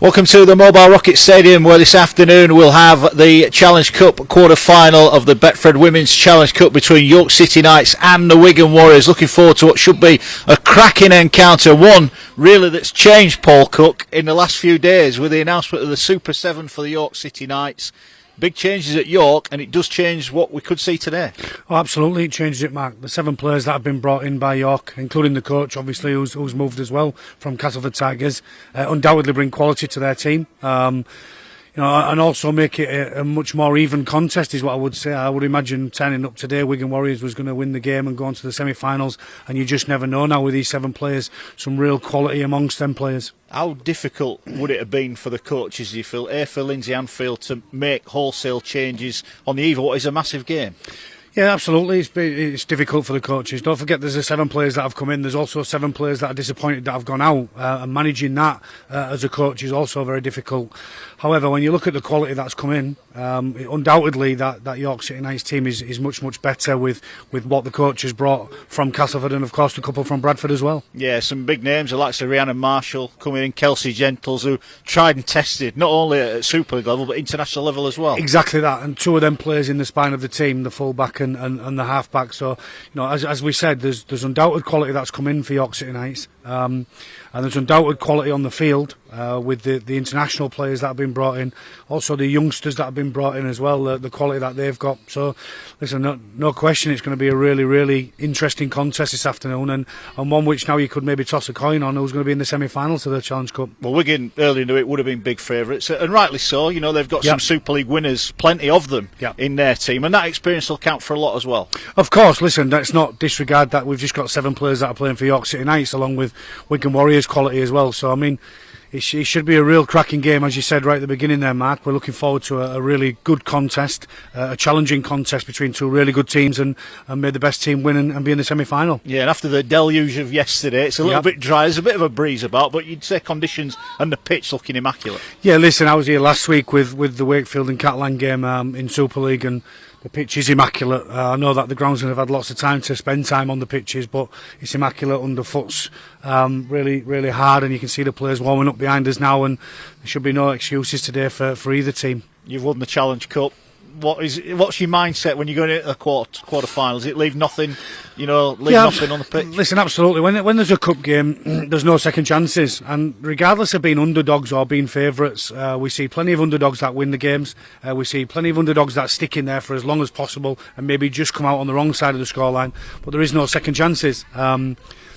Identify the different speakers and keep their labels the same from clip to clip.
Speaker 1: Welcome to the Mobile Rocket Stadium, where this afternoon we'll have the Challenge Cup quarter-final of the Betfred Women's Challenge Cup between York City Knights and the Wigan Warriors. Looking forward to what should be a cracking encounter, one really that's changed, Paul Cook, in the last few days with the announcement of the Super 7 for the York City Knights. Big changes at York, and it does change what we could see today.
Speaker 2: Oh, absolutely, it changes it, Mark. The 7 players that have been brought in by York, including the coach, obviously, who's moved as well from Castleford Tigers, undoubtedly bring quality to their team. And also make it a much more even contest is what I would say. I would imagine turning up today, Wigan Warriors was going to win the game and go on to the semi-finals, and you just never know now with these 7 players, some real quality amongst them players.
Speaker 1: How difficult would it have been for the coaches, do you feel, for Lindsay Anfield to make wholesale changes on the eve of what is a massive game?
Speaker 2: Yeah, absolutely. It's difficult for the coaches. Don't forget there's the 7 players that have come in. There's also 7 players that are disappointed that have gone out. And managing that as a coach is also very difficult. However, when you look at the quality that's come in, undoubtedly that York City Knights team is much, much better with what the coach has brought from Castleford and, of course, the couple from Bradford as well.
Speaker 1: Yeah, some big names, the likes of Rhiannon Marshall coming in, Kelsey Gentles, who tried and tested, not only at Super League level, but international level as well.
Speaker 2: Exactly that. And 2 of them players in the spine of the team, the full-back and the half-back. So, as we said, there's undoubted quality that's come in for York City Knights. And there's undoubted quality on the field with the international players that have been brought in, also the youngsters that have been brought in as well, the quality that they've got. So, listen, no question it's going to be a really, really interesting contest this afternoon, and one which now you could maybe toss a coin on who's going to be in the semi-finals of the Challenge Cup.
Speaker 1: Well, Wigan, early into it, would have been big favourites, and rightly so. They've got some Super League winners, plenty of them in their team, and that experience will count for a lot as well.
Speaker 2: Of course, listen, let's not disregard that we've just got 7 players that are playing for York City Knights, along with Wigan Warriors quality as well. So, I mean, it should be a real cracking game, as you said right at the beginning there, Mark. We're looking forward to a really good contest, a challenging contest between 2 really good teams, and may the best team win and be in the semi-final.
Speaker 1: Yeah, and after the deluge of yesterday, it's a little bit dry. There's a bit of a breeze about, but you'd say conditions and the pitch looking immaculate.
Speaker 2: Yeah, listen, I was here last week with the Wakefield and Catalan game in Super League, and the pitch is immaculate. I know that the groundsmen have had lots of time to spend time on the pitches, but it's immaculate underfoot's really, really hard, and you can see the players warming up behind us now, and there should be no excuses today for either team. You've
Speaker 1: won the Challenge Cup. What's your mindset when you're going into the quarter-finals? It leave nothing, nothing on the pitch?
Speaker 2: Listen, absolutely. When there's a cup game, there's no second chances, and regardless of being underdogs or being favourites, we see plenty of underdogs that win the games. We see plenty of underdogs that stick in there for as long as possible and maybe just come out on the wrong side of the scoreline, but there is no second chances.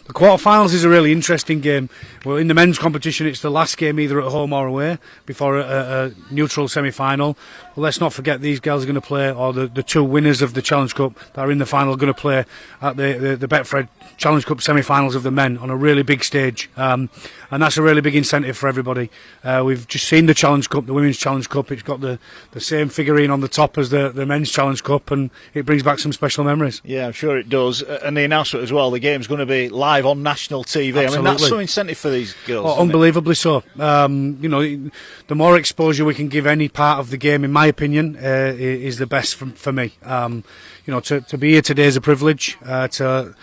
Speaker 2: The quarterfinals is a really interesting game. Well, in the men's competition, it's the last game either at home or away before a neutral semi-final. Well, let's not forget these girls are going to play, or the 2 winners of the Challenge Cup that are in the final are going to play at the Betfred Challenge Cup semi-finals of the men on a really big stage. And that's a really big incentive for everybody. We've just seen the Challenge Cup, the Women's Challenge Cup. It's got the same figurine on the top as the Men's Challenge Cup, and it brings back some special memories.
Speaker 1: Yeah, I'm sure it does. And the announcement as well, the game's going to be live on national TV.
Speaker 2: Absolutely.
Speaker 1: I mean, that's some incentive for these girls.
Speaker 2: Oh, unbelievably so. The more exposure we can give any part of the game, in my opinion, is the best for me. To be here today is a privilege. To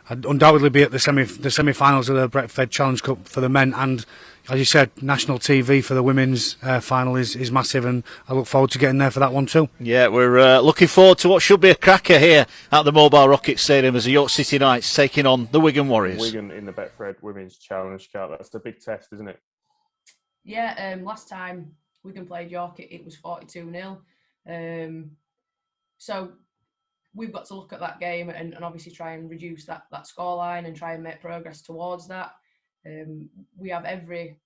Speaker 2: undoubtedly be at the semi-finals of the Betfred Challenge Cup for the men, and as you said, national TV for the women's final is massive, and I look forward to getting there for that one too.
Speaker 1: Yeah, we're looking forward to what should be a cracker here at the Mobile Rocket Stadium as the York City Knights taking on the Wigan Warriors.
Speaker 3: Wigan in the Betfred Women's Challenge Cup. That's the big test, isn't it?
Speaker 4: Yeah, last time Wigan played York, it was 42-0. So we've got to look at that game and obviously try and reduce that scoreline and try and make progress towards that. We have every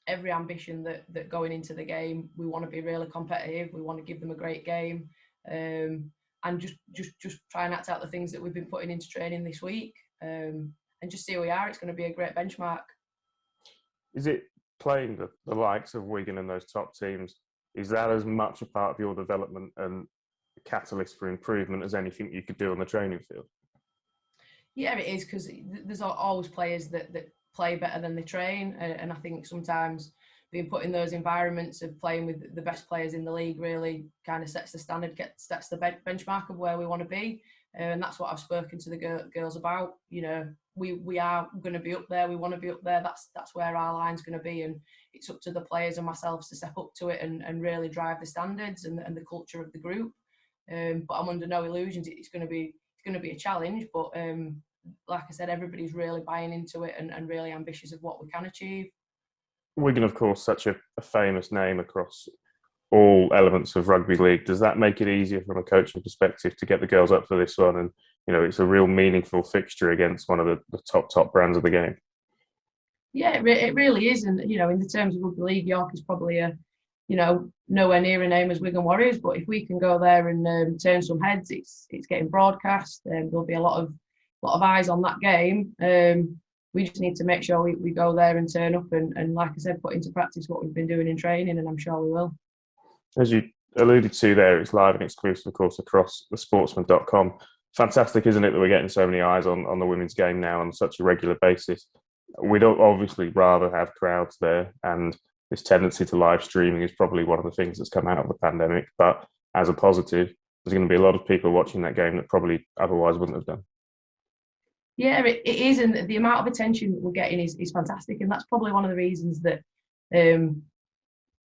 Speaker 4: ambition that going into the game, we want to be really competitive. We want to give them a great game, and just try and act out the things that we've been putting into training this week, and just see who we are. It's going to be a great benchmark.
Speaker 3: Is it playing the likes of Wigan and those top teams? Is that as much a part of your development and a catalyst for improvement as anything you could do on the training field?
Speaker 4: Yeah, it is, because there's always players that play better than they train, and I think sometimes being put in those environments of playing with the best players in the league really kind of sets the standard, sets the benchmark of where we want to be. and that's what I've spoken to the girls about. You know, we are going to be up there. We want to be up there. That's where our line's going to be, and it's up to the players and myself to step up to it and really drive the standards and the culture of the group. But I'm under no illusions. It's going to be a challenge. But like I said, everybody's really buying into it and really ambitious of what we can achieve.
Speaker 3: Wigan, of course, such a famous name across all elements of rugby league. Does that make it easier from a coaching perspective to get the girls up for this one? And you know, it's a real meaningful fixture against one of the top brands of the game.
Speaker 4: Yeah, it really is. And you know, in the terms of rugby league, York is probably nowhere near a name as Wigan Warriors. But if we can go there and turn some heads, it's getting broadcast, and there'll be a lot of eyes on that game. We just need to make sure we go there and turn up and like I said, put into practice what we've been doing in training, and I'm sure we will.
Speaker 3: As you alluded to there, it's live and exclusive, of course, across the Sportsman.com. Fantastic, isn't it, that we're getting so many eyes on the women's game now on such a regular basis? We'd obviously rather have crowds there, and this tendency to live streaming is probably one of the things that's come out of the pandemic. But as a positive, there's going to be a lot of people watching that game that probably otherwise wouldn't have done.
Speaker 4: Yeah, it is, and the amount of attention that we're getting is fantastic, and that's probably one of the reasons that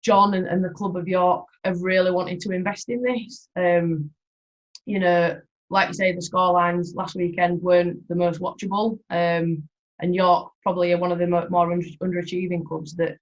Speaker 4: John and the Club of York have really wanted to invest in this. You know, like you say, the scorelines last weekend weren't the most watchable, and York probably are one of the more underachieving clubs that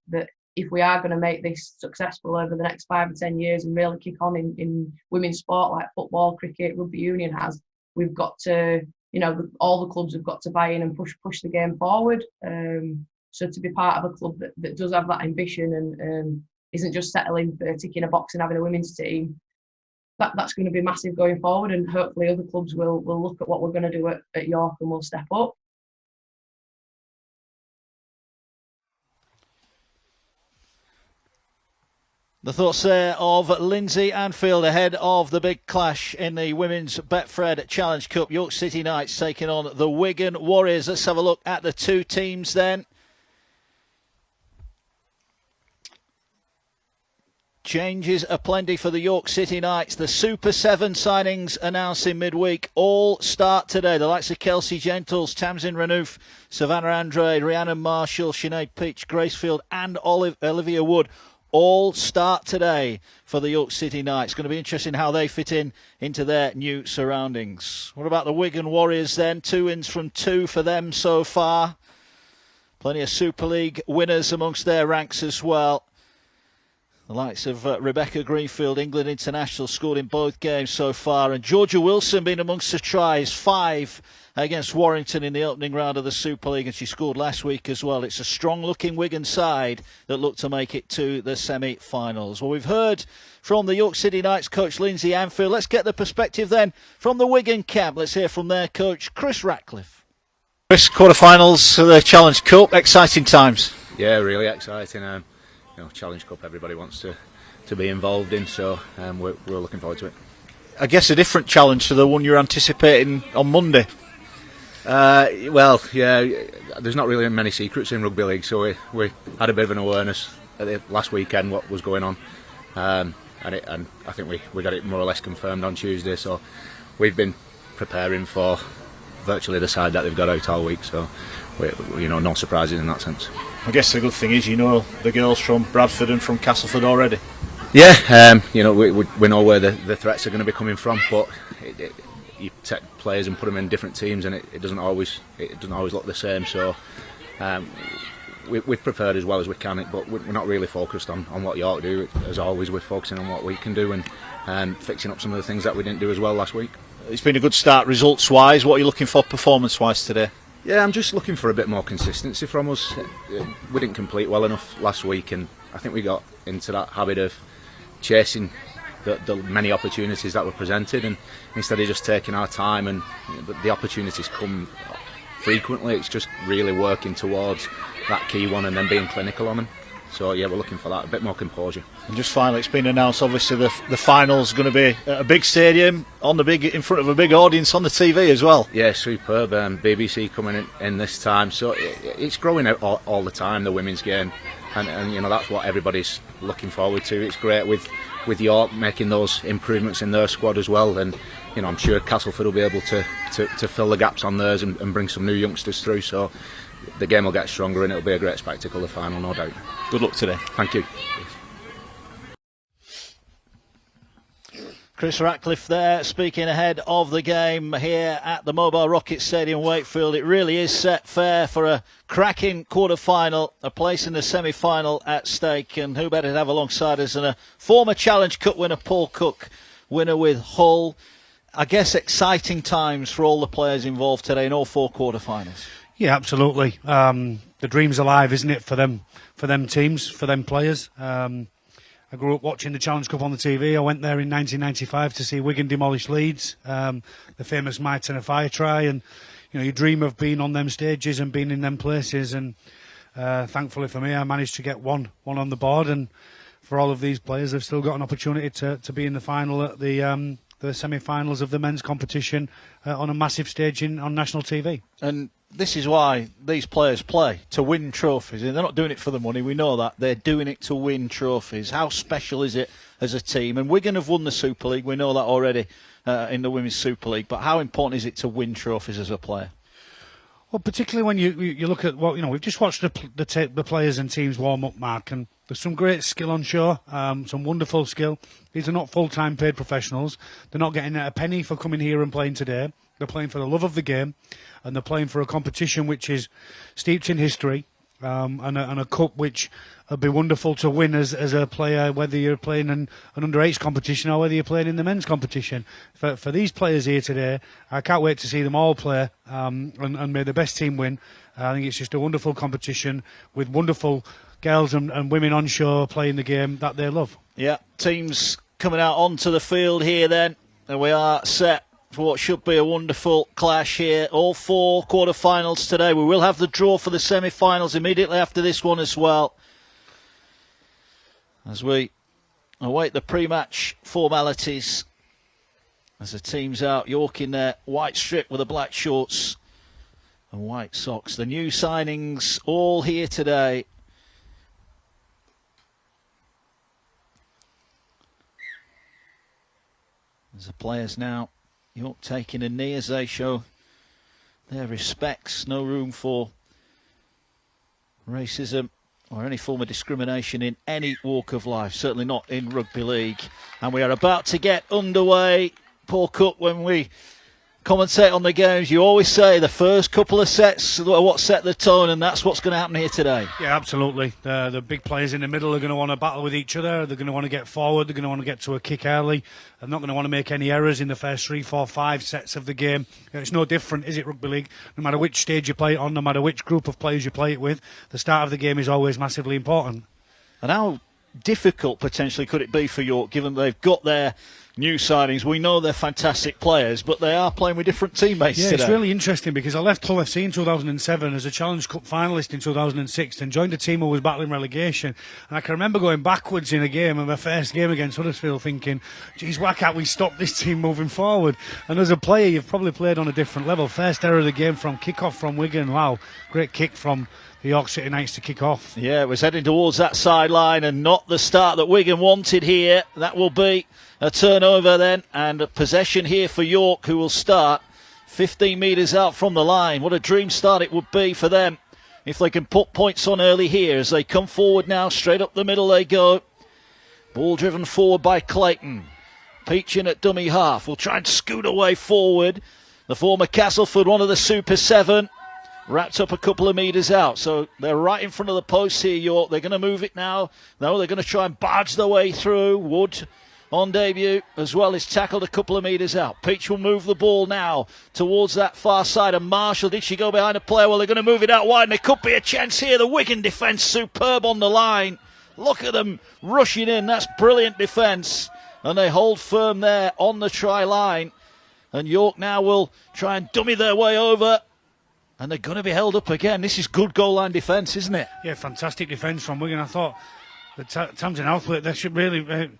Speaker 4: if we are going to make this successful over the next 5 or 10 years and really kick on in women's sport like football, cricket, rugby union has, we've got to, you know, all the clubs have got to buy in and push the game forward. So to be part of a club that does have that ambition and isn't just settling for ticking a box and having a women's team, that's going to be massive going forward, and hopefully other clubs will look at what we're going to do at York and will step up.
Speaker 1: The thoughts there of Lindsay Anfield ahead of the big clash in the Women's Betfred Challenge Cup. York City Knights taking on the Wigan Warriors. Let's have a look at the two teams then. Changes aplenty for the York City Knights. The Super 7 signings announced in midweek all start today. The likes of Kelsey Gentles, Tamsin Renouf, Savannah Andrade, Rhiannon Marshall, Sinead Peach, Gracefield and Olivia Wood all start today for the York City Knights. Going to be interesting how they fit into their new surroundings. What about the Wigan Warriors then? 2 wins from 2 for them so far. Plenty of Super League winners amongst their ranks as well. The likes of Rebecca Greenfield, England international, scored in both games so far. And Georgia Wilson been amongst the tries, 5 against Warrington in the opening round of the Super League, and she scored last week as well. It's a strong-looking Wigan side that look to make it to the semi-finals. Well, we've heard from the York City Knights coach Lindsay Anfield. Let's get the perspective then from the Wigan camp. Let's hear from their coach, Chris Ratcliffe. Chris, quarterfinals of the Challenge Cup, exciting times.
Speaker 5: Yeah, really exciting. You know, Challenge Cup, everybody wants to be involved in, so we're looking forward to it.
Speaker 1: I guess a different challenge to the one you're anticipating on Monday.
Speaker 5: Well, yeah, there's not really many secrets in Rugby League, so we had a bit of an awareness at the last weekend what was going on, and I think we got it more or less confirmed on Tuesday, so we've been preparing for virtually the side that they've got out all week, so no surprises in that sense.
Speaker 1: I guess the good thing is you know the girls from Bradford and from Castleford already.
Speaker 5: Yeah, we know where the threats are going to be coming from, but you take players and put them in different teams, and it doesn't always look the same. So we've prepared as well as we can, but we're not really focused on what York do. As always, we're focusing on what we can do and fixing up some of the things that we didn't do as well last week.
Speaker 1: It's been a good start results-wise. What are you looking for performance-wise today?
Speaker 5: Yeah, I'm just looking for a bit more consistency from us. We didn't complete well enough last week, and I think we got into that habit of chasing the many opportunities that were presented, and instead of just taking our time, and the opportunities come frequently, it's just really working towards that key one and then being clinical on them. So yeah, we're looking for that, a bit more composure. And
Speaker 1: just finally, it's been announced obviously the final's going to be at a big stadium in front of a big audience on the TV as well.
Speaker 5: Yeah, superb. BBC coming in this time, so it's growing out all the time, the women's game. and that's what everybody's looking forward to. It's great with York making those improvements in their squad as well, and I'm sure Castleford will be able to fill the gaps on theirs and bring some new youngsters through. So the game will get stronger, and it'll be a great spectacle, the final, no doubt.
Speaker 1: Good luck today.
Speaker 5: Thank you.
Speaker 1: Chris Ratcliffe there, speaking ahead of the game here at the Mobile Rocket Stadium, Wakefield. It really is set fair for a cracking quarter-final, a place in the semi-final at stake, and who better to have alongside us than a former Challenge Cup winner, Paul Cook, winner with Hull. I guess exciting times for all the players involved today in all 4 quarter-finals.
Speaker 2: Yeah, absolutely. The dream's alive, isn't it, for them teams, for them players. I grew up watching the Challenge Cup on the TV. I went there in 1995 to see Wigan demolish Leeds, the famous My Tenor Fire try, and you dream of being on them stages and being in them places. And thankfully for me, I managed to get one on the board. And for all of these players, they've still got an opportunity to be in the final at the semi-finals of the men's competition on a massive stage on national TV.
Speaker 1: And this is why these players play, to win trophies. And they're not doing it for the money, we know that. They're doing it to win trophies. How special is it as a team? And Wigan have won the Super League, we know that already in the Women's Super League. But how important is it to win trophies as a player?
Speaker 2: Well, particularly when you look at we've just watched the players and teams warm up, Mark, and there's some great skill on show, some wonderful skill. These are not full-time paid professionals. They're not getting a penny for coming here and playing today. They're playing for the love of the game, and they're playing for a competition which is steeped in history, and a cup which would be wonderful to win as a player, whether you're playing an under-8s competition or whether you're playing in the men's competition. For these players here today, I can't wait to see them all play, and may the best team win. I think it's just a wonderful competition with wonderful girls and women on show playing the game that they love.
Speaker 1: Yeah, teams coming out onto the field here then, and we are set for what should be a wonderful clash here. All 4 quarter-finals today. We will have the draw for the semi-finals immediately after this one as well, as we await the pre-match formalities as the team's out. York in their white strip with the black shorts and white socks. The new signings all here today. As the players now, York taking a knee as they show their respects. No room for racism or any form of discrimination in any walk of life, certainly not in rugby league. And we are about to get underway. Paul Cook, when we commentate on the games, you always say the first couple of sets are what set the tone, and that's what's going to happen here today.
Speaker 2: Yeah, absolutely. The big players in the middle are going to want to battle with each other. They're going to want to get forward. They're going to want to get to a kick early. They're not going to want to make any errors in the first 3, 4, 5 sets of the game. It's no different, is it, rugby league? No matter which stage you play it on, no matter which group of players you play it with, the start of the game is always massively important.
Speaker 1: And how difficult potentially could it be for York, given they've got their new signings? We know they're fantastic players, but they are playing with different teammates today.
Speaker 2: It's really interesting because I left Hull FC in 2007 as a Challenge Cup finalist in 2006 and joined a team who was battling relegation. And I can remember going backwards in a game, in my first game against Huddersfield, thinking, geez, why can't we stop this team moving forward? And as a player, you've probably played on a different level. First error of the game from kick-off from Wigan. Wow, great kick from the York City Knights to kick off.
Speaker 1: Yeah, it was heading towards that sideline and not the start that Wigan wanted here. That will be a turnover then, and a possession here for York, who will start 15 metres out from the line. What a dream start it would be for them if they can put points on early here as they come forward now. Straight up the middle they go. Ball driven forward by Clayton. Peach in at dummy half. Will try and scoot away forward. The former Castleford, one of the Super 7. Wrapped up a couple of metres out. So they're right in front of the post here, York. They're going to move it now. No, they're going to try and barge their way through. Wood on debut as well is tackled a couple of metres out. Peach will move the ball now towards that far side. And Marshall, did she go behind a player? Well, they're going to move it out wide, and there could be a chance here. The Wigan defence superb on the line. Look at them rushing in. That's brilliant defence. And they hold firm there on the try line. And York now will try and dummy their way over. And they're going to be held up again. This is good goal line defence, isn't it?
Speaker 2: Yeah, fantastic defence from Wigan. I thought the Tamsin Alflet, they should really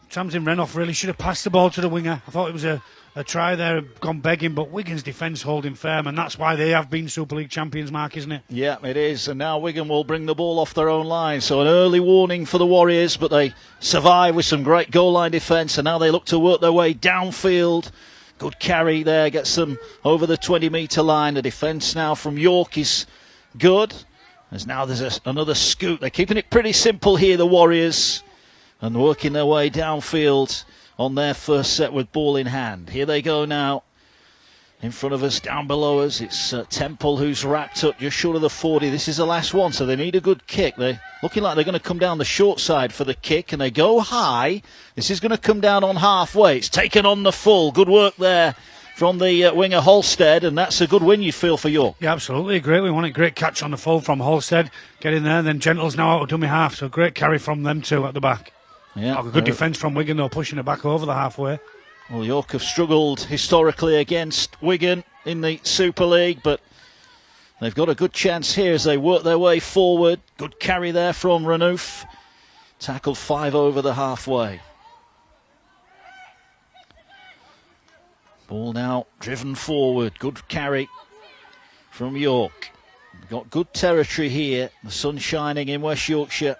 Speaker 2: Tamsin Renoff really should have passed the ball to the winger. I thought it was a try there, gone begging, but Wigan's defence holding firm, and that's why they have been Super League champions, Mark, isn't it?
Speaker 1: Yeah, it is. And now Wigan will bring the ball off their own line. So an early warning for the Warriors, but they survive with some great goal line defence, and now they look to work their way downfield. Good carry there, gets them over the 20-metre line. The defence now from York is good. As now there's another scoot. They're keeping it pretty simple here, the Warriors, and working their way downfield on their first set with ball in hand. Here they go now. In front of us, down below us, it's Temple who's wrapped up just short of the 40. This is the last one, so they need a good kick. They're looking like they're going to come down the short side for the kick, and they go high. This is going to come down on halfway. It's taken on the full. Good work there from the winger Holstead, and that's a good win, you feel, for York.
Speaker 2: Yeah, absolutely. A great win. Won it. Great catch on the full from Holstead. Get in there, and then Gentle's now out of dummy half, so great carry from them two at the back.
Speaker 1: Yeah,
Speaker 2: a good defence from Wigan, though, pushing it back over the halfway.
Speaker 1: Well, York have struggled historically against Wigan in the Super League, but they've got a good chance here as they work their way forward. Good carry there from Renouf. Tackled 5 over the halfway. Ball now driven forward. Good carry from York. We've got good territory here. The sun shining in West Yorkshire.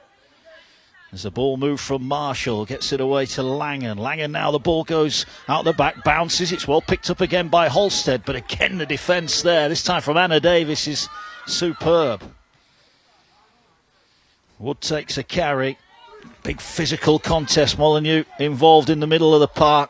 Speaker 1: As the ball moved from Marshall, gets it away to Langan. Langan now, the ball goes out the back, bounces. It's well picked up again by Holstead, but again the defence there, this time from Anna Davis, is superb. Wood takes a carry. Big physical contest, Molyneux involved in the middle of the park.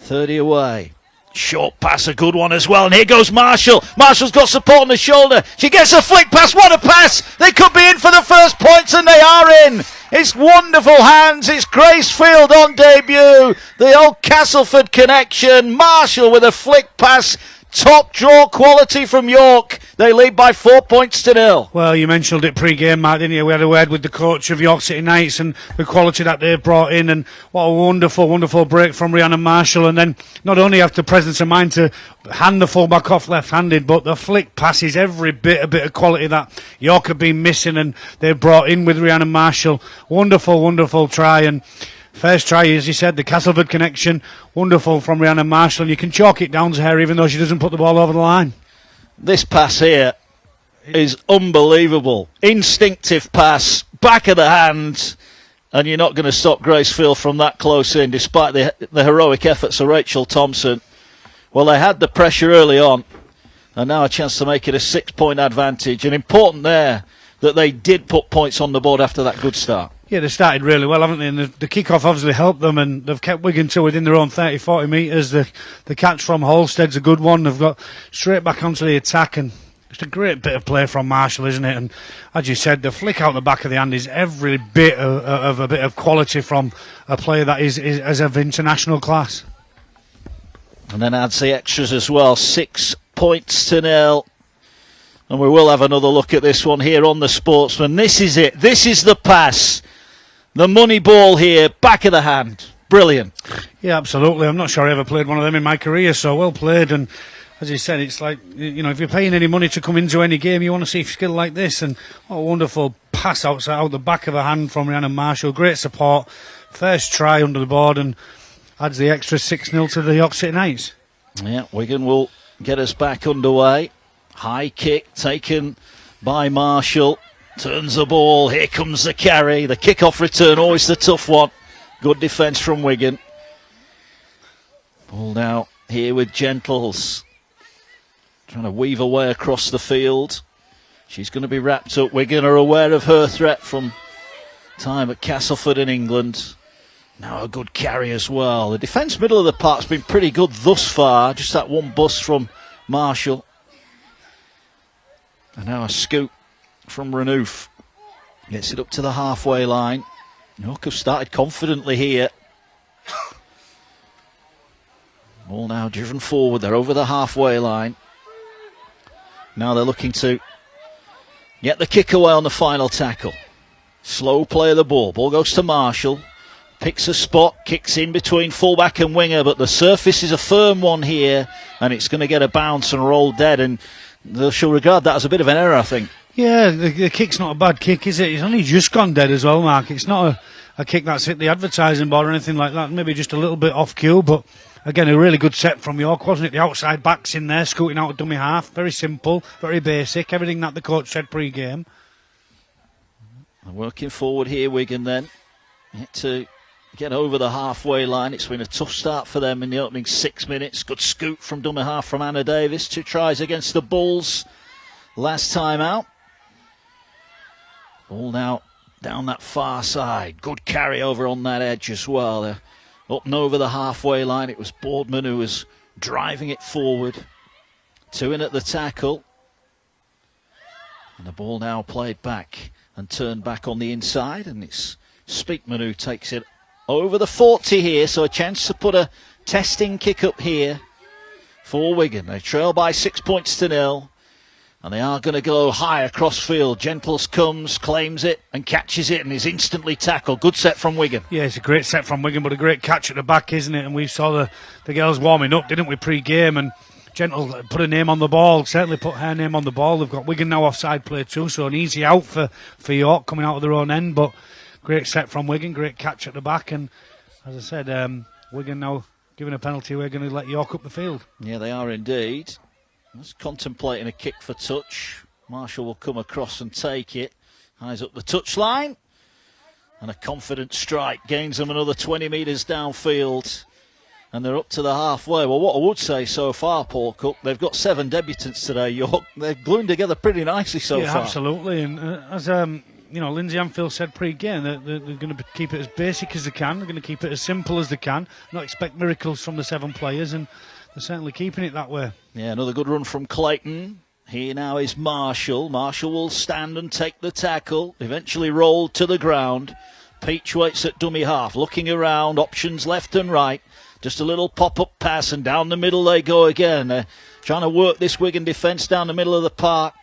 Speaker 1: 30 away. Short pass, a good one as well. And here goes Marshall. Marshall's got support on the shoulder. She gets a flick pass. What a pass. They could be in for the first points, and they are in. It's wonderful hands. It's Gracefield on debut. The old Castleford connection. Marshall with a flick pass. Top draw quality from York. They lead by 4 points to 0.
Speaker 2: Well, you mentioned it pre-game, Mark, didn't you? We had a word with the coach of York City Knights and the quality that they've brought in, and what a wonderful, wonderful break from Rhiannon Marshall. And then not only have the presence of mind to hand the fullback off left-handed, but the flick passes, every bit of quality that York have been missing, and they've brought in with Rhiannon Marshall. Wonderful, wonderful try. And first try, as you said, the Castleford connection, wonderful from Rhiannon Marshall. You can chalk it down to her, even though she doesn't put the ball over the line.
Speaker 1: This pass here is unbelievable. Instinctive pass, back of the hand, and you're not going to stop Gracefield from that close in, despite the heroic efforts of Rachel Thompson. Well, they had the pressure early on, and now a chance to make it a 6-point advantage. And important there that they did put points on the board after that good start.
Speaker 2: Yeah, they started really well, haven't they? And the kick-off obviously helped them, and they've kept Wigan to within their own 30-40 metres. The catch from Holstead's a good one. They've got straight back onto the attack, and it's a great bit of play from Marshall, isn't it? And as you said, the flick out the back of the hand is every bit of a bit of quality from a player that is of international class.
Speaker 1: And then adds the extras as well. 6 points to 0. And we will have another look at this one here on the Sportsman. This is it. This is the pass. The money ball here, back of the hand. Brilliant.
Speaker 2: Yeah, absolutely. I'm not sure I ever played one of them in my career, so well played. And as you said, it's like, you know, if you're paying any money to come into any game, you want to see skill like this. And what a wonderful pass out the back of the hand from Rhiannon Marshall. Great support. First try under the board, and adds the extra 6-0 to the York City Knights. Yeah,
Speaker 1: Wigan will get us back underway. High kick taken by Marshall. Turns the ball. Here comes the carry. The kick-off return, always the tough one. Good defence from Wigan. Ball now here with Gentles. Trying to weave her way across the field. She's going to be wrapped up. Wigan are aware of her threat from time at Castleford in England. Now a good carry as well. The defence middle of the park's been pretty good thus far. Just that one bust from Marshall. And now a scoop from Renouf. Gets it up to the halfway line. York have started confidently here. Ball now driven forward. They're over the halfway line. Now they're looking to get the kick away on the final tackle. Slow play of the ball. Ball goes to Marshall. Picks a spot, kicks in between fullback and winger, but the surface is a firm one here, and it's going to get a bounce and roll dead, and they shall regard that as a bit of an error, I think.
Speaker 2: Yeah, the kick's not a bad kick, is it? It's only just gone dead as well, Mark. It's not a kick that's hit the advertising board or anything like that. Maybe just a little bit off cue, but again, a really good set from York, wasn't it? The outside backs in there, scooting out a dummy half. Very simple, very basic, everything that the coach said pre-game.
Speaker 1: Working forward here, Wigan then. Yet to get over the halfway line. It's been a tough start for them in the opening 6 minutes. Good scoop from dummy half from Anna Davis. 2 tries against the Bulls last time out. Ball now down that far side. Good carry over on that edge as well. They're up and over the halfway line. It was Boardman who was driving it forward. 2 in at the tackle. And the ball now played back and turned back on the inside. And it's Speakman who takes it over the 40 here. So a chance to put a testing kick up here for Wigan. They trail by 6 points to 0. And they are going to go high across field. Gentles comes, claims it, and catches it, and is instantly tackled. Good set from Wigan.
Speaker 2: Yeah, it's a great set from Wigan, but a great catch at the back, isn't it? And we saw the girls warming up, didn't we, pre-game? And Gentle put a name on the ball, certainly put her name on the ball. They've got Wigan now offside play too, so an easy out for York coming out of their own end. But great set from Wigan, great catch at the back. And as I said, Wigan now giving a penalty. We're going to let York up the field.
Speaker 1: Yeah, they are indeed. Just contemplating a kick for touch. Marshall will come across and take it. Eyes up the touchline. And a confident strike gains them another 20 metres downfield. And they're up to the halfway. Well, what I would say so far, Paul Cook, they've got 7 debutants today, York. They've glued together pretty nicely so far.
Speaker 2: Absolutely. And as Lindsay Anfield said pre-game, they're going to keep it as basic as they can. They're going to keep it as simple as they can. Not expect miracles from the 7 players. And they're certainly keeping it that way.
Speaker 1: Yeah, another good run from Clayton. Here now is Marshall. Marshall will stand and take the tackle. Eventually rolled to the ground. Peach waits at dummy half, looking around, options left and right. Just a little pop-up pass, and down the middle they go again. They're trying to work this Wigan defence down the middle of the park.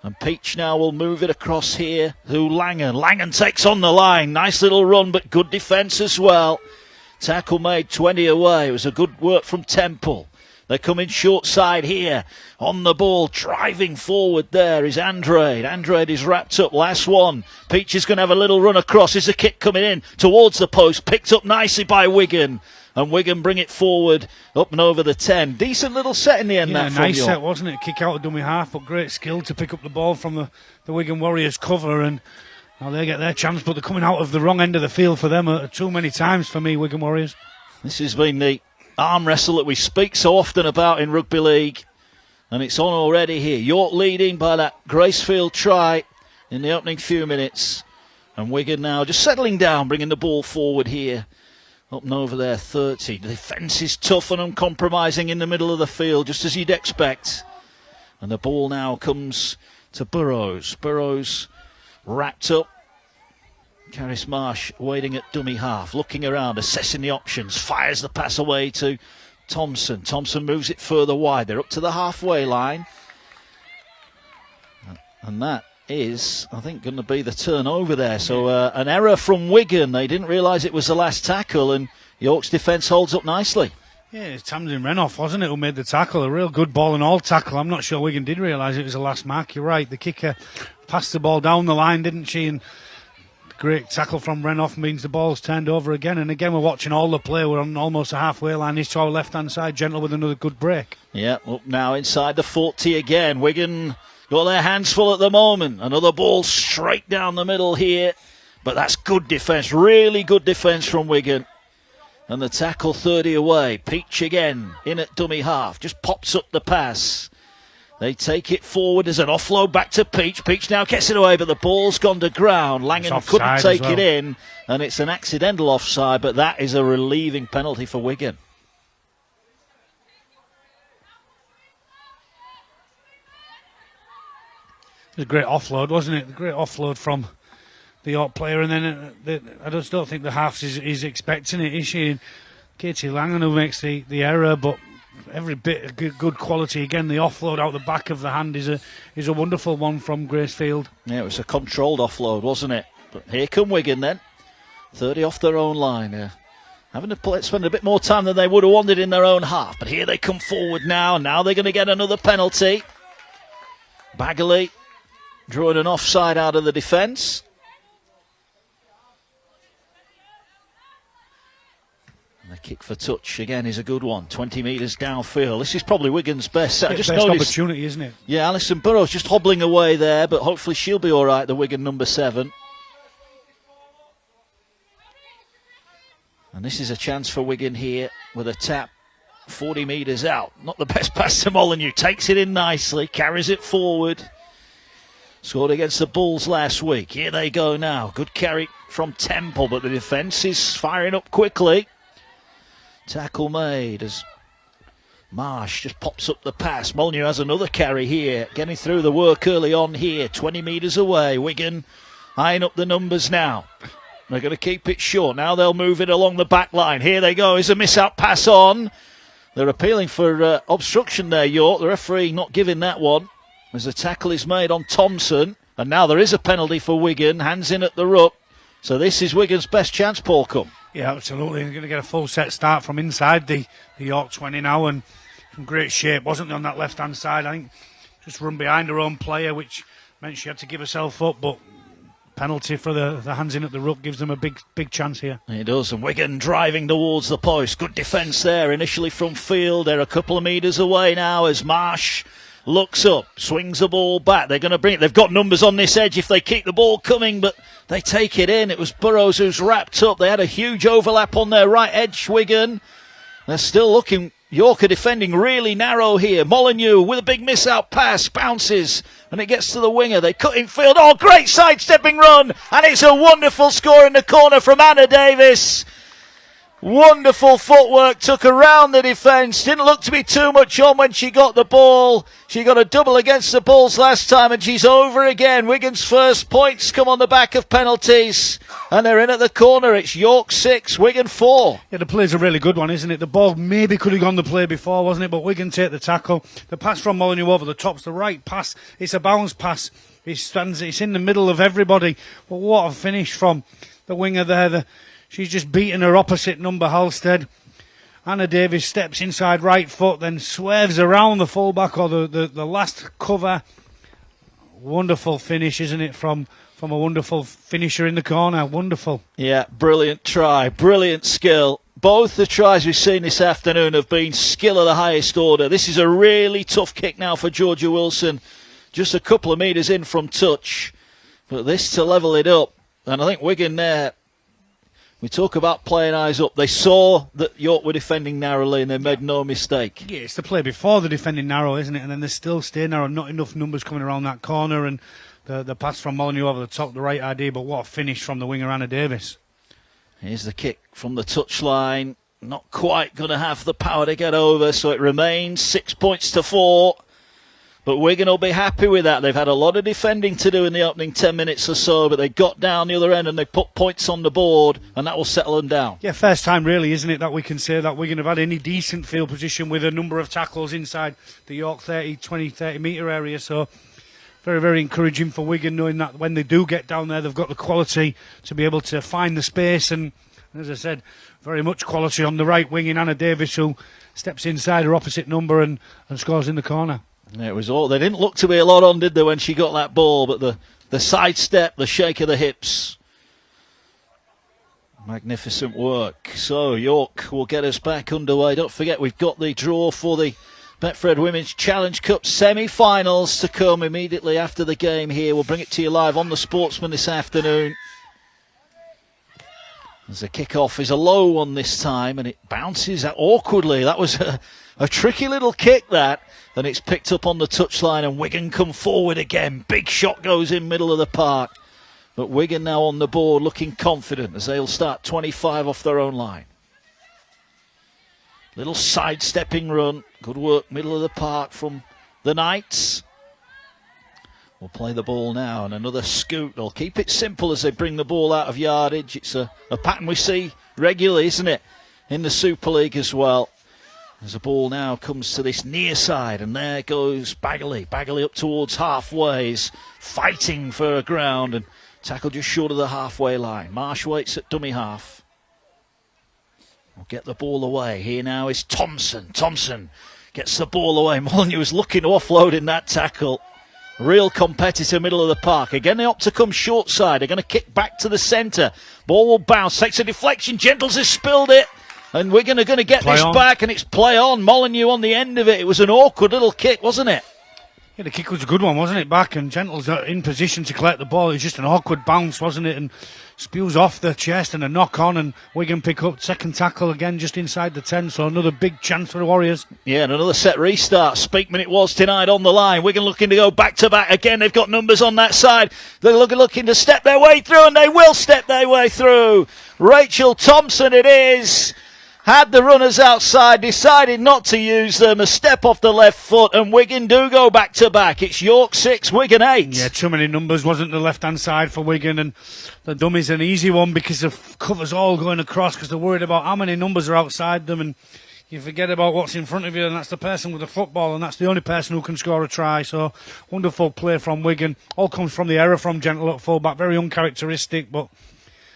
Speaker 1: And Peach now will move it across here to Langan. Langan takes on the line. Nice little run, but good defence as well. Tackle made 20 away. It was a good work from Temple. They come in short side here. On the ball, driving forward there is Andrade. Andrade is wrapped up. Last one. Peach is going to have a little run across. Is a kick coming in towards the post. Picked up nicely by Wigan. And Wigan bring it forward up and over the 10. Decent little set in the end.
Speaker 2: Yeah,
Speaker 1: that
Speaker 2: nice
Speaker 1: from
Speaker 2: set, wasn't it? Kick out a dummy half, but great skill to pick up the ball from the Wigan Warriors cover. And now they get their chance, but they're coming out of the wrong end of the field for them too many times for me, Wigan Warriors.
Speaker 1: This has been the arm wrestle that we speak so often about in Rugby League. And it's on already here. York leading by that Gracefield try in the opening few minutes. And Wigan now just settling down, bringing the ball forward here. Up and over there, 30. The defence is tough and uncompromising in the middle of the field, just as you'd expect. And the ball now comes to Burrows. Burrows wrapped up. Caris Marsh waiting at dummy half, looking around, assessing the options, fires the pass away to Thompson. Thompson moves it further wide. They're up to the halfway line. And that is, I think, going to be the turnover there. So an error from Wigan. They didn't realise it was the last tackle, and York's defence holds up nicely.
Speaker 2: Yeah, it's Tamsin Renoff, wasn't it, who made the tackle? A real good ball and all tackle. I'm not sure Wigan did realise it was the last mark. You're right. The kicker passed the ball down the line, didn't she? And great tackle from Renoff means the ball's turned over again. And again, we're watching all the play. We're on almost a halfway line. He's to our left-hand side. Gentle with another good break. Yeah,
Speaker 1: up now inside the 40 again. Wigan got their hands full at the moment. Another ball straight down the middle here. But that's good defence. Really good defence from Wigan. And the tackle 30 away. Peach again in at dummy half. Just pops up the pass. They take it forward as an offload back to Peach. Peach now gets it away, but the ball's gone to ground. Langan couldn't take it in, and it's an accidental offside, but that is a relieving penalty for Wigan.
Speaker 2: It was a great offload, wasn't it? A great offload from the York player, and then I just don't think the halves is expecting it, is she? And Katie Langan who makes the error, but every bit of good quality. Again, the offload out the back of the hand is a wonderful one from Gracefield.
Speaker 1: Yeah, it was a controlled offload, wasn't it? But here come Wigan then. 30 off their own line. Having to spend a bit more time than they would have wanted in their own half. But here they come forward now. Now they're going to get another penalty. Bagley drawing an offside out of the defence. The kick for touch again is a good one. 20 metres downfield. This is probably Wigan's best. I just
Speaker 2: best
Speaker 1: noticed,
Speaker 2: opportunity, isn't it?
Speaker 1: yeah, Alison Burrows just hobbling away there, but hopefully she'll be all right, the Wigan number 7. And this is a chance for Wigan here with a tap 40 metres out. Not the best pass to Molyneux. Takes it in nicely, carries it forward. Scored against the Bulls last week. Here they go now. Good carry from Temple, but the defence is firing up quickly. Tackle made as Marsh just pops up the pass. Molyneux has another carry here. Getting through the work early on here. 20 metres away. Wigan eyeing up the numbers now. They're going to keep it short. Now they'll move it along the back line. Here they go. Is a miss-out pass on. They're appealing for obstruction there, York. The referee not giving that one as the tackle is made on Thompson. And now there is a penalty for Wigan. Hands in at the ruck. So this is Wigan's best chance, Paul Cum.
Speaker 2: Yeah, absolutely. They're going to get a full set start from inside the York 20 now, and in great shape. Wasn't on that left-hand side. I think just run behind her own player, which meant she had to give herself up, but penalty for the hands in at the ruck gives them a big chance here.
Speaker 1: It does, and Wigan driving towards the post. Good defence there, initially from field. They're a couple of metres away now as Marsh looks up, swings the ball back. They're going to bring it. They've got numbers on this edge if they keep the ball coming, but they take it in. It was Burrows who's wrapped up. They had a huge overlap on their right edge, Wigan. They're still looking. York are defending really narrow here. Molyneux with a big miss-out pass, bounces, and it gets to the winger. They cut in field. Oh, great sidestepping run, and it's a wonderful score in the corner from Anna Davis. Wonderful footwork, took around the defence, didn't look to be too much on when she got the ball. She got a double against the Bulls last time, and she's over again. Wigan's first points come on the back of penalties, and they're in at the corner. It's York 6, Wigan 4.
Speaker 2: Yeah, the play's a really good one, isn't it? The ball maybe could have gone the play before, wasn't it? But Wigan take the tackle. The pass from Molyneux over the top's the right pass. It's a bounce pass. It's in the middle of everybody. But what a finish from the winger there. She's just beaten her opposite number, Halstead. Anna Davis steps inside right foot, then swerves around the fullback or the last cover. Wonderful finish, isn't it, from a wonderful finisher in the corner. Wonderful.
Speaker 1: Yeah, brilliant try, brilliant skill. Both the tries we've seen this afternoon have been skill of the highest order. This is a really tough kick now for Georgia Wilson. Just a couple of metres in from touch. But this to level it up. And I think Wigan there, we talk about playing eyes up. They saw that York were defending narrowly and they made no mistake.
Speaker 2: Yeah, it's the play before the defending narrow, isn't it? And then they still stay narrow. Not enough numbers coming around that corner. And the pass from Molyneux over the top, the right idea. But what a finish from the winger, Anna Davis.
Speaker 1: Here's the kick from the touchline. Not quite going to have the power to get over, so it remains 6 points to 4. But Wigan will be happy with that. They've had a lot of defending to do in the opening 10 minutes or so, but they got down the other end and they put points on the board, and that will settle them down.
Speaker 2: Yeah, first time really, isn't it, that we can say that Wigan have had any decent field position with a number of tackles inside the York 30 metre area. So very, very encouraging for Wigan, knowing that when they do get down there, they've got the quality to be able to find the space. And as I said, very much quality on the right wing in Anna Davis, who steps inside her opposite number and scores in the corner.
Speaker 1: It was all. They didn't look to be a lot on, did they, when she got that ball? But the sidestep, the shake of the hips, magnificent work. So York will get us back underway. Don't forget, we've got the draw for the Betfred Women's Challenge Cup semi-finals to come immediately after the game here. We'll bring it to you live on the Sportsman this afternoon. As the kick-off is a low one this time, and it bounces awkwardly. That was a tricky little kick, that. And it's picked up on the touchline, and Wigan come forward again. Big shot goes in middle of the park. But Wigan now on the board, looking confident as they'll start 25 off their own line. Little sidestepping run. Good work, middle of the park from the Knights. We'll play the ball now, and another scoot. They'll keep it simple as they bring the ball out of yardage. It's a pattern we see regularly, isn't it, in the Super League as well. As the ball now comes to this near side, and there goes Bagley. Bagley up towards halfway, is fighting for ground, and tackled just short of the halfway line. Marsh waits at dummy half. We'll get the ball away. Here now is Thompson. Thompson gets the ball away. Molyneux was looking to offload in that tackle. Real competitor, middle of the park. Again, they opt to come short side. They're going to kick back to the centre. Ball will bounce, takes a deflection. Gentles has spilled it. And Wigan are going to get
Speaker 2: Play
Speaker 1: this
Speaker 2: on.
Speaker 1: back, and it's play on. Molyneux on the end of it. It was an awkward little kick, wasn't it?
Speaker 2: Yeah, the kick was a good one, wasn't it? Back, and Gentle's in position to collect the ball. It was just an awkward bounce, wasn't it? And spews off the chest and a knock on, and Wigan pick up second tackle again just inside the 10. So another big chance for the Warriors.
Speaker 1: Yeah, and another set restart. Speakman it was tonight on the line. Wigan looking to go back to back again. They've got numbers on that side. They're looking to step their way through, and they will step their way through. Rachel Thompson it is. Had the runners outside, decided not to use them. A step off the left foot, and Wigan do go back to back. It's York 6, Wigan 8.
Speaker 2: Yeah, too many numbers, wasn't the left-hand side for Wigan, and the dummy's an easy one because the cover's all going across because they're worried about how many numbers are outside them, and you forget about what's in front of you, and that's the person with the football, and that's the only person who can score a try. So wonderful play from Wigan. All comes from the error from Gentle at full-back. Very uncharacteristic, but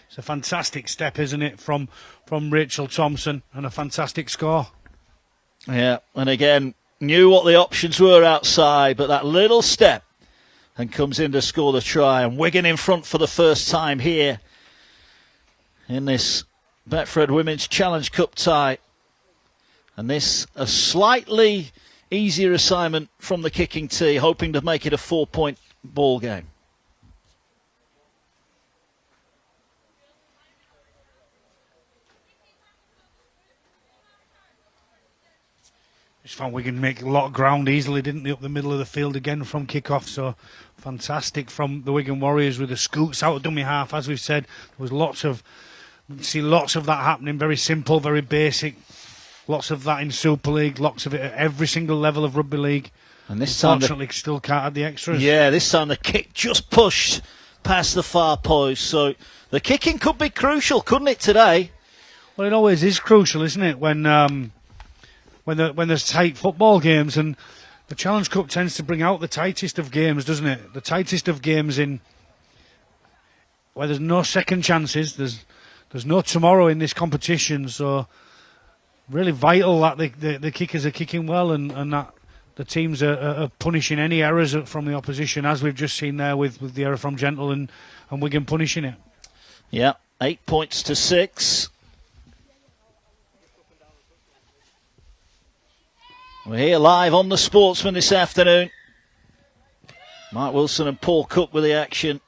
Speaker 2: it's a fantastic step, isn't it, from Rachel Thompson, and a fantastic score.
Speaker 1: Yeah, and again, knew what the options were outside, but that little step and comes in to score the try. And Wigan in front for the first time here in this Betfred Women's Challenge Cup tie. And this a slightly easier assignment from the kicking tee, hoping to make it a 4-point ball game.
Speaker 2: Just found Wigan make a lot of ground easily, didn't they, up the middle of the field again from kick-off. So fantastic from the Wigan Warriors with the scoots out of dummy half. As we've said, there was lots of that happening. Very simple, very basic. Lots of that in Super League, lots of it at every single level of Rugby League.
Speaker 1: And this time,
Speaker 2: unfortunately, still can't add the extras.
Speaker 1: Yeah, this time the kick just pushed past the far post. So the kicking could be crucial, couldn't it, today?
Speaker 2: Well, it always is crucial, isn't it, when there's tight football games, and the Challenge Cup tends to bring out the tightest of games, doesn't it? The tightest of games in where there's no second chances. There's no tomorrow in this competition, so really vital that the kickers are kicking well, and that the teams are punishing any errors from the opposition, as we've just seen there with the error from Gentle and Wigan punishing it.
Speaker 1: Yeah, 8 points to 6. We're here live on the Sportsman this afternoon. Mark Wilson and Paul Cook with the action.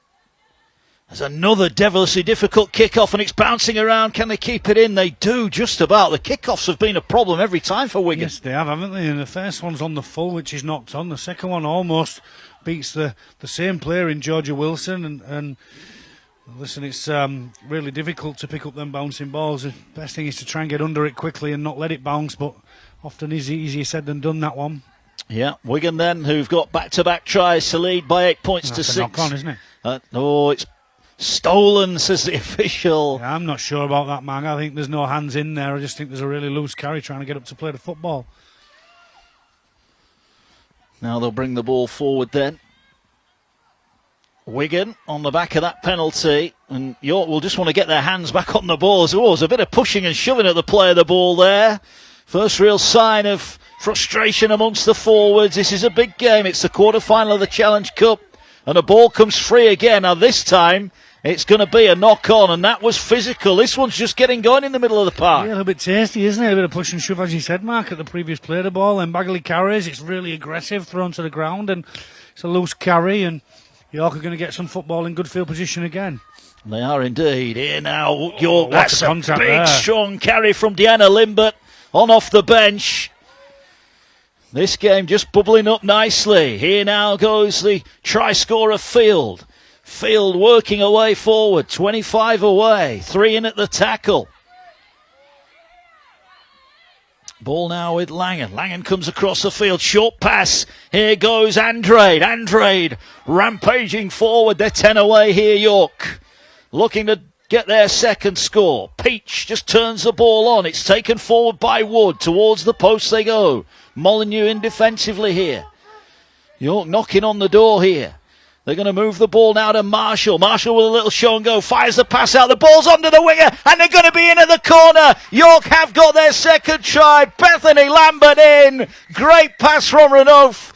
Speaker 1: There's another devilishly difficult kick-off, and it's bouncing around. Can they keep it in? They do, just about. The kick-offs have been a problem every time for Wigan.
Speaker 2: Yes, they have, haven't they? And the first one's on the full, which is knocked on. The second one almost beats the same player in Georgia Wilson. And listen, it's really difficult to pick up them bouncing balls. The best thing is to try and get under it quickly and not let it bounce, but often is easier said than done, that one.
Speaker 1: Yeah, Wigan then, who've got back-to-back tries to lead by 8 points to 6.
Speaker 2: Knock on, isn't it?
Speaker 1: It's stolen, says the official.
Speaker 2: Yeah, I'm not sure about that, man. I think there's no hands in there. I just think there's a really loose carry trying to get up to play the football.
Speaker 1: Now they'll bring the ball forward then. Wigan on the back of that penalty, and York will just want to get their hands back on the ball. There was a bit of pushing and shoving at the play of the ball there. First real sign of frustration amongst the forwards. This is a big game. It's the quarter-final of the Challenge Cup, and the ball comes free again. Now this time it's going to be a knock-on, and that was physical. This one's just getting going in the middle of the park.
Speaker 2: Yeah, a little bit tasty, isn't it? A bit of push and shove, as you said, Mark, at the previous play of the ball. And Bagley carries. It's really aggressive, thrown to the ground, and it's a loose carry, and York are going to get some football in good field position again.
Speaker 1: They are indeed. Here now, York. That's a big,
Speaker 2: there.
Speaker 1: strong carry from Deanna Limbert on off the bench. This game just bubbling up nicely. Here now goes the try scorer Field. Field working away forward, 25 away, 3 in at the tackle. Ball now with Langan. Langan comes across the field. Short pass. Here goes Andrade. Andrade rampaging forward. They're 10 away here, York. Looking to get their second score. Peach just turns the ball on. It's taken forward by Wood. Towards the post they go. Molyneux in defensively here. York knocking on the door here. They're going to move the ball now to Marshall. Marshall with a little show and go. Fires the pass out. The ball's onto the winger. And they're going to be in at the corner. York have got their second try. Bethany Lambert in. Great pass from Renouf.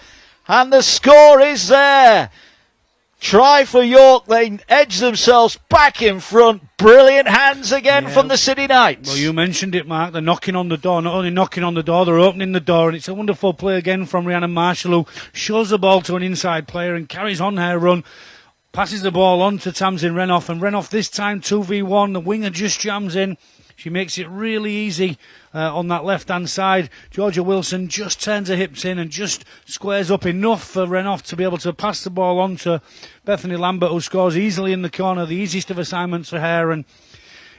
Speaker 1: And the score is there. Try for York. They edge themselves back in front. Brilliant hands again from the City Knights.
Speaker 2: Well, you mentioned it, Mark. They're knocking on the door. Not only knocking on the door, they're opening the door. And it's a wonderful play again from Rhiannon Marshall, who shows the ball to an inside player and carries on her run. Passes the ball on to Tamsin Renoff. And Renoff this time 2v1. The winger just jams in. She makes it really easy on that left-hand side. Georgia Wilson just turns her hips in and just squares up enough for Renoff to be able to pass the ball on to Bethany Lambert, who scores easily in the corner. The easiest of assignments for her. And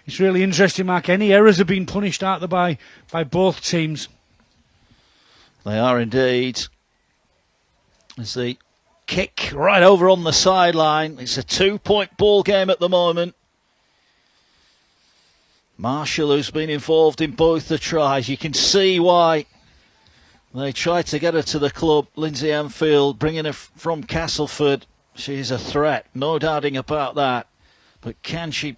Speaker 2: it's really interesting, Mark. Any errors have been punished out there by both teams.
Speaker 1: They are indeed. As the kick right over on the sideline. It's a 2-point ball game at the moment. Marshall, who's been involved in both the tries. You can see why they tried to get her to the club. Lindsay Anfield, bringing her from Castleford. She's a threat, no doubting about that. But can she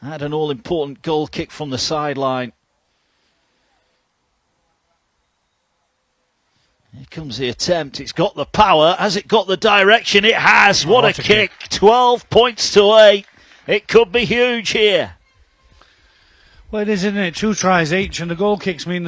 Speaker 1: add an all-important goal kick from the sideline? Here comes the attempt. It's got the power. Has it got the direction? It has. What a kick. 12 points to 8. It could be huge here.
Speaker 2: Well, it is, isn't it? 2 tries each, and the goal kicks mean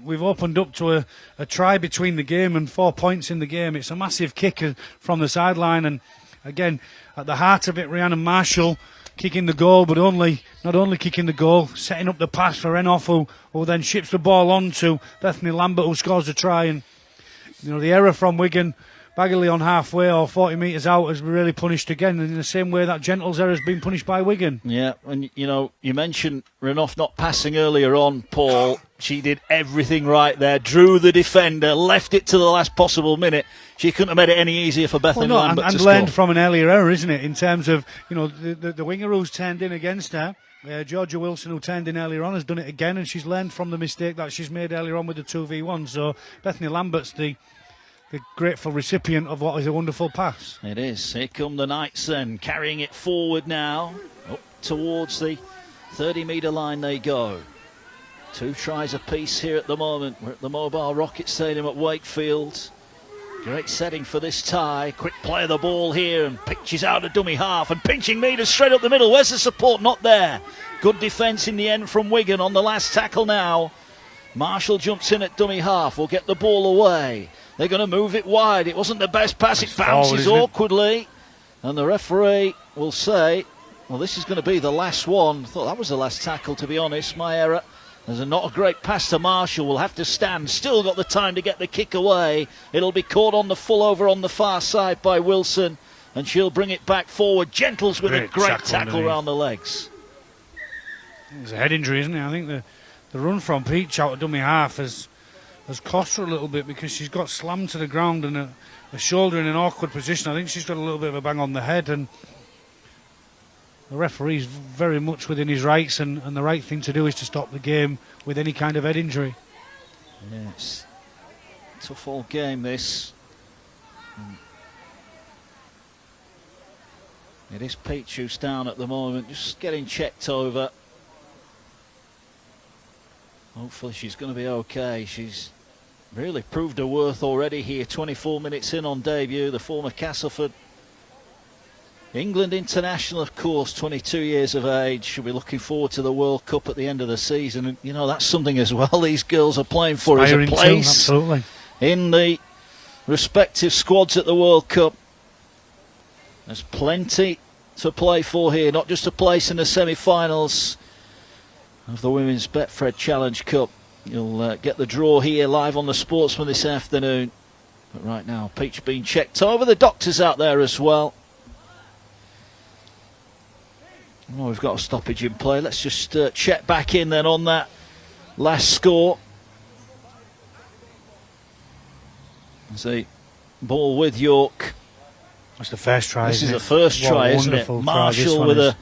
Speaker 2: we've opened up to a try between the game and 4 points in the game. It's a massive kick from the sideline, and again, at the heart of it, Rhiannon Marshall kicking the goal, but not only kicking the goal, setting up the pass for Renoff, who then ships the ball on to Bethany Lambert, who scores a try. And the error from Wigan, Bagley on halfway or 40 metres out, has really punished again, in the same way that Gentle's error has been punished by Wigan.
Speaker 1: Yeah, and you mentioned Renoff not passing earlier on, Paul. She did everything right there, drew the defender, left it to the last possible minute. She couldn't have made it any easier for Bethany Lambert to score.
Speaker 2: And learned from an earlier error, isn't it, in terms of the winger who's turned in against her. Georgia Wilson, who turned in earlier on, has done it again, and she's learned from the mistake that she's made earlier on with the 2v1. So Bethany Lambert's the grateful recipient of what is a wonderful pass.
Speaker 1: It is. Here come the Knights then, carrying it forward now. Up towards the 30-metre line they go. 2 tries apiece here at the moment. We're at the Mobile Rocket Stadium at Wakefield. Great setting for this tie. Quick play of the ball here and pitches out a dummy half and pinching meters straight up the middle. Where's the support? Not there. Good defence in the end from Wigan on the last tackle now. Marshall jumps in at dummy half. Will get the ball away. They're going to move it wide. It wasn't the best pass. It bounces awkwardly. And the referee will say, well, this is going to be the last one. I thought that was the last tackle, to be honest. My error. There's not a great pass to Marshall. Will have to stand. Still got the time to get the kick away. It'll be caught on the full over on the far side by Wilson. And she'll bring it back forward. Gentles with a great tackle around the legs.
Speaker 2: It's a head injury, isn't it? I think the run from Peach out of dummy half has cost her a little bit, because she's got slammed to the ground and a shoulder in an awkward position. I think she's got a little bit of a bang on the head, and the referee's very much within his rights, and the right thing to do is to stop the game with any kind of head injury.
Speaker 1: Yes, tough old game this. It is Peach who's down at the moment, just getting checked over. Hopefully she's going to be okay. She's really proved her worth already here. 24 minutes in on debut, the former Castleford England international, of course, 22 years of age. She'll be looking forward to the World Cup at the end of the season. And, that's something as well these girls are playing for, is a place
Speaker 2: absolutely
Speaker 1: in the respective squads at the World Cup. There's plenty to play for here, not just a place in the semi-finals of the Women's Betfred Challenge Cup. You'll get the draw here live on the Sportsman this afternoon. But right now, Peach being checked over. The doctor's out there as well. Oh, we've got a stoppage in play. Let's just check back in then on that last score. See, ball with York.
Speaker 2: That's the first try.
Speaker 1: This is the first try, isn't it?
Speaker 2: Try
Speaker 1: Marshall with a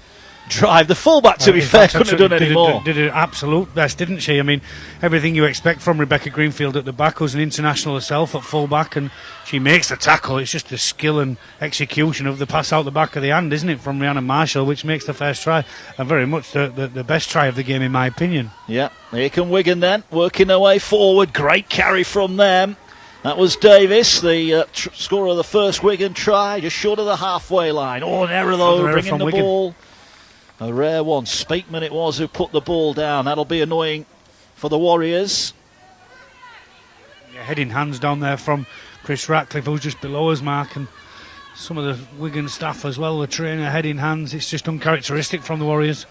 Speaker 1: drive. The fullback, to be fair, couldn't have done any more.
Speaker 2: Did an absolute best, didn't she? I mean, everything you expect from Rebecca Greenfield at the back. Was an international herself at fullback, and she makes the tackle. It's just the skill and execution of the pass out the back of the hand, isn't it, from Rhiannon Marshall, which makes the first try, and very much the best try of the game, in my opinion.
Speaker 1: Yeah, here come Wigan then, working their way forward. Great carry from them. That was Davis, the scorer of the first Wigan try, just short of the halfway line. Oh, an error though, bringing the ball. A rare one. Speakman it was who put the ball down. That'll be annoying for the Warriors.
Speaker 2: Yeah, heading hands down there from Chris Ratcliffe, who's just below us, Mark, and some of the Wigan staff as well, the trainer heading hands. It's just uncharacteristic from the Warriors.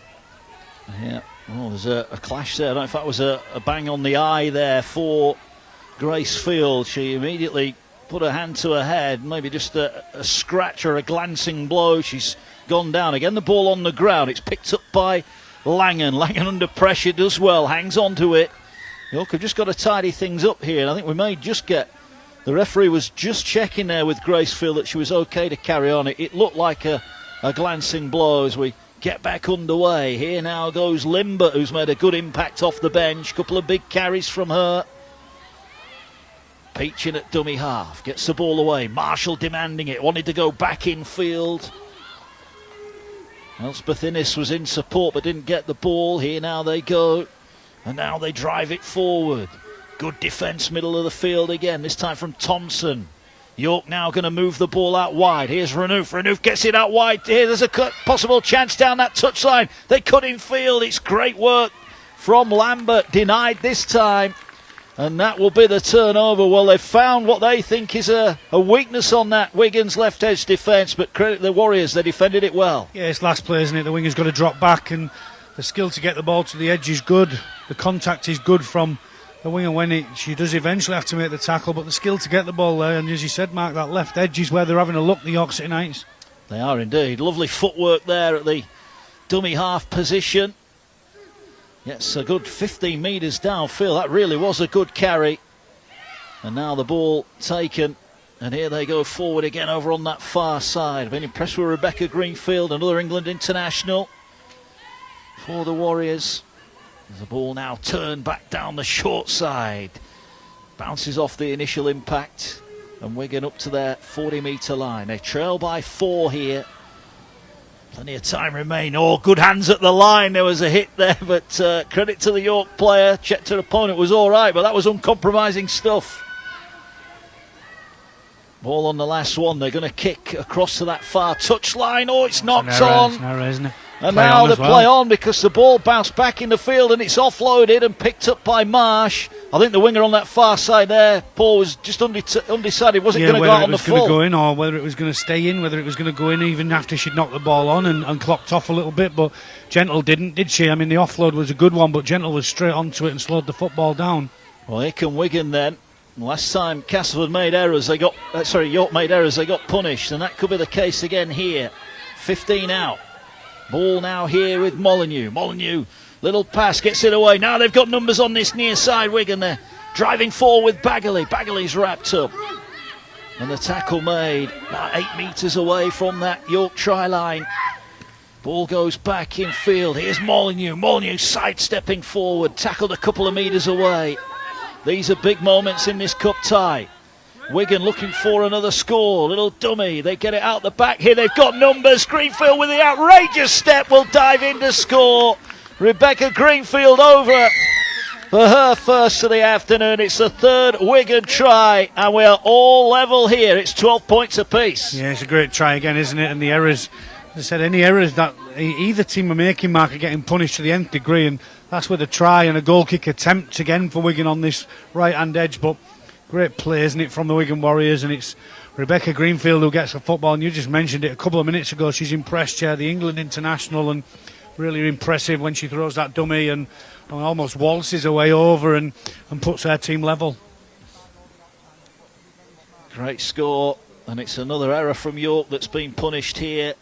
Speaker 1: Yeah, oh, there's a clash there. I don't know if that was a bang on the eye there for Grace Field. She immediately put her hand to her head, maybe just a scratch or a glancing blow. She's gone down. Again, the ball on the ground. It's picked up by Langan. Langan under pressure does well, hangs on to it. York have just got to tidy things up here, and I think we may just get... The referee was just checking there with Gracefield that she was okay to carry on. It looked like a glancing blow as we get back underway. Here now goes Limber, who's made a good impact off the bench. Couple of big carries from her. Peaching at dummy half, gets the ball away. Marshall demanding it, wanted to go back in field. Elspeth Innes was in support but didn't get the ball. Here now they go, and now they drive it forward. Good defence, middle of the field again, this time from Thompson. York now going to move the ball out wide. Here's Renouf. Renouf gets it out wide. Here, there's a possible chance down that touchline. They cut in field. It's great work from Lambert. Denied this time. And that will be the turnover. Well, they've found what they think is a weakness on that Wigan's left edge defence, but credit the Warriors, they defended it well.
Speaker 2: Yeah, it's last play, isn't it? The winger's got to drop back, and the skill to get the ball to the edge is good. The contact is good from the winger when she does eventually have to make the tackle, but the skill to get the ball there, and as you said, Mark, that left edge is where they're having a look, the York City Knights.
Speaker 1: They are indeed. Lovely footwork there at the dummy half position. Yes, a good 15 metres downfield. That really was a good carry. And now the ball taken. And here they go forward again over on that far side. I've been impressed with Rebecca Greenfield, another England international for the Warriors. The ball now turned back down the short side. Bounces off the initial impact. And Wigan up to their 40-metre line. They trail by 4 here. Plenty of time remain. Oh, good hands at the line. There was a hit there, but credit to the York player. Checked her opponent, was all right, but that was uncompromising stuff. Ball on the last one. They're going to kick across to that far touchline. Oh, it's knocked on.
Speaker 2: It's an error, isn't it?
Speaker 1: And now they play on because the ball bounced back in the field and it's offloaded and picked up by Marsh. I think the winger on that far side there, Paul, was just undecided. Was it going to go out on the full?
Speaker 2: Whether it was going to go in or whether it was going to stay in, whether it was going to go in even after she'd knocked the ball on and clocked off a little bit. But Gentle didn't, did she? I mean, the offload was a good one, but Gentle was straight onto it and slowed the football down.
Speaker 1: Well, here come Wigan then. Last time Castleford made errors, York made errors, they got punished, and that could be the case again here. 15 out. Ball now here with Molyneux. Molyneux, little pass, gets it away. Now they've got numbers on this near side, Wigan. They're driving forward with Bagley. Bagley's wrapped up. And the tackle made about 8 metres away from that York try line. Ball goes back in field. Here's Molyneux. Molyneux sidestepping forward, tackled a couple of metres away. These are big moments in this cup tie. Wigan looking for another score. Little dummy. They get it out the back here. They've got numbers. Greenfield with the outrageous step will dive in to score. Rebecca Greenfield over for her first of the afternoon. It's the third Wigan try, and we are all level here. It's 12 points apiece.
Speaker 2: Yeah, it's a great try again, isn't it? And the errors, as I said, any errors that either team are making, Mark, are getting punished to the nth degree, and that's with a try and a goal kick attempt again for Wigan on this right-hand edge. But great play, isn't it, from the Wigan Warriors, and it's Rebecca Greenfield who gets the football, and you just mentioned it a couple of minutes ago. She's impressed, the England international, and really impressive when she throws that dummy and almost waltzes her way over and puts her team level.
Speaker 1: Great score, and it's another error from York that's been punished here.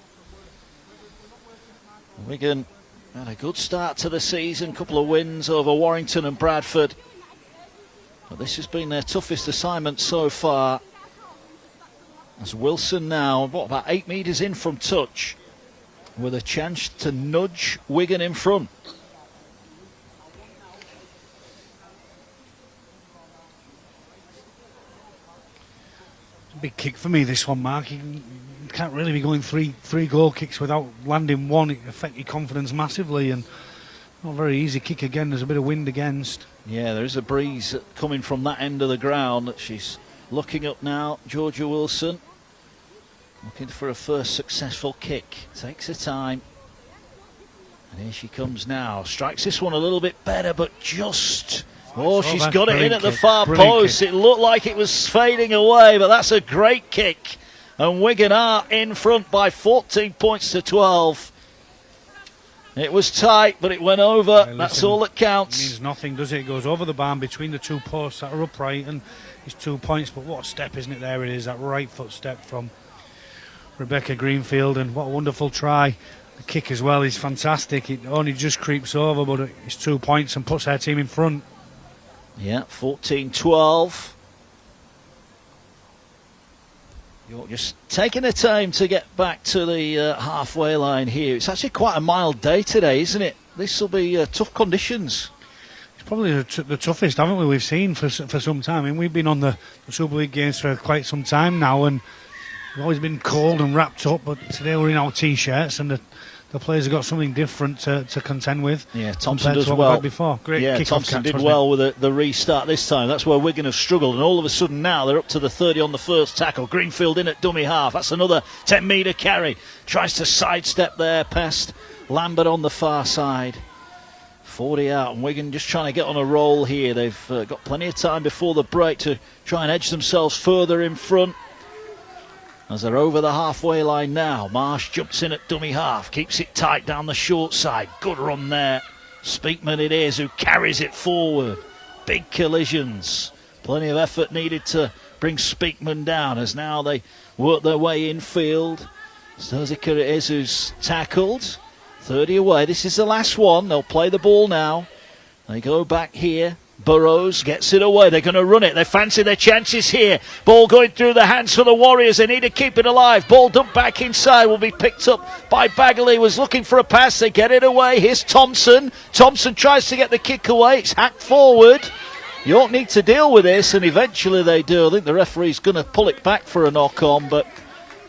Speaker 1: Wigan had a good start to the season, couple of wins over Warrington and Bradford. But this has been their toughest assignment so far. As Wilson now, about 8 metres in from touch, with a chance to nudge Wigan in front.
Speaker 2: Big kick for me, this one, Mark. You can't really be going three goal kicks without landing one. It affects your confidence massively, and not a very easy kick again. There's a bit of wind against.
Speaker 1: Yeah, there is a breeze coming from that end of the ground that she's looking up now. Georgia Wilson looking for a first successful kick. Takes her time. And here she comes now. Strikes this one a little bit better, but just... Oh, she's got it in at the far post. It looked like it was fading away, but that's a great kick. And Wigan are in front by 14 points to 12. It was tight, but it went over. Hey, that's all that counts.
Speaker 2: It means nothing, does it? It goes over the bar between the two posts that are upright, and it's 2 points. But what a step, isn't it? There it is, that right foot step from Rebecca Greenfield, and what a wonderful try. The kick as well is fantastic. It only just creeps over, but it's 2 points and puts her team in front.
Speaker 1: Yeah, 14-12. You're just taking the time to get back to the halfway line here. It's actually quite a mild day today, isn't it? This will be tough conditions.
Speaker 2: It's probably the toughest, haven't we, we've seen for some time. I mean, we've been on the Super League games for quite some time now, and we've always been cold and wrapped up, but today we're in our T-shirts, and the players have got something different to contend with.
Speaker 1: Yeah, Thompson does well.
Speaker 2: Before. Great
Speaker 1: Thompson did well with the restart this time. That's where Wigan have struggled, and all of a sudden now they're up to the 30 on the first tackle. Greenfield in at dummy half. That's another 10-metre carry. Tries to sidestep there past Lambert on the far side. 40 out, and Wigan just trying to get on a roll here. They've got plenty of time before the break to try and edge themselves further in front. As they're over the halfway line now, Marsh jumps in at dummy half, keeps it tight down the short side. Good run there. Speakman it is who carries it forward. Big collisions. Plenty of effort needed to bring Speakman down as now they work their way infield. Sturzica it is who's tackled. 30 away. This is the last one. They'll play the ball now. They go back here. Burrows gets it away. They're going to run it. They fancy their chances here. Ball going through the hands for the Warriors. They need to keep it alive. Ball dumped back inside. Will be picked up by Bagley. Was looking for a pass. They get it away. Here's Thompson. Thompson tries to get the kick away. It's hacked forward. York need to deal with this, and eventually they do. I think the referee's going to pull it back for a knock-on, but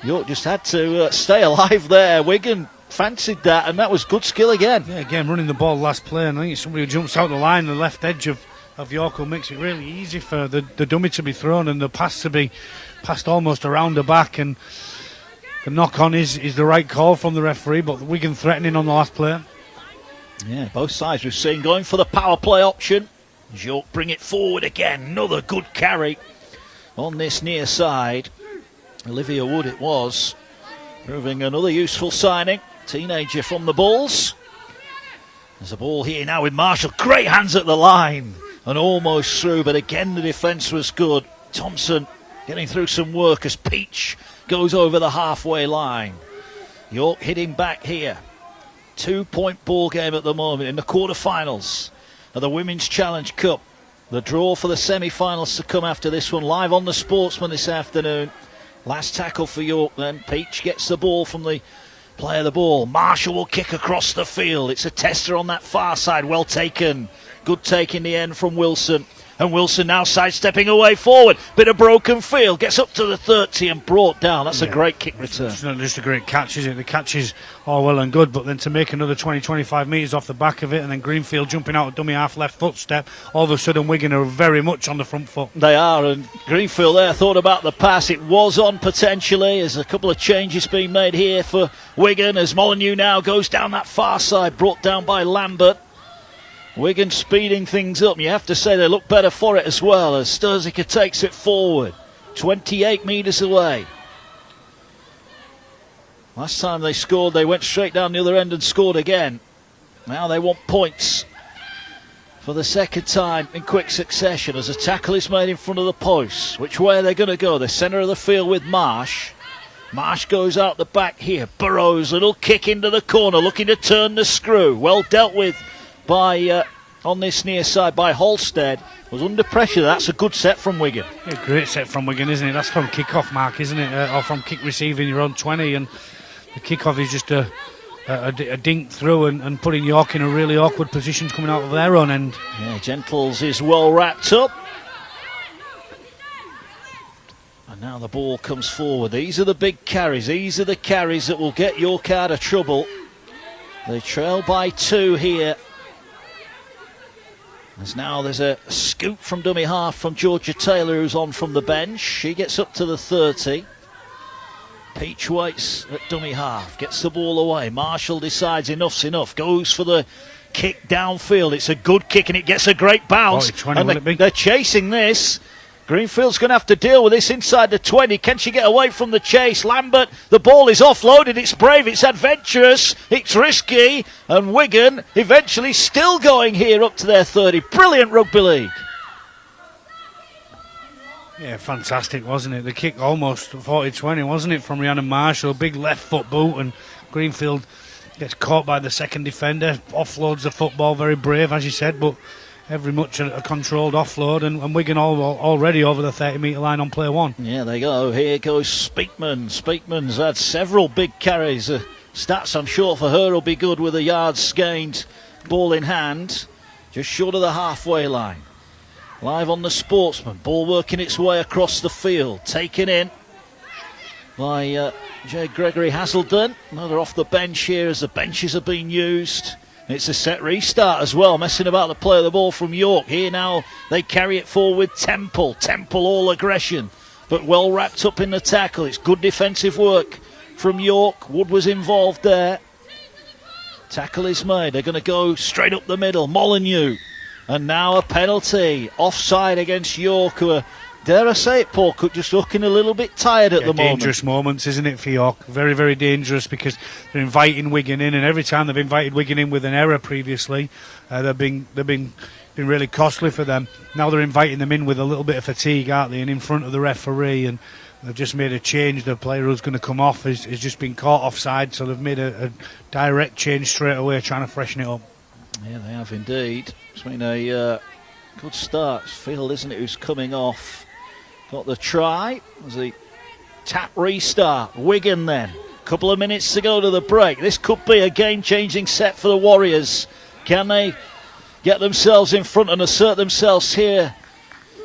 Speaker 1: York just had to stay alive there. Wigan fancied that, and that was good skill again.
Speaker 2: Yeah, again, running the ball last play, and I think it's somebody who jumps out the line, the left edge of York, who makes it really easy for the dummy to be thrown and the pass to be passed almost around the back, and the knock-on is the right call from the referee, but Wigan threatening on the last play.
Speaker 1: Yeah, both sides we've seen going for the power play option. York bring it forward again. Another good carry on this near side. Olivia Wood it was, proving another useful signing. Teenager from the Bulls. There's a ball here now with Marshall. Great hands at the line. And almost through, but again the defence was good. Thompson getting through some work as Peach goes over the halfway line. York hitting back here. 2-point ball game at the moment in the quarterfinals of the Women's Challenge Cup. The draw for the semi-finals to come after this one, live on the Sportsman this afternoon. Last tackle for York then. Peach gets the ball from the player of the ball. Marshall will kick across the field. It's a tester on that far side. Well taken. Good take in the end from Wilson. And Wilson now sidestepping away forward. Bit of broken field. Gets up to the 30 and brought down. That's a great kick return.
Speaker 2: It's not just a great catch, is it? The catch is all well and good, but then to make another 20-25 metres off the back of it, and then Greenfield jumping out a dummy half left foot step, all of a sudden Wigan are very much on the front foot.
Speaker 1: They are, and Greenfield there thought about the pass. It was on potentially. There's a couple of changes being made here for Wigan as Molyneux now goes down that far side, brought down by Lambert. Wigan speeding things up. You have to say they look better for it as well as Sturzica takes it forward. 28 metres away. Last time they scored, they went straight down the other end and scored again. Now they want points for the second time in quick succession as a tackle is made in front of the posts. Which way are they going to go? The centre of the field with Marsh. Marsh goes out the back here. Burrows, little kick into the corner, looking to turn the screw. Well dealt with by on this near side by Halstead. Was under pressure. That's a good set from Wigan.
Speaker 2: Yeah, great set from Wigan, isn't it? That's from kick-off mark, isn't it? Or from kick receiving your own 20, and the kick-off is just a dink through and putting York in a really awkward position coming out of their own end.
Speaker 1: Yeah, Gentles is well wrapped up. And now the ball comes forward. These are the big carries. These are the carries that will get York out of trouble. They trail by 2 here. As now there's a scoop from dummy half from Georgia Taylor, who's on from the bench. She gets up to the 30. Peach waits at dummy half, gets the ball away. Marshall decides enough's enough, goes for the kick downfield. It's a good kick and it gets a great bounce.
Speaker 2: 20,
Speaker 1: and they're chasing this. Greenfield's going to have to deal with this inside the 20. Can she get away from the chase? Lambert, the ball is offloaded. It's brave, it's adventurous, it's risky. And Wigan eventually still going here up to their 30. Brilliant rugby league.
Speaker 2: Yeah, fantastic, wasn't it? The kick almost 40-20, wasn't it, from Rhiannon Marshall? Big left foot boot, and Greenfield gets caught by the second defender, offloads the football, very brave, as you said, but very much a controlled offload, and Wigan already over the 30-metre line on play one.
Speaker 1: Yeah, they go. Here goes Speakman. Speakman's had several big carries. Stats, I'm sure, for her will be good with a yards gained, ball in hand, just short of the halfway line. Live on the Sportsman, ball working its way across the field, taken in by Jay Gregory Hazelden. Another off the bench here as the benches are being used. It's a set restart as well, messing about the play of the ball from York. Here now they carry it forward with Temple. Temple all aggression, but well wrapped up in the tackle. It's good defensive work from York. Wood was involved there. Tackle is made. They're going to go straight up the middle. Molyneux. And now a penalty. Offside against York, who are, dare I say it, Paul Cook, just looking a little bit tired at the moment.
Speaker 2: Dangerous moments, isn't it, for York? Very, very dangerous, because they're inviting Wigan in, and every time they've invited Wigan in with an error previously, they've been really costly for them. Now they're inviting them in with a little bit of fatigue, aren't they? And in front of the referee, and they've just made a change. The player who's going to come off has just been caught offside, so they've made a direct change straight away, trying to freshen it up.
Speaker 1: Yeah, they have indeed. It's been a good start. It's Field, isn't it, who's coming off. Got the try. As the tap restart. Wigan then. Couple of minutes to go to the break. This could be a game-changing set for the Warriors. Can they get themselves in front and assert themselves here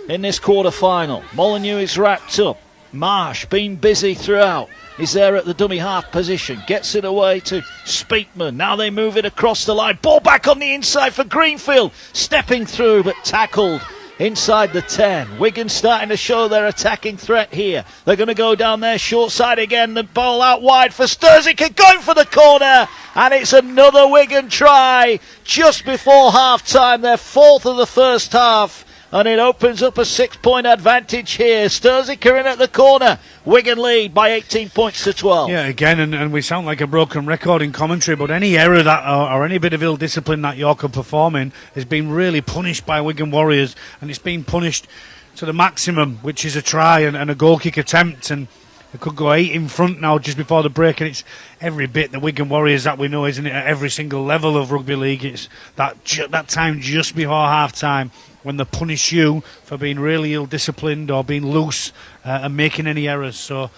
Speaker 1: in this quarter-final? Molyneux is wrapped up. Marsh been busy throughout. Is there at the dummy half position. Gets it away to Speakman. Now they move it across the line. Ball back on the inside for Greenfield. Stepping through but tackled inside the 10. Wigan starting to show their attacking threat here. They're going to go down there short side again. The ball out wide for Sturzik, going for the corner. And it's another Wigan try just before half time. Their fourth of the first half. And it opens up a 6-point advantage here. Sturzik in at the corner. Wigan lead by 18 points to 12.
Speaker 2: Yeah, again, and we sound like a broken record in commentary, but any error that or any bit of ill discipline that York are performing has been really punished by Wigan Warriors, and it's been punished to the maximum, which is a try and a goal kick attempt, and they could go 8 in front now just before the break, and it's every bit the Wigan Warriors that we know, isn't it, at every single level of rugby league. It's that time just before half time when they punish you for being really ill-disciplined or being loose and making any errors. So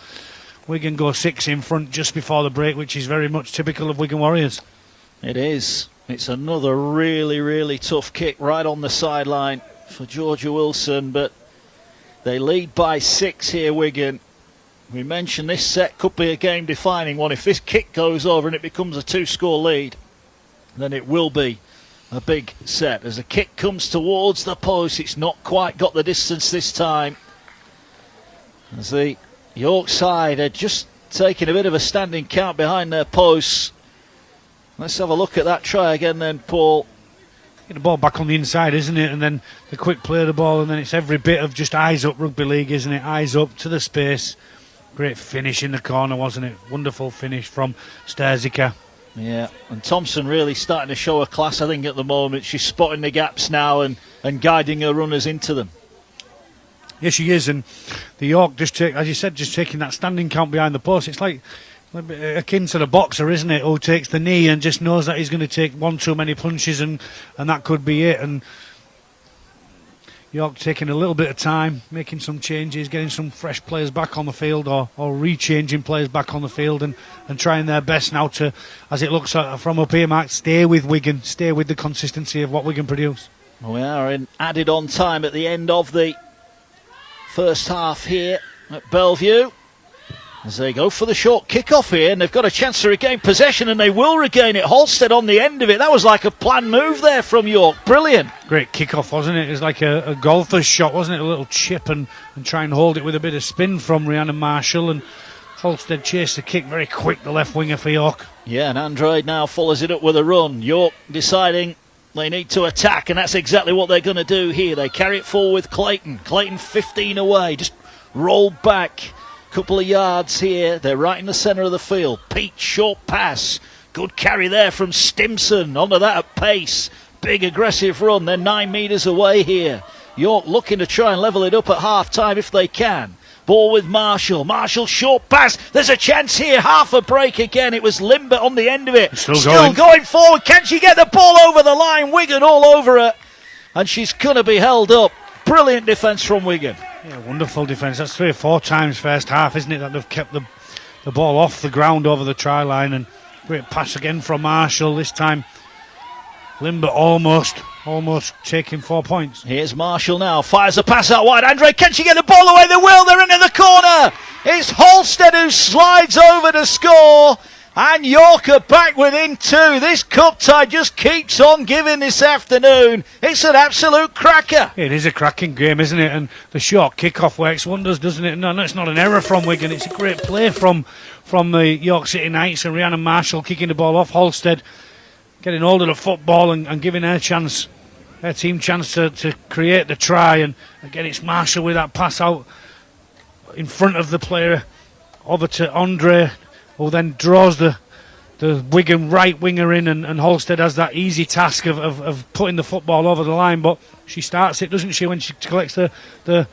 Speaker 2: Wigan go 6 in front just before the break, which is very much typical of Wigan Warriors.
Speaker 1: It is. It's another really, really tough kick right on the sideline for Georgia Wilson, but they lead by 6 here, Wigan. We mentioned this set could be a game-defining one. If this kick goes over and it becomes a 2-score lead, then it will be a big set. As the kick comes towards the post, it's not quite got the distance this time. As the York side are just taking a bit of a standing count behind their posts. Let's have a look at that try again then, Paul.
Speaker 2: Get the ball back on the inside, isn't it? And then the quick play of the ball, and then it's every bit of just eyes up rugby league, isn't it? Eyes up to the space. Great finish in the corner, wasn't it? Wonderful finish from Sturzik.
Speaker 1: Yeah, and Thompson really starting to show her class, I think, at the moment. She's spotting the gaps now and guiding her runners into them.
Speaker 2: Yes, she is, and the York, as you said, just taking that standing count behind the post. It's like akin to the boxer, isn't it, who takes the knee and just knows that he's going to take one too many punches, and that could be it. And York taking a little bit of time, making some changes, getting some fresh players back on the field, or re-changing players back on the field, and trying their best now to, as it looks from up here, Mark, stay with Wigan, stay with the consistency of what Wigan produce.
Speaker 1: We are in added on time at the end of the first half here at Bellevue. as they go for the short kick-off here, and they've got a chance to regain possession, and they will regain it. Halstead on the end of it. That was like a planned move there from York. Brilliant.
Speaker 2: Great kick-off, wasn't it? It was like a golfer's shot, wasn't it? A little chip and try and hold it with a bit of spin from Rhiannon Marshall, and Halstead chased the kick very quick, the left winger for York.
Speaker 1: Yeah, and Andrade now follows it up with a run. York deciding they need to attack, and that's exactly what they're going to do here. They carry it forward with Clayton. Clayton 15 away, just rolled back. Couple of yards here. They're right in the centre of the field. Pete, short pass. Good carry there from Stimson. Onto that at pace. Big aggressive run. They're 9 metres away here. York looking to try and level it up at half time if they can. Ball with Marshall. Marshall, short pass. There's a chance here. Half a break again. It was Limbert on the end of it.
Speaker 2: Still
Speaker 1: going forward. Can she get the ball over the line? Wigan all over her. And she's going to be held up. Brilliant defence from Wigan.
Speaker 2: Yeah, wonderful defence. That's 3 or 4 times first half, isn't it, that they've kept the ball off the ground over the try line. And great pass again from Marshall. This time Limbert almost taking 4 points.
Speaker 1: Here's Marshall now, fires a pass out wide. Andre, can she get the ball away? They will, they're into the corner. It's Halstead who slides over to score. And York are back within 2. This cup tie just keeps on giving this afternoon. It's an absolute cracker.
Speaker 2: It is a cracking game, isn't it? And the short kick-off works wonders, doesn't it? No, it's not an error from Wigan. It's a great play from the York City Knights, and Rhiannon Marshall kicking the ball off Halstead, getting hold of the football and giving their team chance to create the try. And again, it's Marshall with that pass out in front of the player over to Andre, who then draws the Wigan right winger in, and Halstead has that easy task of putting the football over the line, but she starts it, doesn't she, when she collects the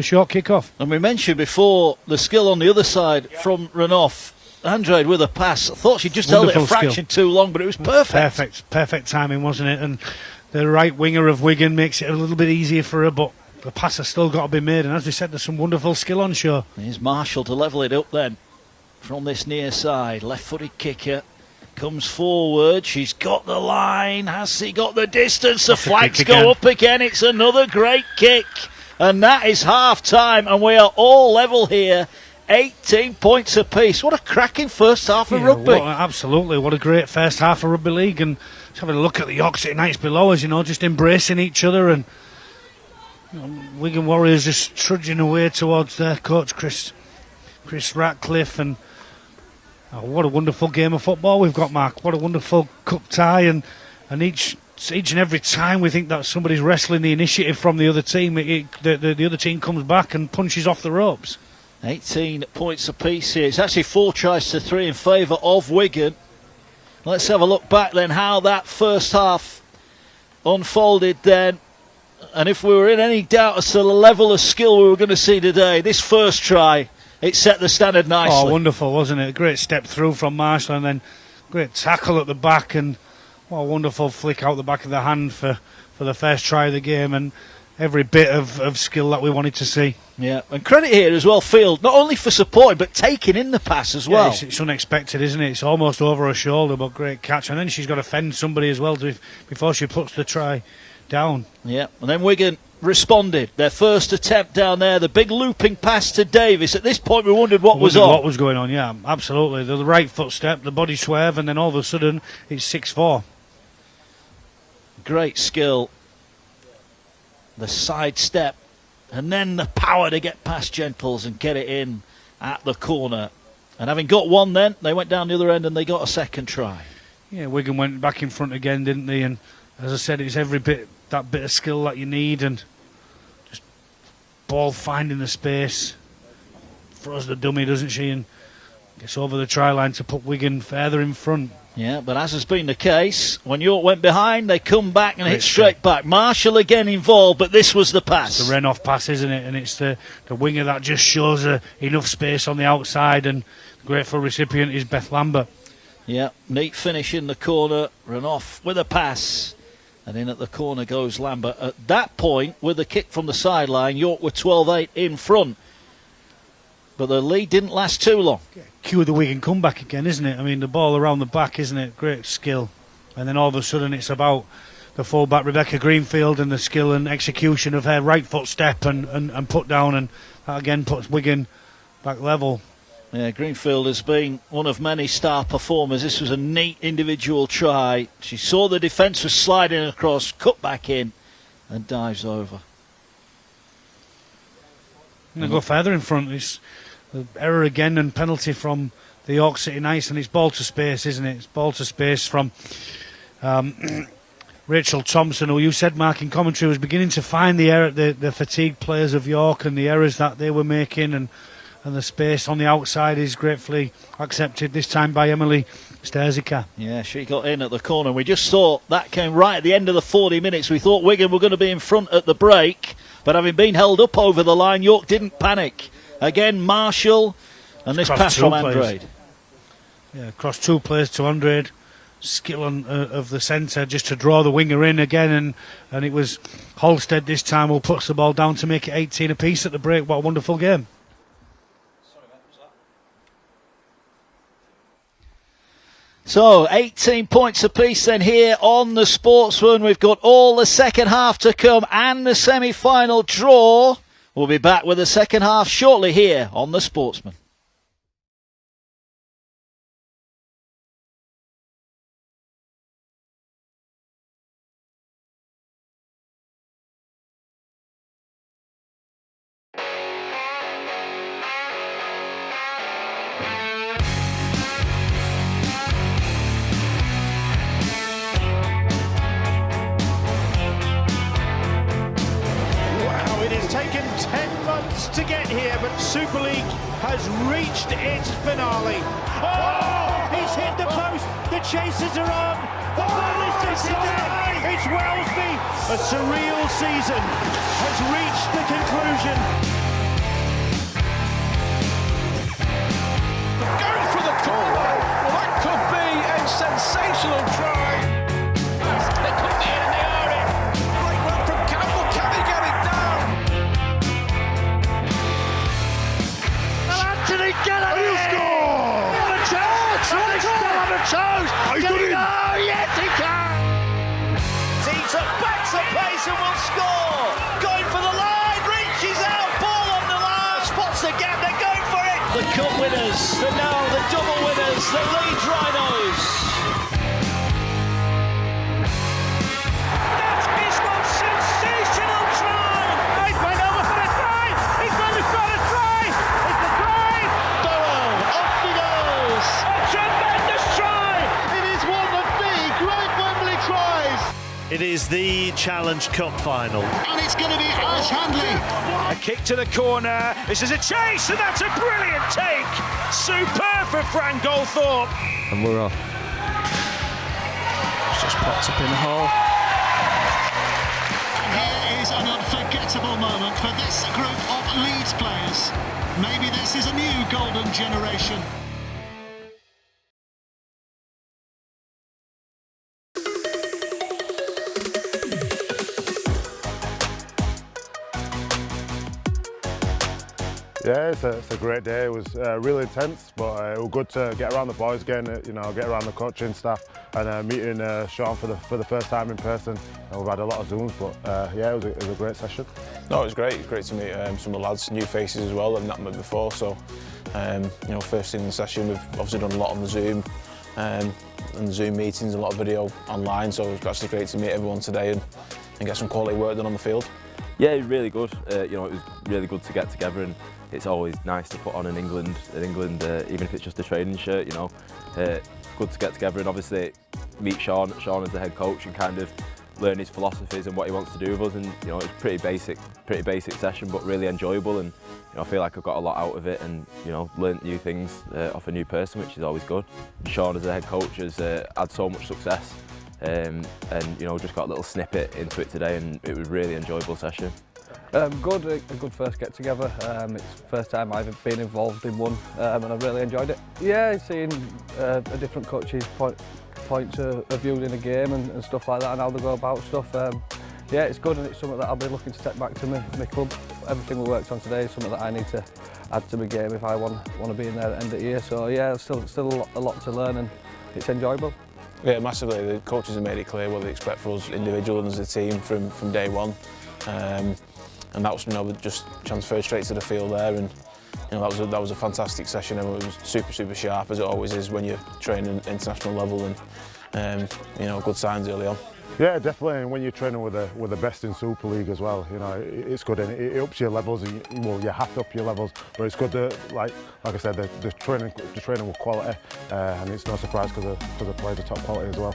Speaker 2: short kick-off.
Speaker 1: And we mentioned before the skill on the other side from Renouf. Andrade with a pass. I thought she just held it a fraction too long, but it was perfect.
Speaker 2: Perfect timing, wasn't it? And the right winger of Wigan makes it a little bit easier for her, but the pass has still got to be made, and as we said, there's some wonderful skill on show.
Speaker 1: Here's Marshall to level it up then. From this near side, left-footed kicker comes forward. She's got the line. Has she got the distance? The flags go up again. It's another great kick, and that is half-time, and we are all level here. 18 points apiece. What a cracking first half of rugby.
Speaker 2: Absolutely. What a great first half of rugby league. And just having a look at the York City Knights below us, just embracing each other, and Wigan Warriors just trudging away towards their coach, Chris Ratcliffe, and what a wonderful game of football we've got, Mark. What a wonderful cup tie, and each and every time we think that somebody's wrestling the initiative from the other team, the other team comes back and punches off the ropes.
Speaker 1: 18 points apiece here. It's actually 4 tries to 3 in favour of Wigan. Let's have a look back then how that first half unfolded then. And if we were in any doubt as to the level of skill we were going to see today, this first try, it set the standard nicely.
Speaker 2: Oh, wonderful, wasn't it? A great step through from Marshall, and then great tackle at the back, and what a wonderful flick out the back of the hand for the first try of the game, and every bit of skill that we wanted to see.
Speaker 1: Yeah, and credit here as well, Field, not only for supporting, but taking in the pass as well.
Speaker 2: Yeah, it's unexpected, isn't it? It's almost over her shoulder, but great catch, and then she's got to fend somebody as well before she puts the try down.
Speaker 1: Yeah, and then Wigan responded. Their first attempt down there, the big looping pass to Davis. At this point, we wondered what was on.
Speaker 2: What was going on? Yeah, absolutely. The right footstep, the body swerve, and then all of a sudden it's 6-4.
Speaker 1: Great skill. The side step, and then the power to get past Gentles and get it in at the corner. And having got one, then they went down the other end and they got a second try.
Speaker 2: Yeah, Wigan went back in front again, didn't they? And as I said, it's every bit of skill that you need, and just ball finding the space. Throws the dummy, doesn't she, and gets over the try line to put Wigan further in front.
Speaker 1: Yeah, but as has been the case, when York went behind, they come back and hit straight back. Marshall again involved, but this was the pass.
Speaker 2: It's the Renouf pass, isn't it? And it's the winger that just shows her enough space on the outside, and the grateful recipient is Beth Lambert.
Speaker 1: Yeah, neat finish in the corner. Renouf with a pass. And in at the corner goes Lambert. At that point, with the kick from the sideline, York were 12-8 in front. But the lead didn't last too long.
Speaker 2: Cue the Wigan comeback again, isn't it? I mean, the ball around the back, isn't it? Great skill. And then all of a sudden it's about the fullback, Rebecca Greenfield, and the skill and execution of her right foot step and put down. And that again puts Wigan back level.
Speaker 1: Yeah, Greenfield has been one of many star performers. This was a neat individual try. She saw the defence was sliding across, cut back in and dives over.
Speaker 2: And they go further in front. It's the error again and penalty from the York City Knights, and it's ball to space, isn't it? It's ball to space from Rachel Thompson, who you said, Mark, in commentary, was beginning to find the error, the fatigued players of York and the errors that they were making, and the space on the outside is gratefully accepted, this time by Emily Sterzica.
Speaker 1: Yeah, she got in at the corner. We just thought that came right at the end of the 40 minutes. We thought Wigan were going to be in front at the break, but having been held up over the line, York didn't panic. Again, Marshall, and this pass from Andrade.
Speaker 2: Yeah, across 2 players to Andrade. Skill of the centre just to draw the winger in again, and it was Halstead this time who puts the ball down to make it 18 apiece at the break. What a wonderful game.
Speaker 1: So 18 points apiece then here on the Sportsman. We've got all the second half to come and the semi-final draw. We'll be back with the second half shortly here on the Sportsman.
Speaker 6: To get here, but Super League has reached its finale. Oh, he's hit the post, the chasers are on, the ball is disallowed, it's Wellesby. A surreal season has reached the conclusion.
Speaker 7: Going for the corner, well that could be a sensational try. They could be in and they are in. Great run from Campbell, can he get it down?
Speaker 6: Get on you score! On the toes! He's still on the toes! He's done it! Oh, yes, he can!
Speaker 8: Teams up, backs the pace and will score! Going for the line, reaches out, ball on the line, spots the gap, they're going for it!
Speaker 1: The cup winners, the double winners, the Leeds Rhinos.
Speaker 6: That is one sensational try! He's went over for the try! He's going to score a try! It's the try! A tremendous try! It is one of the great Wembley tries!
Speaker 9: It is the Challenge Cup final.
Speaker 6: And it's going to be Ash Handley.
Speaker 7: A kick to the corner, this is a chase and that's a brilliant take! Superb for Frank Goldthorpe!
Speaker 10: And we're off. It's just popped up in the hole.
Speaker 6: And here is an unforgettable moment for this group of Leeds players. Maybe this is a new golden generation.
Speaker 11: Yeah, it's a great day. It was really intense, but it was good to get around the boys again, get around the coaching staff and meeting Sean for the first time in person. We've had a lot of Zooms, but yeah, it was a great session.
Speaker 12: No, it was great. It was great to meet some of the lads, new faces as well, I've not met before. So, first thing in the session, we've obviously done a lot on the Zoom and the Zoom meetings, a lot of video online. So it was actually great to meet everyone today and get some quality work done on the field.
Speaker 10: Yeah, really good. It was really good to get together, and it's always nice to put on an England, even if it's just a training shirt. Good to get together and obviously meet Sean as the head coach and kind of learn his philosophies and what he wants to do with us. And it was pretty basic session, but really enjoyable. And I feel like I got a lot out of it, and learnt new things off a new person, which is always good. Sean as the head coach has had so much success. And just got a little snippet into it today, and it was a really enjoyable session.
Speaker 13: A good first get together. It's the first time I've been involved in one, and I've really enjoyed it. Yeah, seeing a different coach's points of view in the game and stuff like that, and how they go about stuff. Yeah, it's good, and it's something that I'll be looking to take back to my club. Everything we worked on today is something that I need to add to my game if I want to be in there at the end of the year. So yeah, still a lot to learn, and it's enjoyable.
Speaker 12: Yeah, massively. The coaches have made it clear what they expect for us individually and as a team from day one. And that was just transferred straight to the field there, and that was a fantastic session, and it was super sharp, as it always is when you're training international level, and good signs early on.
Speaker 11: Yeah, definitely. And when you're training with the best in Super League as well, it's good, and it ups your levels. You have to up your levels, but it's good that, like I said, the training with quality, and it's no surprise because the players are top quality as well.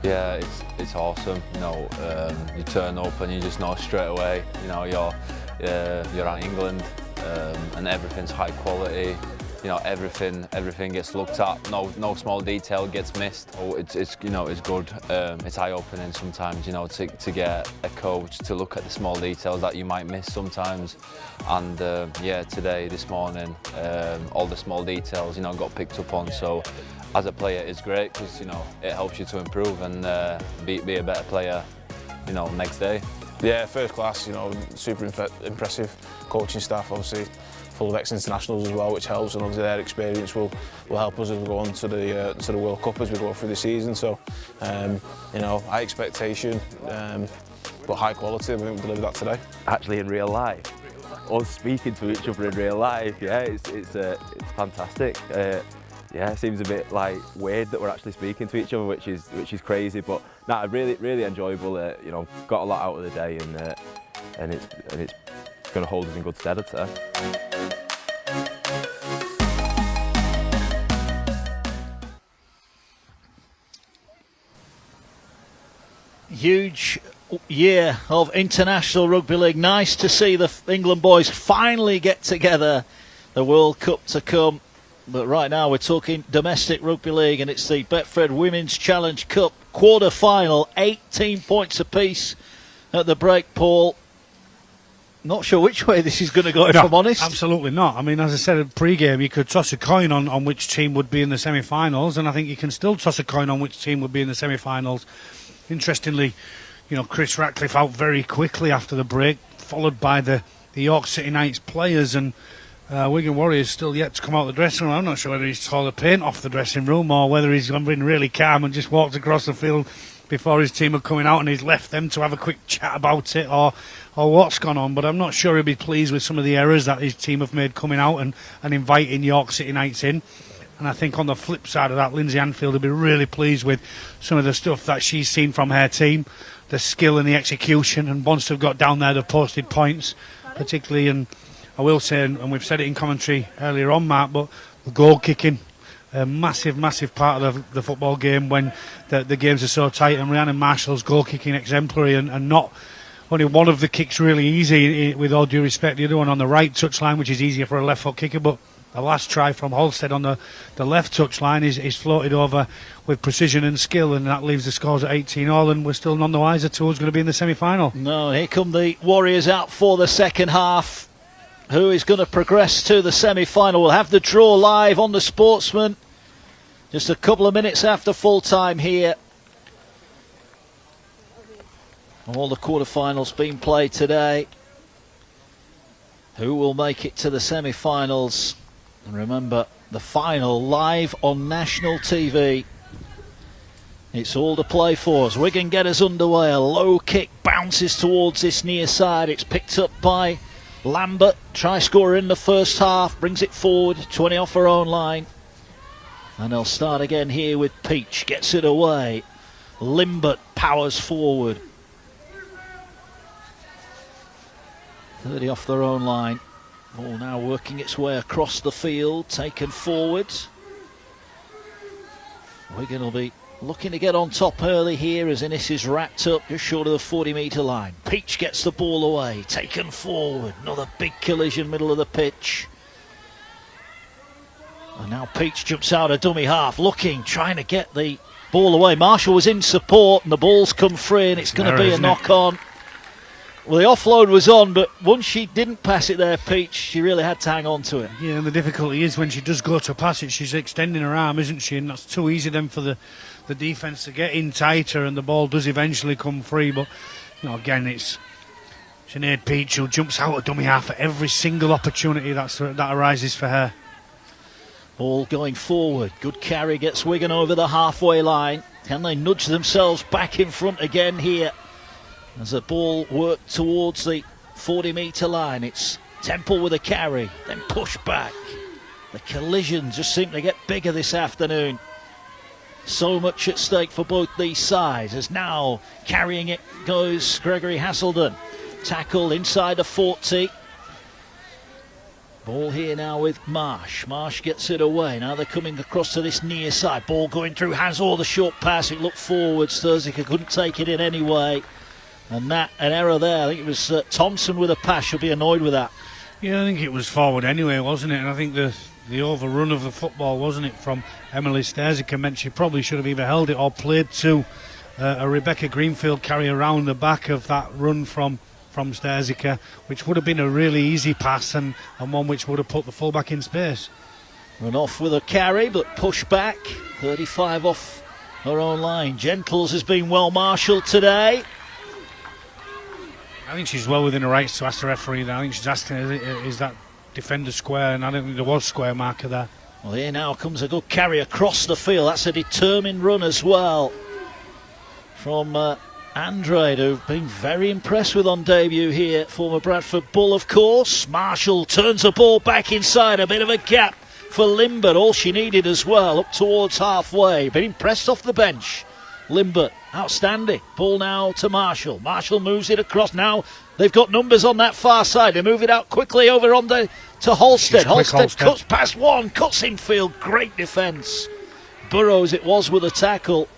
Speaker 14: Yeah, it's awesome. You turn up and you just know straight away. You're at England, and everything's high quality. Everything gets looked at. No small detail gets missed. It's good. It's eye-opening sometimes. To get a coach to look at the small details that you might miss sometimes. And this morning, all the small details got picked up on. So as a player, it's great because it helps you to improve and be a better player. Next day.
Speaker 12: Yeah, first class. Super impressive coaching staff. Obviously, full of ex-internationals as well, which helps, and obviously their experience will help us as we go on to the World Cup as we go through the season. So, high expectation, but high quality. I think we delivered that today.
Speaker 10: Actually, in real life, us speaking to each other in real life, yeah, it's fantastic. It seems a bit weird that we're actually speaking to each other, which is crazy. But really enjoyable. Got a lot out of the day, and it's going to hold us in good stead, I'd say.
Speaker 1: Huge year of international rugby league. Nice to see the England boys finally get together. The World Cup to come. But right now we're talking domestic rugby league, and it's the Betfred Women's Challenge Cup quarter-final. 18 points apiece at the break, Paul. Not sure which way this is going to go, if I'm honest.
Speaker 2: Absolutely not. I mean, as I said at pre-game, you could toss a coin on which team would be in the semi-finals, and I think you can still toss a coin on which team would be in the semi-finals. Interestingly, Chris Ratcliffe out very quickly after the break, followed by the York City Knights players, and Wigan Warriors still yet to come out of the dressing room. I'm not sure whether he's tore the paint off the dressing room or whether he's been really calm and just walked across the field before his team are coming out and he's left them to have a quick chat about it or what's gone on. But I'm not sure he'll be pleased with some of the errors that his team have made coming out and inviting York City Knights in. And I think on the flip side of that, Lindsay Anfield will be really pleased with some of the stuff that she's seen from her team, the skill and the execution. And once they've got down there, they've posted points, particularly. And I will say, and we've said it in commentary earlier on, Mark, but the goal kicking, a massive part of the football game when the games are so tight. And Rhiannon Marshall's goal kicking exemplary, and not only one of the kicks really easy, with all due respect, the other one on the right touchline, which is easier for a left foot kicker, but the last try from Halstead on the left touchline is floated over with precision and skill, and that leaves the scores at 18-all, and we're still none the wiser to who's going to be in the semi-final.
Speaker 1: No, here come the Warriors out for the second half. Who is going to progress to the semi-final? We'll have the draw live on the Sportsman just a couple of minutes after full-time here. All the quarter-finals being played today. Who will make it to the semi-finals? And remember, the final live on national TV. It's all to play for as Wigan get us underway. A low kick bounces towards this near side. It's picked up by Lambert, try scorer in the first half, brings it forward, 20 off her own line. And they'll start again here with Peach, gets it away. Limbert powers forward. 30 off their own line. Ball now working its way across the field, taken forward. Wigan will be looking to get on top early here as Innes is wrapped up just short of the 40-metre line. Peach gets the ball away, taken forward. Another big collision, middle of the pitch. And now Peach jumps out a dummy half, looking, trying to get the ball away. Marshall was in support and the ball's come free and it's going to be a knock-on. Well, the offload was on, but once she didn't pass it there, Peach, she really had to hang on to it.
Speaker 2: Yeah, and the difficulty is when she does go to pass it, she's extending her arm, isn't she? And that's too easy then for the defence to get in tighter, and the ball does eventually come free. But, again, it's Sinead Peach who jumps out a dummy half at every single opportunity that arises for her.
Speaker 1: Ball going forward. Good carry gets Wigan over the halfway line. Can they nudge themselves back in front again here? As the ball worked towards the 40-metre line, it's Temple with a carry, then push back. The collisions just seem to get bigger this afternoon. So much at stake for both these sides, as now carrying it goes Gregory Haselden. Tackle inside the 40. Ball here now with Marsh. Marsh gets it away. Now they're coming across to this near side. Ball going through hands. The short pass. It looked forward. Sturzica couldn't take it in anyway. And that, an error there. I think it was Thompson with a pass. She'll be annoyed with that.
Speaker 2: Yeah, I think it was forward anyway, wasn't it? And I think the overrun of the football, wasn't it, from Emily Sturzica, meant she probably should have either held it or played to a Rebecca Greenfield carry around the back of that run from Sturzica, which would have been a really easy pass and one which would have put the fullback in space.
Speaker 1: Run off with a carry, but push back. 35 off her own line. Gentles has been well marshalled today.
Speaker 2: I think she's well within her rights to ask the referee there. I think she's asking, is that defender square? And I don't think there was square marker there.
Speaker 1: Well, here now comes a good carry across the field. That's a determined run as well from Andrade, who've been very impressed with on debut here. Former Bradford Bull, of course. Marshall turns the ball back inside. A bit of a gap for Limbert. All she needed as well, up towards halfway. Been impressed off the bench. Limbert, outstanding. Ball now to Marshall. Marshall moves it across. Now they've got numbers on that far side. They move it out quickly over on to Halstead. Halstead cuts past one, cuts infield. Great defence. Burrows it was with a tackle.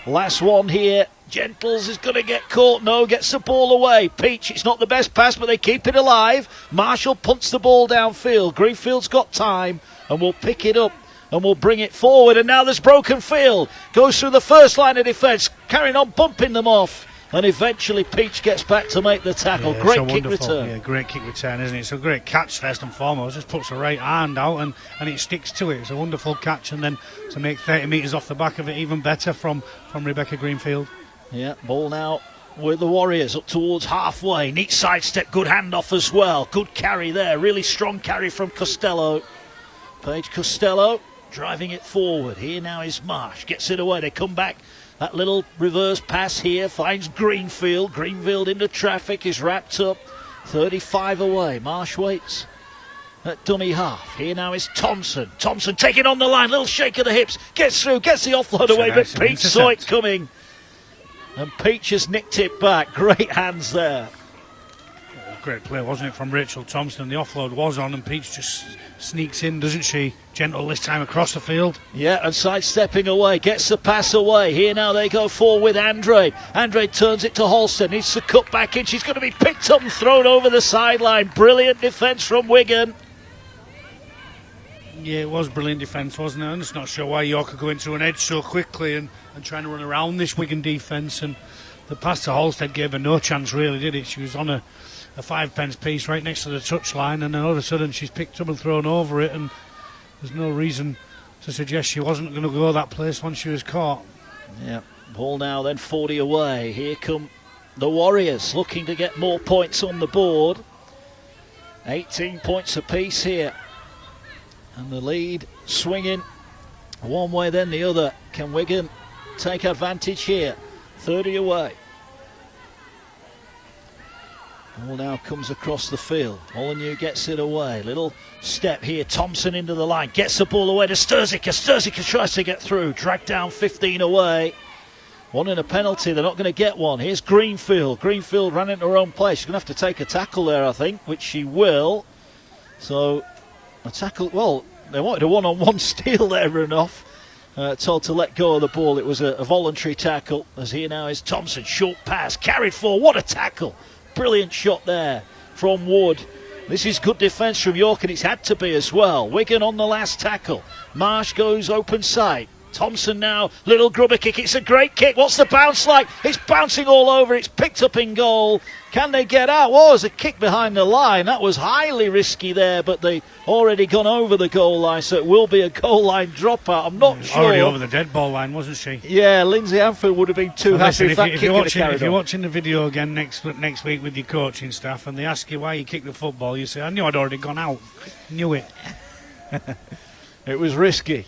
Speaker 1: Last one here. Gentles is going to get caught. No, gets the ball away. Peach, it's not the best pass, but they keep it alive. Marshall punts the ball downfield. Greenfield's got time and will pick it up and will bring it forward. And now there's broken field. Goes through the first line of defence, carrying on, bumping them off. And eventually Peach gets back to make the tackle.
Speaker 2: Yeah,
Speaker 1: great kick return.
Speaker 2: Yeah, great kick return, isn't it? It's a great catch first and foremost. Just puts the right hand out and it sticks to it. It's a wonderful catch, and then to make 30 metres off the back of it even better from Rebecca Greenfield.
Speaker 1: Yeah, ball now with the Warriors up towards halfway. Neat sidestep, good handoff as well. Good carry there, really strong carry from Costello. Paige Costello driving it forward. Here now is Marsh, gets it away. They come back. That little reverse pass here finds Greenfield. Greenfield into traffic, is wrapped up. 35 away. Marsh waits at dummy half. Here now is Thompson. Thompson taking on the line. Little shake of the hips. Gets through, gets the offload away, but Peach saw it coming. And Peach has nicked it back. Great hands there.
Speaker 2: Great play, wasn't it, from Rachel Thompson? The offload was on and Peach just sneaks in, doesn't she? Gentle this time across the field.
Speaker 1: Yeah, and sidestepping away, gets the pass away. Here now they go forward with Andrade. Andrade turns it to Halston, needs to cut back in. She's going to be picked up and thrown over the sideline. Brilliant defence from Wigan.
Speaker 2: Yeah, it was brilliant defence, wasn't it? I'm just not sure why York could go into an edge so quickly and trying to run around this Wigan defence. And the pass to Halstead gave her no chance, really, did it? She was on a 5-pence piece right next to the touchline, and then all of a sudden she's picked up and thrown over it, and there's no reason to suggest she wasn't going to go that place once she was caught.
Speaker 1: Yeah, ball now then 40 away. Here come the Warriors looking to get more points on the board. 18 points apiece here, and the lead swinging one way then the other. Can Wigan take advantage here? 30 away. Ball now comes across the field. Molyneux gets it away. Little step here. Thompson into the line. Gets the ball away to Sturzica. Sturzica tries to get through. Dragged down 15 away. Wanting a penalty. They're not going to get one. Here's Greenfield. Greenfield ran into her own place. She's going to have to take a tackle there, I think, which she will. So, a tackle. Well, they wanted a one-on-one steal there, run off. Told to let go of the ball. It was a voluntary tackle. As here now is Thompson. Short pass. Carried forward. What a tackle. Brilliant shot there from Wood. This is good defence from York, and it's had to be as well. Wigan on the last tackle. Marsh goes open side. Thompson now, little grubber kick. It's a great kick. What's the bounce like? It's bouncing all over. It's picked up in goal. Can they get out? Well, there's a kick behind the line. That was highly risky there, but they already gone over the goal line, so it will be a goal line dropout. I'm not sure.
Speaker 2: Already over the dead ball line, wasn't she?
Speaker 1: Yeah, Lindsay Anfield would have been too happy if that kick had carried on.
Speaker 2: If you're watching the video again next week with your coaching staff and they ask you why you kicked the football, you say, I knew I'd already gone out. Knew it.
Speaker 1: It was risky.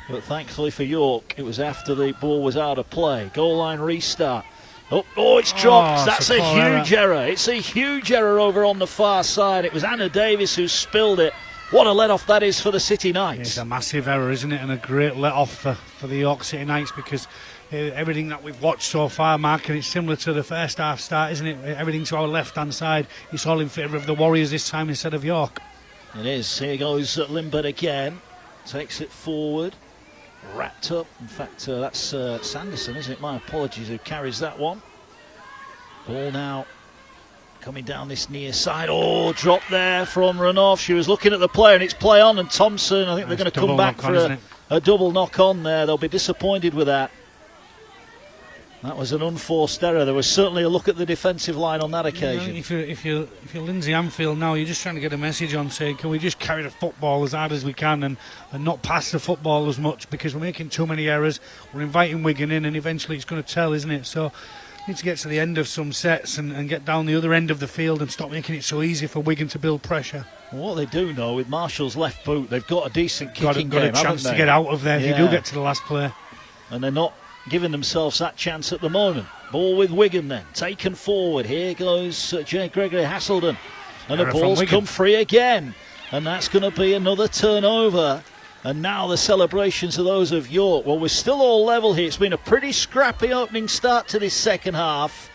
Speaker 1: But thankfully for York, it was after the ball was out of play. Goal line restart. Oh, it's dropped.
Speaker 2: Oh,
Speaker 1: That's a
Speaker 2: it's a poor
Speaker 1: huge error. It's a huge error over on the far side. It was Anna Davis who spilled it. What a let-off that is for the City Knights.
Speaker 2: It's a massive error, isn't it? And a great let-off for the York City Knights, because everything that we've watched so far, Mark, and it's similar to the first half start, isn't it? Everything to our left-hand side, it's all in favour of the Warriors this time instead of York.
Speaker 1: It is. Here goes Limbert again. Takes it forward. Wrapped up. In fact, that's Sanderson, isn't it? My apologies, who carries that one. Ball now coming down this near side. Oh, drop there from Ranoff. She was looking at the player, and it's play on, and Thompson, I think they're going to come back for a double knock on there. They'll be disappointed with that. That was an unforced error. There was certainly a look at the defensive line on that occasion.
Speaker 2: If you're Lindsay Anfield now, you're just trying to get a message on saying, can we just carry the football as hard as we can and not pass the football as much, because we're making too many errors. We're inviting Wigan in, and eventually it's going to tell, isn't it? So we need to get to the end of some sets and get down the other end of the field and stop making it so easy for Wigan to build pressure.
Speaker 1: Well, what they do know, with Marshall's left boot, they've got a decent kicking
Speaker 2: got
Speaker 1: game,
Speaker 2: a chance
Speaker 1: haven't
Speaker 2: to
Speaker 1: they?
Speaker 2: get out of there if you do get to the last play.
Speaker 1: And they're not giving themselves that chance at the moment. Ball with Wigan then, taken forward. Here goes Jay Gregory Haselden, and the ball's come free again, and that's going to be another turnover. And now the celebrations are those of York. Well, we're still all level here. It's been a pretty scrappy opening start to this second half.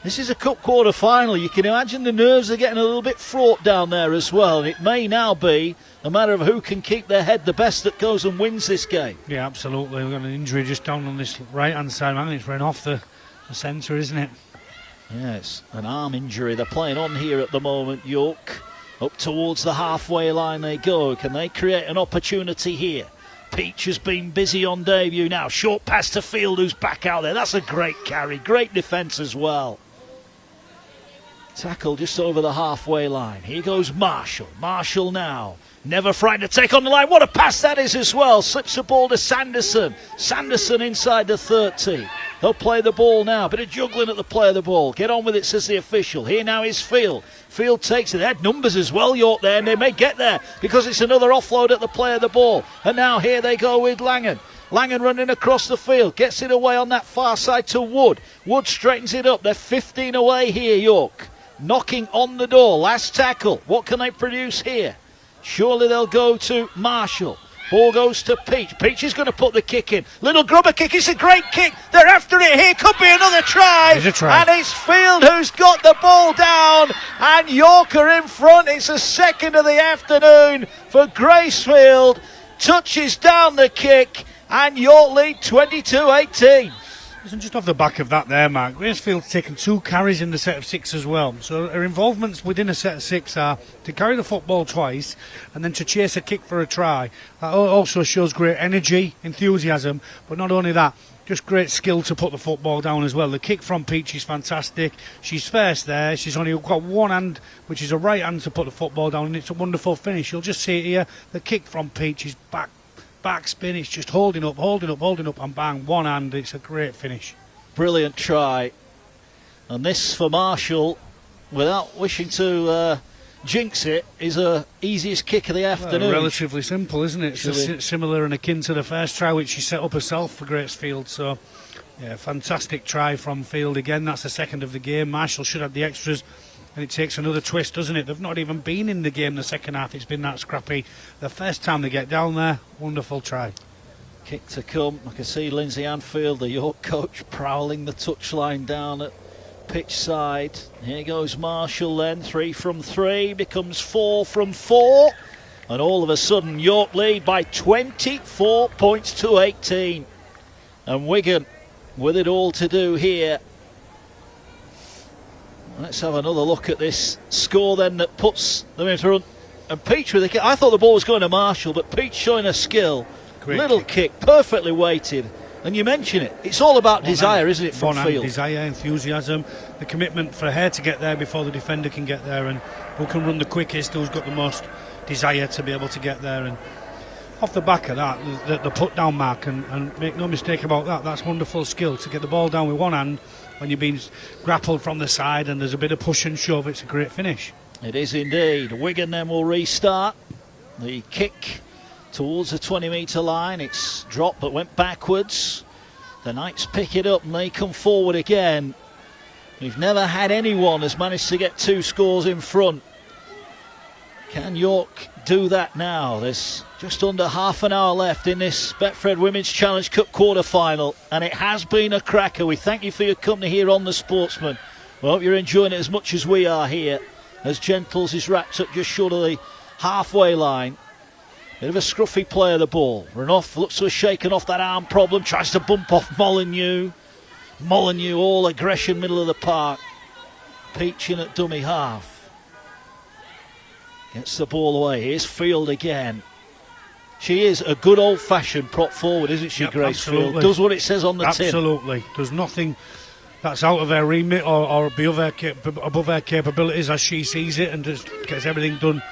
Speaker 1: This is a cup quarter final. You can imagine the nerves are getting a little bit fraught down there as well, and it may now be a matter of who can keep their head the best that goes and wins this game.
Speaker 2: Yeah, absolutely. We've got an injury just down on this right hand side, man. It's run off the centre, isn't it?
Speaker 1: Yeah, it's an arm injury they're playing on here at the moment. York up towards the halfway line they go. Can they create an opportunity here? Peach has been busy on debut now. Short pass to Field, who's back out there. That's a great carry. Great defence as well. Tackle just over the halfway line. Here goes Marshall. Marshall now. Never frightened to take on the line. What a pass that is as well. Slips the ball to Sanderson. Sanderson inside the 30. They'll play the ball now. Bit of juggling at the play of the ball. Get on with it, says the official. Here now is Field. Field takes it. They had numbers as well, York, there, and they may get there because it's another offload at the play of the ball. And now here they go with Langan. Langan running across the field. Gets it away on that far side to Wood. Wood straightens it up. They're 15 away here, York. Knocking on the door. Last tackle. What can they produce here? Surely they'll go to Marshall. Ball goes to Peach. Peach is going to put the kick in. Little grubber kick. It's a great kick. They're after it here. Could be another try.
Speaker 2: There's a try.
Speaker 1: And it's Field who's got the ball down. And York are in front. It's the second of the afternoon for Gracefield. Touches down the kick. And York lead 22-18.
Speaker 2: Listen, just off the back of that there, Mark, Gracefield's taken 2 carries in the set of 6 as well. So her involvements within a set of 6 are to carry the football twice and then to chase a kick for a try. That also shows great energy, enthusiasm, but not only that, just great skill to put the football down as well. The kick from Peach is fantastic. She's first there. She's only got one hand, which is a right hand, to put the football down, and it's a wonderful finish. You'll just see it here. The kick from Peach is backspin, it's just holding up, and bang, one hand. It's a great finish.
Speaker 1: Brilliant try. And this for Marshall, without wishing to jinx it, is the easiest kick of the afternoon.
Speaker 2: Well, relatively simple, isn't it? It's similar and akin to the first try, which she set up herself for Gracefield. So, yeah, fantastic try from Field again. That's the second of the game. Marshall should have the extras. And it takes another twist, doesn't it? They've not even been in the game the second half. It's been that scrappy. The first time they get down there, wonderful try.
Speaker 1: Kick to come. I can see Lindsay Anfield, the York coach, prowling the touchline down at pitch side. Here goes Marshall then. 3 from 3 becomes 4 from 4. And all of a sudden, York lead by 24 points to 18. And Wigan with it all to do here. Let's have another look at this score then that puts them in front. And Peach with the kick. I thought the ball was going to Marshall, but Peach showing her skill.
Speaker 2: Great
Speaker 1: little kick, perfectly weighted. And you mention it. It's all about desire, isn't it, from Field?
Speaker 2: Desire, enthusiasm, the commitment for her to get there before the defender can get there, and who can run the quickest, who's got the most desire to be able to get there. And off the back of that, the put down mark, and make no mistake about that, that's wonderful skill to get the ball down with one hand when you're being grappled from the side and there's a bit of push and shove. It's a great finish.
Speaker 1: It is indeed. Wigan then will restart. The kick towards the 20-metre line. It's dropped but went backwards. The Knights pick it up and they come forward again. We've never had anyone has managed to get 2 scores in front. Can York do that now? There's just under half an hour left in this Betfred Women's Challenge Cup quarter-final, and it has been a cracker. We thank you for your company here on The Sportsman. We hope you're enjoying it as much as we are here, as Gentles is wrapped up just short of the halfway line. Bit of a scruffy play of the ball. Renouf looks to have shaken off that arm problem, tries to bump off Molyneux. Molyneux, all aggression, middle of the park. Peach in at dummy half. Gets the ball away. Here's Field again. She is a good old-fashioned prop forward, isn't she,
Speaker 2: Yep,
Speaker 1: Grace
Speaker 2: absolutely.
Speaker 1: Field? Does what it says on the tin.
Speaker 2: Absolutely. There's nothing that's out of her remit or above her capabilities as she sees it, and just gets everything done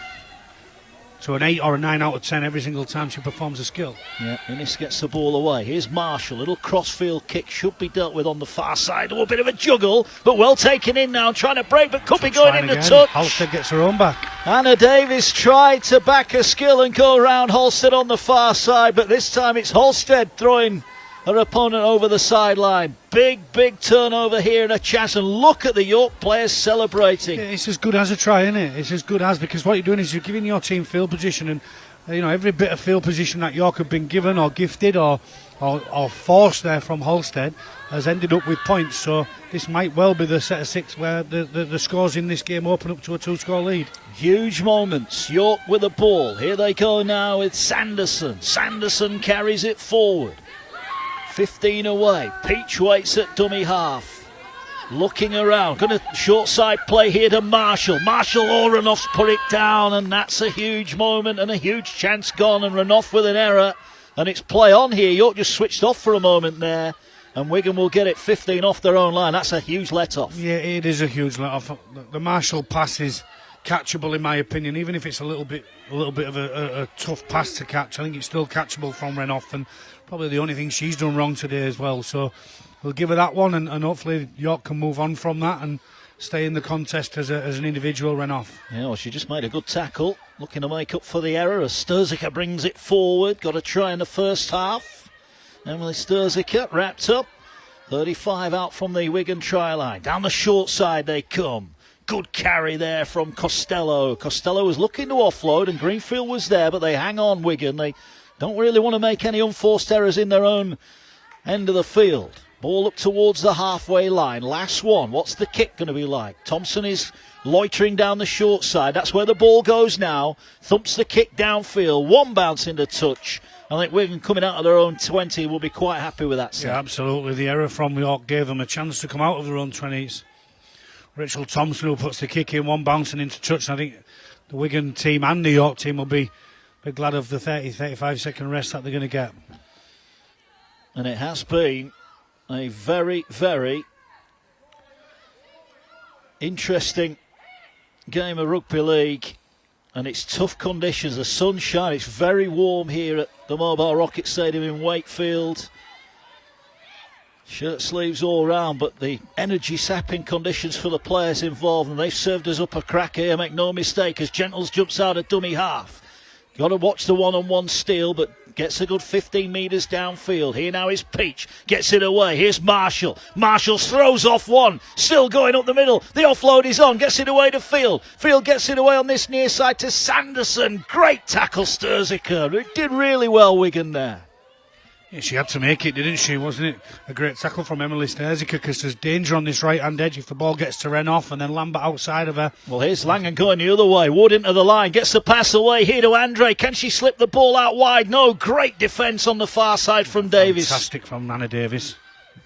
Speaker 2: to an 8 or a 9 out of 10 every single time she performs a skill.
Speaker 1: Yeah, Innes gets the ball away. Here's Marshall. Little crossfield kick should be dealt with on the far side. Oh, a bit of a juggle, but well taken in now. Trying to break, but could be going into touch.
Speaker 2: Halstead gets her own back.
Speaker 1: Anna Davis tried to back her skill and go around Halstead on the far side, but this time it's Halstead throwing her opponent over the sideline. Big turnover here and a chance, and look at the York players celebrating.
Speaker 2: Yeah, it's as good as a try, isn't it? It's as good as, because what you're doing is you're giving your team field position, and every bit of field position that York have been given or gifted or forced there from Halstead has ended up with points. So this might well be the set of 6 where the scores in this game open up to a 2-score lead.
Speaker 1: Huge moments. York with the ball. Here they go now with Sanderson. Sanderson carries it forward. 15 away. Peach waits at dummy half. Looking around. Going to short side play here to Marshall. Marshall, Renouf's put it down, and that's a huge moment and a huge chance gone, and Renouf with an error. And it's play on here. York just switched off for a moment there, and Wigan will get it 15 off their own line. That's a huge let-off.
Speaker 2: Yeah, it is a huge let-off. The Marshall pass is catchable in my opinion, even if it's a little bit of a tough pass to catch. I think it's still catchable from Renouf, and probably the only thing she's done wrong today as well. So we'll give her that one, and hopefully York can move on from that and stay in the contest as an individual Renouf.
Speaker 1: Yeah, well, she just made a good tackle, looking to make up for the error as Sturzica brings it forward. Got a try in the first half. Emily Sturzica wrapped up. 35 out from the Wigan try line. Down the short side they come. Good carry there from Costello. Costello was looking to offload, and Greenfield was there, but they hang on, Wigan. They don't really want to make any unforced errors in their own end of the field. Ball up towards the halfway line. Last one. What's the kick going to be like? Thompson is loitering down the short side. That's where the ball goes now. Thumps the kick downfield. One bounce into touch. I think Wigan coming out of their own 20 will be quite happy with that.
Speaker 2: Yeah, absolutely. The error from York gave them a chance to come out of their own 20s. Rachel Thompson, who puts the kick in, one bouncing into touch. And I think the Wigan team and the York team will be glad of the 30-35 second rest that they're going to get.
Speaker 1: And it has been a very, very interesting game of rugby league, and it's tough conditions. The sunshine, it's very warm here at the Mobile Rocket Stadium in Wakefield. Shirt sleeves all round, but the energy sapping conditions for the players involved, and they've served us up a crack here, make no mistake, as Gentles jumps out at dummy half. Got to watch the one-on-one steal, but gets a good 15 metres downfield. Here now is Peach, gets it away. Here's Marshall. Marshall throws off one, still going up the middle. The offload is on, gets it away to Field. Field gets it away on this near side to Sanderson. Great tackle, Sturzica. It did really well, Wigan there.
Speaker 2: Yeah, she had to make it, didn't she? Wasn't it a great tackle from Emily Sturzica, because there's danger on this right-hand edge if the ball gets to Renouf, and then Lambert outside of her.
Speaker 1: Well, here's Langan going the other way. Wood into the line, gets the pass away here to Andre. Can she slip the ball out wide? No, great defence on the far side from Davis.
Speaker 2: Fantastic from Anna Davis.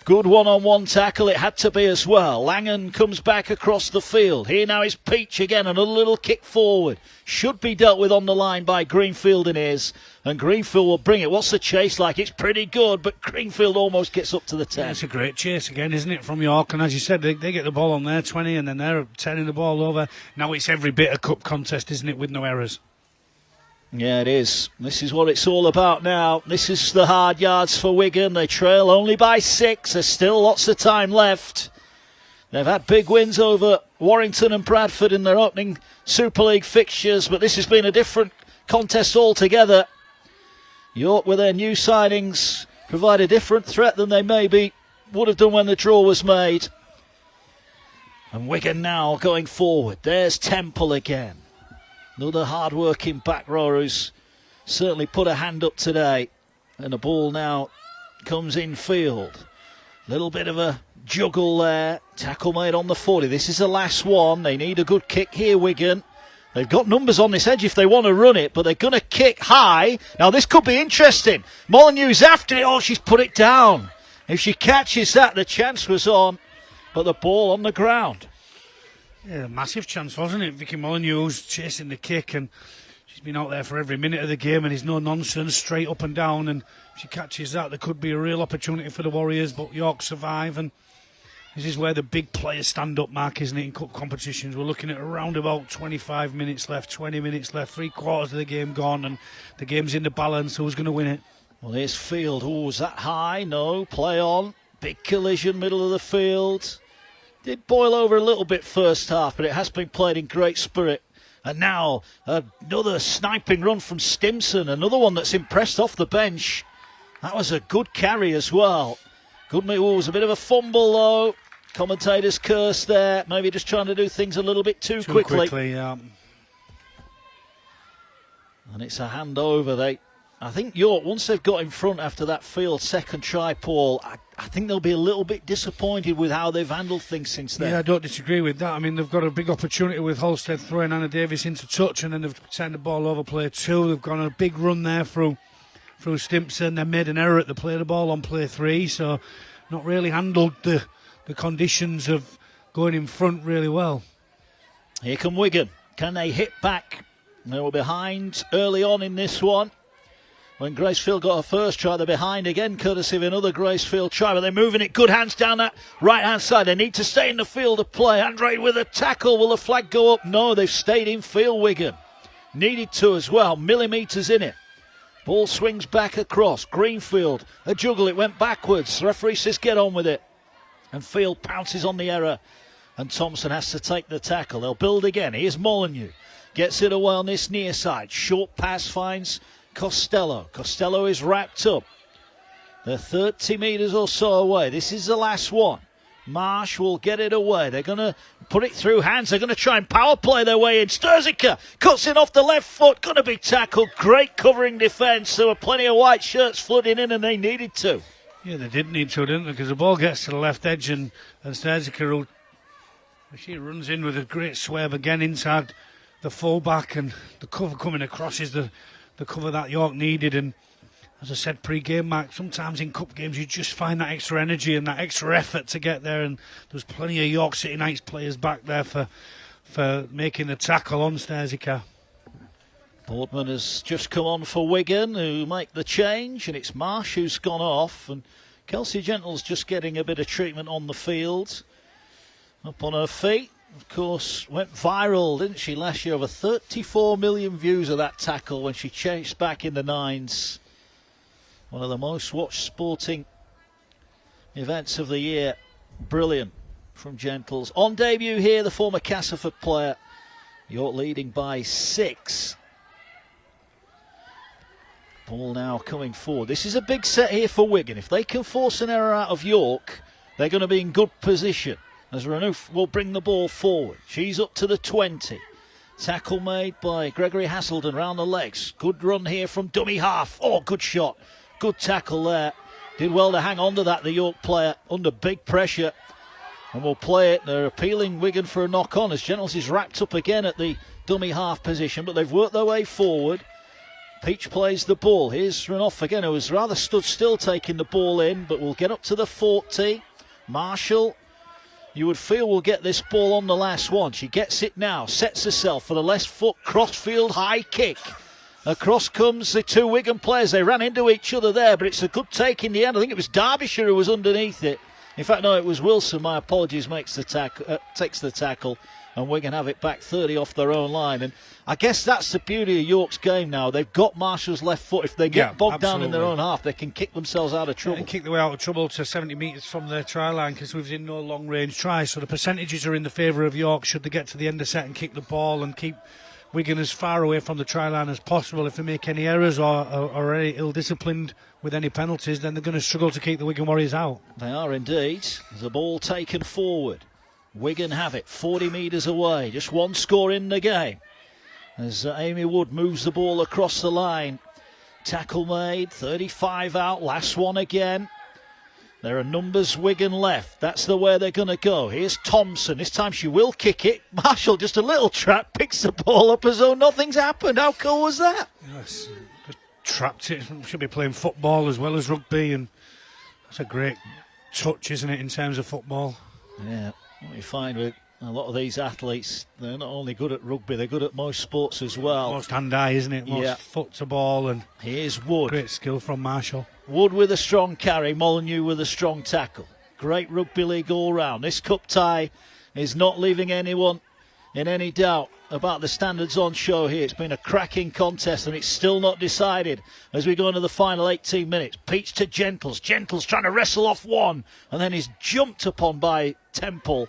Speaker 1: Good one-on-one tackle, it had to be as well. Langan comes back across the field. Here now is Peach again, and a little kick forward. Should be dealt with on the line by Greenfield and is. And Greenfield will bring it. What's the chase like? It's pretty good, but Greenfield almost gets up to the 10.
Speaker 2: Yeah, it's a great chase again, isn't it, from York? And as you said, they get the ball on their 20, and then they're turning the ball over. Now it's every bit a cup contest, isn't it, with no errors?
Speaker 1: Yeah, it is. This is what it's all about now. This is the hard yards for Wigan. They trail only by 6. There's still lots of time left. They've had big wins over Warrington and Bradford in their opening Super League fixtures, but this has been a different contest altogether. York, with their new signings, provide a different threat than they maybe would have done when the draw was made. And Wigan now going forward. There's Temple again. Another hard-working back rower who's certainly put a hand up today. And the ball now comes in field. Little bit of a juggle there. Tackle made on the 40. This is the last one. They need a good kick here, Wigan. They've got numbers on this edge if they want to run it, but they're going to kick high. Now, this could be interesting. Molyneux's after it. Oh, she's put it down. If she catches that, the chance was on, but the ball on the ground.
Speaker 2: Yeah, massive chance, wasn't it? Vicky Molyneux's chasing the kick, and she's been out there for every minute of the game, and it's no nonsense, straight up and down, and if she catches that, there could be a real opportunity for the Warriors, but York survive, and this is where the big players stand up, Mark, isn't it, in cup competitions? We're looking at around about 25 minutes left, 20 minutes left, 3/4 of the game gone, and the game's in the balance. Who's going to win it?
Speaker 1: Well, here's Field. Oh, is that high? No, play on. Big collision, middle of the field. Did boil over a little bit first half, but it has been played in great spirit. And now another sniping run from Stimson, another one that's impressed off the bench. That was a good carry as well. Good move. Oh, it was a bit of a fumble, though. Commentators curse there. Maybe just trying to do things a little bit too quickly.
Speaker 2: Yeah.
Speaker 1: And it's a handover. I think York, once they've got in front after that field second try, Paul, I think they'll be a little bit disappointed with how they've handled things since then.
Speaker 2: Yeah, I don't disagree with that. I mean, they've got a big opportunity with Holstead throwing Anna Davis into touch, and then they've sent the ball over play 2. They've gone on a big run there through Stimpson. They made an error at the play the ball on play 3, so not really handled the conditions of going in front really well.
Speaker 1: Here come Wigan. Can they hit back? They were behind early on in this one. When Gracefield got a first try, they're behind again, courtesy of another Gracefield try. But they're moving it good hands down that right-hand side. They need to stay in the field of play. Andre with a tackle. Will the flag go up? No, they've stayed in field, Wigan. Needed to as well. Millimetres in it. Ball swings back across. Greenfield, a juggle. It went backwards. The referee says get on with it. And Field pounces on the error. And Thompson has to take the tackle. They'll build again. Here's Molyneux. Gets it away on this near side. Short pass finds Costello. Costello is wrapped up. They're 30 metres or so away. This is the last one. Marsh will get it away. They're going to put it through hands. They're going to try and power play their way in. Sturzica cuts in off the left foot. Going to be tackled. Great covering defence. There were plenty of white shirts flooding in and they needed to.
Speaker 2: Yeah, they did need to, didn't they? Because the ball gets to the left edge and Sturzica, she runs in with a great swerve again inside the full-back, and the cover coming across is the cover that York needed. And as I said pre-game, Mark, sometimes in cup games you just find that extra energy and that extra effort to get there, and there's plenty of York City Knights players back there for making the tackle on Sturzica.
Speaker 1: Boardman has just come on for Wigan, who make the change, and it's Marsh who's gone off, and Kelsey Gentle's just getting a bit of treatment on the field. Up on her feet. Of course, went viral, didn't she, last year? Over 34 million views of that tackle when she chased back in the nines. One of the most watched sporting events of the year. Brilliant from Gentles. On debut here, the former Castleford player. York leading by 6. Ball now coming forward. This is a big set here for Wigan. If they can force an error out of York, they're going to be in good position. As Renouf will bring the ball forward. She's up to the 20. Tackle made by Gregory Haselden round the legs. Good run here from dummy half. Oh, good shot. Good tackle there. Did well to hang on to that, the York player, under big pressure. And will play it. They're appealing Wigan for a knock-on as Gentles is wrapped up again at the dummy half position. But they've worked their way forward. Peach plays the ball. Here's Renouf again, who has rather stood still taking the ball in. But will get up to the 40. Marshall, you would feel, will get this ball on the last one. She gets it now, sets herself for the left foot, crossfield high kick. Across comes the 2 Wigan players. They ran into each other there, but it's a good take in the end. I think it was Derbyshire who was underneath it. In fact, no, it was Wilson. My apologies, takes the tackle, and Wigan have it back 30 off their own line. And I guess that's the beauty of York's game now. They've got Marshall's left foot. If they get bogged down in their own half, they can kick themselves out of trouble.
Speaker 2: They kick their way out of trouble to 70 metres from their try line because we've seen no long-range tries. So the percentages are in the favour of York should they get to the end of set and kick the ball and keep Wigan as far away from the try line as possible. If they make any errors or are any ill-disciplined with any penalties, then they're going to struggle to keep the Wigan Warriors out.
Speaker 1: They are indeed. There's a ball taken forward. Wigan have it 40 metres away. Just one score in the game. As Amy Wood moves the ball across the line. Tackle made, 35 out, last one again. There are numbers Wigan left. That's the way they're going to go. Here's Thompson. This time she will kick it. Marshall, just a little trap, picks the ball up as though nothing's happened. How cool was that?
Speaker 2: Yes, just trapped it. Should be playing football as well as rugby, and that's a great touch, isn't it, in terms of football?
Speaker 1: Yeah, what you find with a lot of these athletes, they're not only good at rugby, they're good at most sports as well.
Speaker 2: Most hand-eye, isn't it? Most foot to ball, and
Speaker 1: here's Wood.
Speaker 2: Great skill from Marshall.
Speaker 1: Wood with a strong carry, Molyneux with a strong tackle. Great rugby league all round. This cup tie is not leaving anyone in any doubt about the standards on show here. It's been a cracking contest and it's still not decided as we go into the final 18 minutes. Peach to Gentles. Gentles trying to wrestle off one and then is jumped upon by Temple.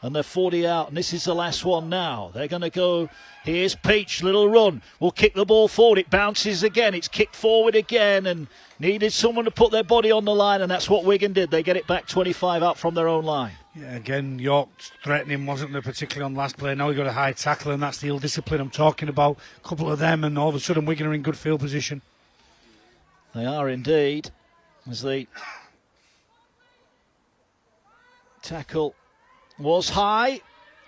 Speaker 1: And they're 40 out, and this is the last one now. They're going to go, here's Peach, little run. Will kick the ball forward, it bounces again, it's kicked forward again, and needed someone to put their body on the line, and that's what Wigan did. They get it back 25 out from their own line.
Speaker 2: Yeah, again, York's threatening, wasn't there, particularly on last play. Now we've got a high tackle, and that's the ill discipline I'm talking about. A couple of them, and all of a sudden Wigan are in good field position.
Speaker 1: They are indeed, as the tackle was high.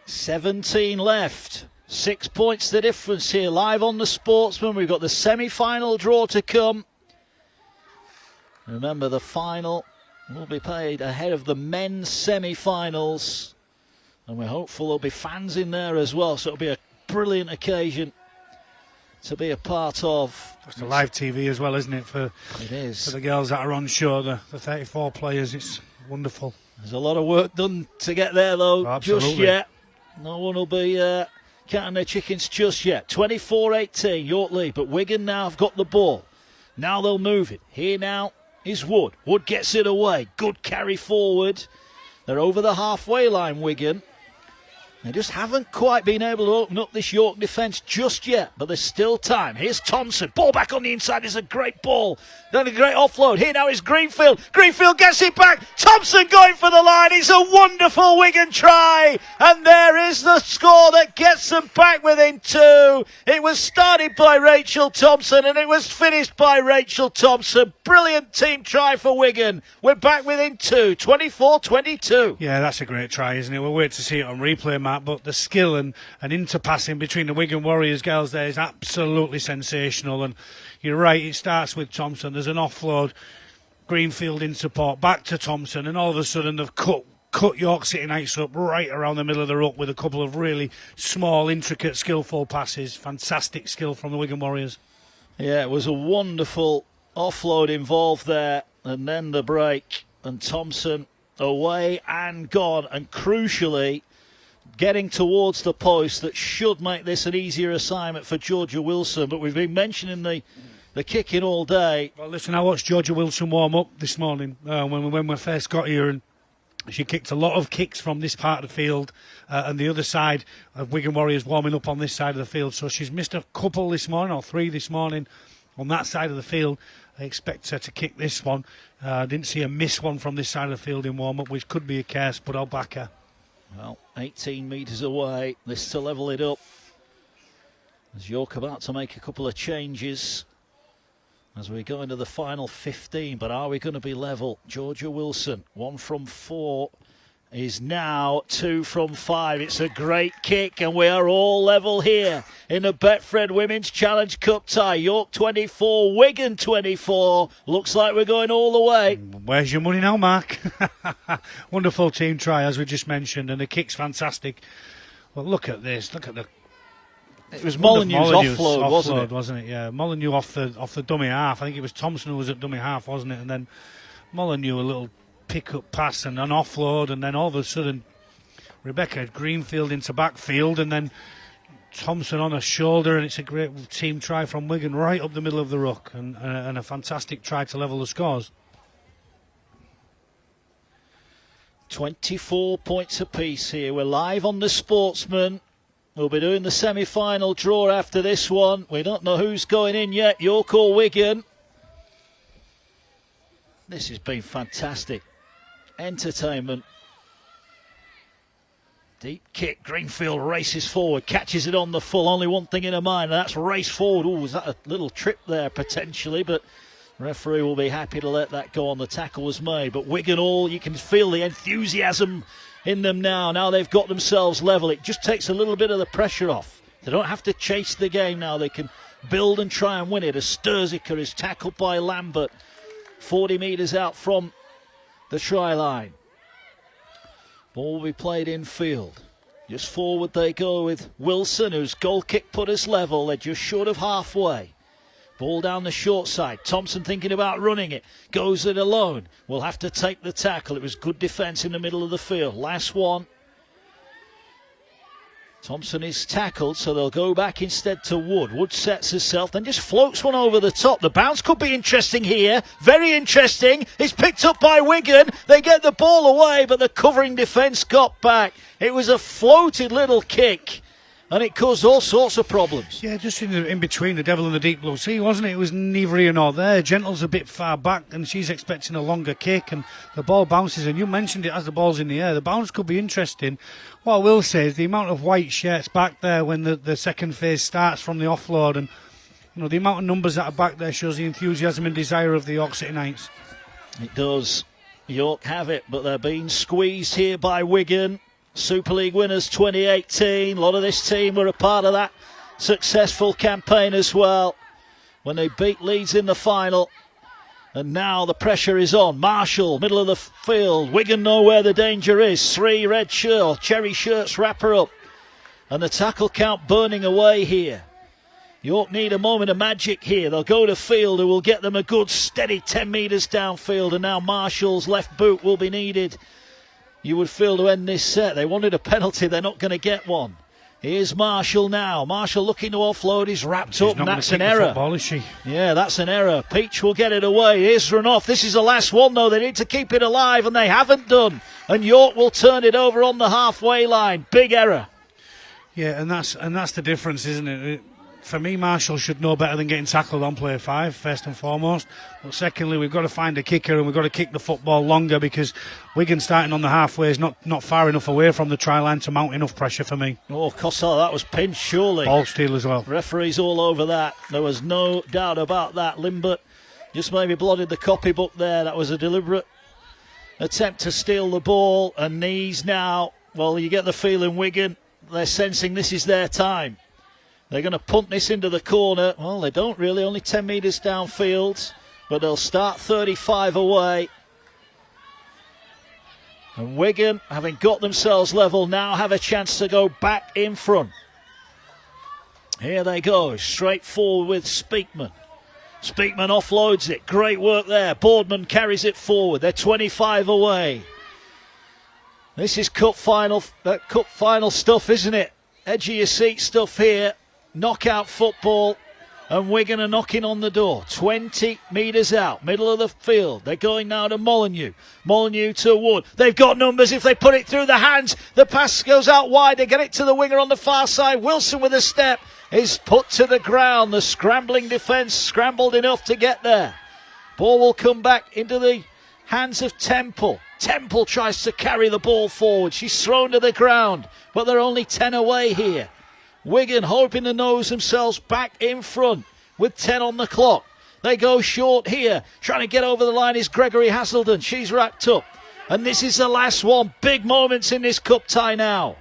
Speaker 1: 17 left. 6 points the difference here. Live on the Sportsman. We've got the semi-final draw to come. Remember, the final will be played ahead of the men's semi-finals. And we're hopeful there'll be fans in there as well. So it'll be a brilliant occasion to be a part of.
Speaker 2: It's a live TV as well, isn't it?
Speaker 1: It is.
Speaker 2: For the girls that are on show, the 34 players. It's wonderful.
Speaker 1: There's a lot of work done to get there, though.
Speaker 2: Absolutely.
Speaker 1: Just yet. No one will be counting their chickens just yet. 24-18, York lead, but Wigan now have got the ball. Now they'll move it. Here now is Wood. Wood gets it away. Good carry forward. They're over the halfway line, Wigan. They just haven't quite been able to open up this York defence just yet, but there's still time. Here's Thompson. Ball back on the inside. It's a great ball. Then a great offload. Here now is Greenfield. Greenfield gets it back. Thompson going for the line. It's a wonderful Wigan try. And there is the score that gets them back within two. It was started by Rachel Thompson and it was finished by Rachel Thompson. Brilliant team try for Wigan. We're back within two. 24-22.
Speaker 2: Yeah, that's a great try, isn't it? We'll wait to see it on replay, Matt. But the skill and interpassing between the Wigan Warriors girls there is absolutely sensational. And you're right, it starts with Thompson. There's an offload, Greenfield in support, back to Thompson, and all of a sudden they've cut York City Knights up right around the middle of the ruck with a couple of really small, intricate, skillful passes. Fantastic skill from the Wigan Warriors.
Speaker 1: Yeah, it was a wonderful offload involved there, and then the break, and Thompson away and gone, and crucially getting towards the post that should make this an easier assignment for Georgia Wilson. But we've been mentioning the kicking all day.
Speaker 2: Well, listen, I watched Georgia Wilson warm up this morning when we first got here, and she kicked a lot of kicks from this part of the field and the other side of Wigan Warriors warming up on this side of the field. So she's missed a couple this morning, or three this morning, on that side of the field. I expect her to kick this one. I didn't see her miss one from this side of the field in warm-up, which could be a case, but I'll back her.
Speaker 1: Well, 18 metres away, this to level it up. As York about to make a couple of changes as we go into the final 15, but are we going to be level? Georgia Wilson, 1 from 4, is now 2 from 5. It's a great kick, and we are all level here in the Betfred Women's Challenge Cup tie. York 24, Wigan 24. Looks like we're going all the way.
Speaker 2: Where's your money now, Mark? Wonderful team try, as we just mentioned, and the kick's fantastic. Well, look at this. Look at the...
Speaker 1: It was Molyneux's offload,
Speaker 2: wasn't it? Yeah, Molyneux off the dummy half. I think it was Thompson who was at dummy half, wasn't it? And then Molyneux, a little pick-up pass and an offload, and then all of a sudden Rebecca Greenfield into backfield, and then Thompson on her shoulder, and it's a great team try from Wigan right up the middle of the ruck, and a fantastic try to level the scores.
Speaker 1: 24 points apiece here. We're live on the Sportsman. We'll be doing the semi-final draw after this one. We don't know who's going in yet, York or Wigan. This has been fantastic. Entertainment. Deep kick. Greenfield races forward, catches it on the full. Only one thing in her mind, and that's race forward. Oh, was that a little trip there potentially? But referee will be happy to let that go on. The tackle was made. But Wigan all, you can feel the enthusiasm in them now. Now they've got themselves level. It just takes a little bit of the pressure off. They don't have to chase the game now. They can build and try and win it. As Sturziker is tackled by Lambert, 40 metres out from the try line. Ball will be played infield. Just forward they go with Wilson, whose goal kick put us level. They're just short of halfway. Ball down the short side. Thompson thinking about running it. Goes it alone. Will have to take the tackle. It was good defence in the middle of the field. Last one. Thompson is tackled, so they'll go back instead to Wood. Wood sets herself, then just floats one over the top. The bounce could be interesting here. Very interesting. It's picked up by Wigan. They get the ball away, but the covering defence got back. It was a floated little kick, and it caused all sorts of problems.
Speaker 2: Yeah, just in between the devil and the deep blue sea, wasn't it? It was neither here nor there. Gentle's a bit far back, and she's expecting a longer kick, and the ball bounces, and you mentioned it as the ball's in the air. The bounce could be interesting. What I will say is the amount of white shirts back there when the second phase starts from the offload, and the amount of numbers that are back there shows the enthusiasm and desire of the York City Knights.
Speaker 1: It does. York have it, but they're being squeezed here by Wigan. Super League winners 2018. A lot of this team were a part of that successful campaign as well when they beat Leeds in the final. And now the pressure is on. Marshall, middle of the field. Wigan know where the danger is. 3 red shirt, cherry shirts wrap her up. And the tackle count burning away here. York need a moment of magic here. They'll go to Field, who will get them a good steady 10 metres downfield. And now Marshall's left boot will be needed, you would feel, to end this set. They wanted a penalty. They're not going to get one. Here's Marshall now. Marshall looking to offload. He's wrapped up, and that's an error.
Speaker 2: Football, is she?
Speaker 1: Yeah, that's an error. Peach will get it away. Here's run off. This is the last one, though. They need to keep it alive, and they haven't done. And York will turn it over on the halfway line. Big error.
Speaker 2: Yeah, and that's the difference, isn't it? For me, Marshall should know better than getting tackled on play 5, first and foremost. But secondly, we've got to find a kicker, and we've got to kick the football longer, because Wigan starting on the halfway is not far enough away from the try line to mount enough pressure for me.
Speaker 1: Oh, Cossar, that was pinched, surely.
Speaker 2: Ball steal as well.
Speaker 1: Referees all over that. There was no doubt about that. Limbert just maybe blotted the copybook there. That was a deliberate attempt to steal the ball. And knees now, well, you get the feeling Wigan, they're sensing this is their time. They're going to punt this into the corner. Well, they don't really, only 10 metres downfield, but they'll start 35 away. And Wigan, having got themselves level, now have a chance to go back in front. Here they go, straight forward with Speakman. Speakman offloads it. Great work there. Boardman carries it forward. They're 25 away. This is cup final stuff, isn't it? Edge of your seat stuff here. Knockout football, and Wigan are knocking on the door. 20 metres out, middle of the field. They're going now to Molyneux. Molyneux to Wood. They've got numbers if they put it through the hands. The pass goes out wide. They get it to the winger on the far side. Wilson with a step is put to the ground. The scrambling defence scrambled enough to get there. Ball will come back into the hands of Temple. Temple tries to carry the ball forward. She's thrown to the ground, but they're only 10 away here. Wigan hoping to nose themselves back in front with 10 on the clock. They go short here. Trying to get over the line is Gregory Hazelden. She's wrapped up. And this is the last one. Big moments in this cup tie now.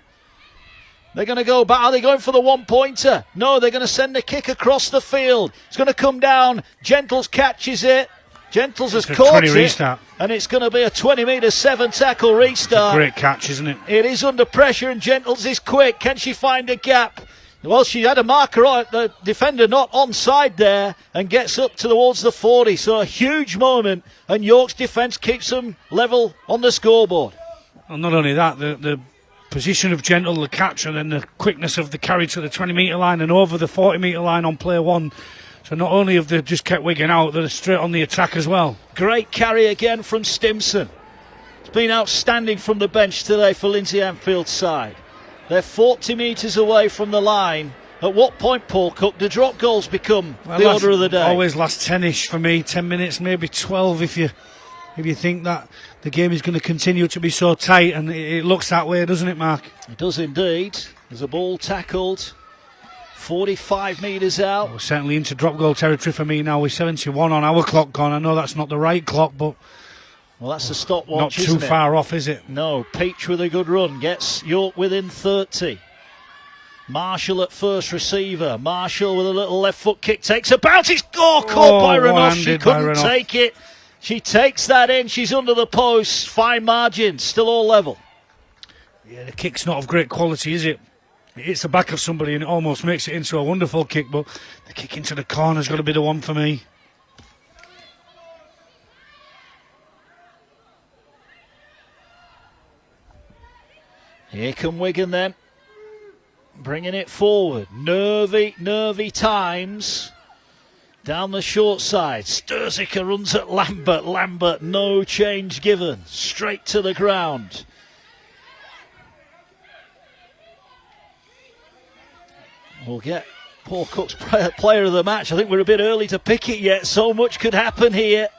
Speaker 1: They're going to go back. Are they going for the one-pointer? No, they're going to send a kick across the field. It's going to come down. Gentles catches it. Gentles has caught it.
Speaker 2: Restart.
Speaker 1: And it's going to be a 20-metre 7-tackle restart.
Speaker 2: Great catch, isn't it?
Speaker 1: It is under pressure, and Gentles is quick. Can she find a gap? Well, she had a marker on the defender not onside there, and gets up towards the 40. So a huge moment, and York's defence keeps them level on the scoreboard.
Speaker 2: Well, not only that, the position of Gentle, the catch, and then the quickness of the carry to the 20-metre line and over the 40-metre line on play 1. So not only have they just kept Wigan out, they're straight on the attack as well.
Speaker 1: Great carry again from Stimson. It's been outstanding from the bench today for Lindsay Anfield's side. They're 40 metres away from the line. At what point, Paul Cook, do drop goals become the order of the day?
Speaker 2: Always last 10-ish for me, 10 minutes, maybe 12 if you if you think that the game is going to continue to be so tight, and it looks that way, doesn't it, Mark?
Speaker 1: It does indeed. There's a ball tackled 45 metres out.
Speaker 2: We're certainly into drop goal territory for me now. We're 71 on our clock gone. I know that's not the right clock, but
Speaker 1: well, that's the stopwatch,
Speaker 2: not too far off, is it?
Speaker 1: No. Peach with a good run gets York within 30. Marshall at first receiver. Marshall with a little left foot kick takes a bounce. It's caught by Renoff. She couldn't take it. She takes that in. She's under the post. Fine margin. Still all level.
Speaker 2: Yeah, the kick's not of great quality, is it? It hits the back of somebody and it almost makes it into a wonderful kick, but the kick into the corner's got to be the one for me.
Speaker 1: Here come Wigan then. Bringing it forward. Nervy times. Down the short side. Sturzica runs at Lambert. Lambert, no change given. Straight to the ground. We'll get Paul Cook's player of the match. I think we're a bit early to pick it yet. So much could happen here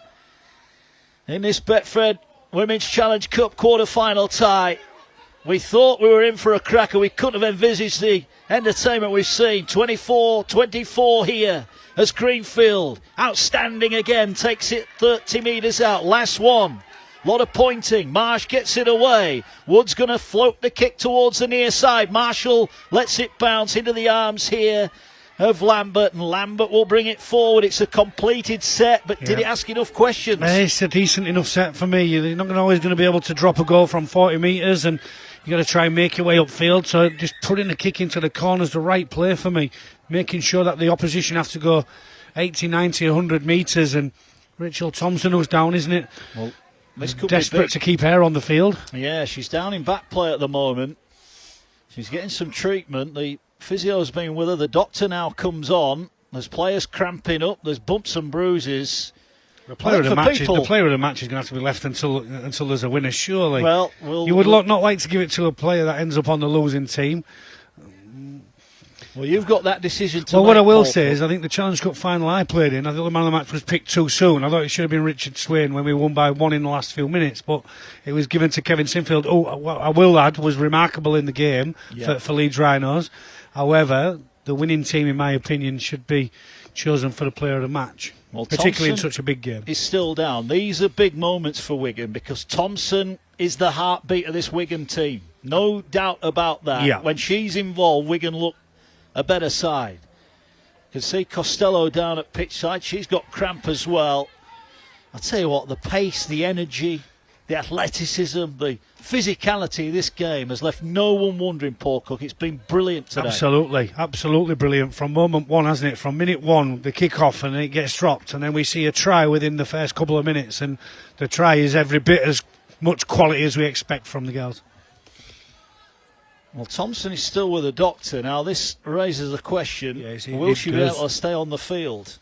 Speaker 1: in this Betfred Women's Challenge Cup quarter-final tie. We thought we were in for a cracker. We couldn't have envisaged the entertainment we've seen. 24-24 here as Greenfield, outstanding again, takes it 30 metres out. Last one. A lot of pointing. Marsh gets it away. Wood's going to float the kick towards the near side. Marshall lets it bounce into the arms here of Lambert, and Lambert will bring it forward. It's a completed set, but did it ask enough questions?
Speaker 2: It's a decent enough set for me. You're not always going to be able to drop a goal from 40 metres, and you've got to try and make your way upfield. So just putting the kick into the corner is the right play for me, making sure that the opposition have to go 80, 90, 100 metres. And Rachel Thompson, who's down, isn't it?
Speaker 1: Well, this could
Speaker 2: desperate to keep her on the field.
Speaker 1: Yeah, she's down in back play at the moment. She's getting some treatment. The physio's been with her. The doctor now comes on. There's players cramping up. There's bumps and bruises.
Speaker 2: The player of the match is going to have to be left until there's a winner, surely.
Speaker 1: Well,
Speaker 2: you would not like to give it to a player that ends up on the losing team.
Speaker 1: Well, you've got that decision to
Speaker 2: make. Well, what I will
Speaker 1: Paul.
Speaker 2: say is I think the Challenge Cup final I played in, I thought the man of the match was picked too soon. I thought it should have been Richard Swain when we won by 1 in the last few minutes, but it was given to Kevin Sinfield, who, I will add, was remarkable in the game for Leeds Rhinos. However, the winning team, in my opinion, should be chosen for the player of the match, particularly in such a big game.
Speaker 1: Is still down. These are big moments for Wigan because Thompson is the heartbeat of this Wigan team. No doubt about that.
Speaker 2: Yeah.
Speaker 1: When she's involved, Wigan look a better side. You can see Costello down at pitch side. She's got cramp as well. I'll tell you what, the pace, the energy, the athleticism, the physicality of this game has left no one wondering, Paul Cook. It's been brilliant today.
Speaker 2: Absolutely brilliant. From moment one, hasn't it? From minute one, the kick-off, and it gets dropped, and then we see a try within the first couple of minutes, and the try is every bit as much quality as we expect from the girls.
Speaker 1: Well, Thompson is still with the doctor. Now, this raises a question. Will she be able to stay on the field?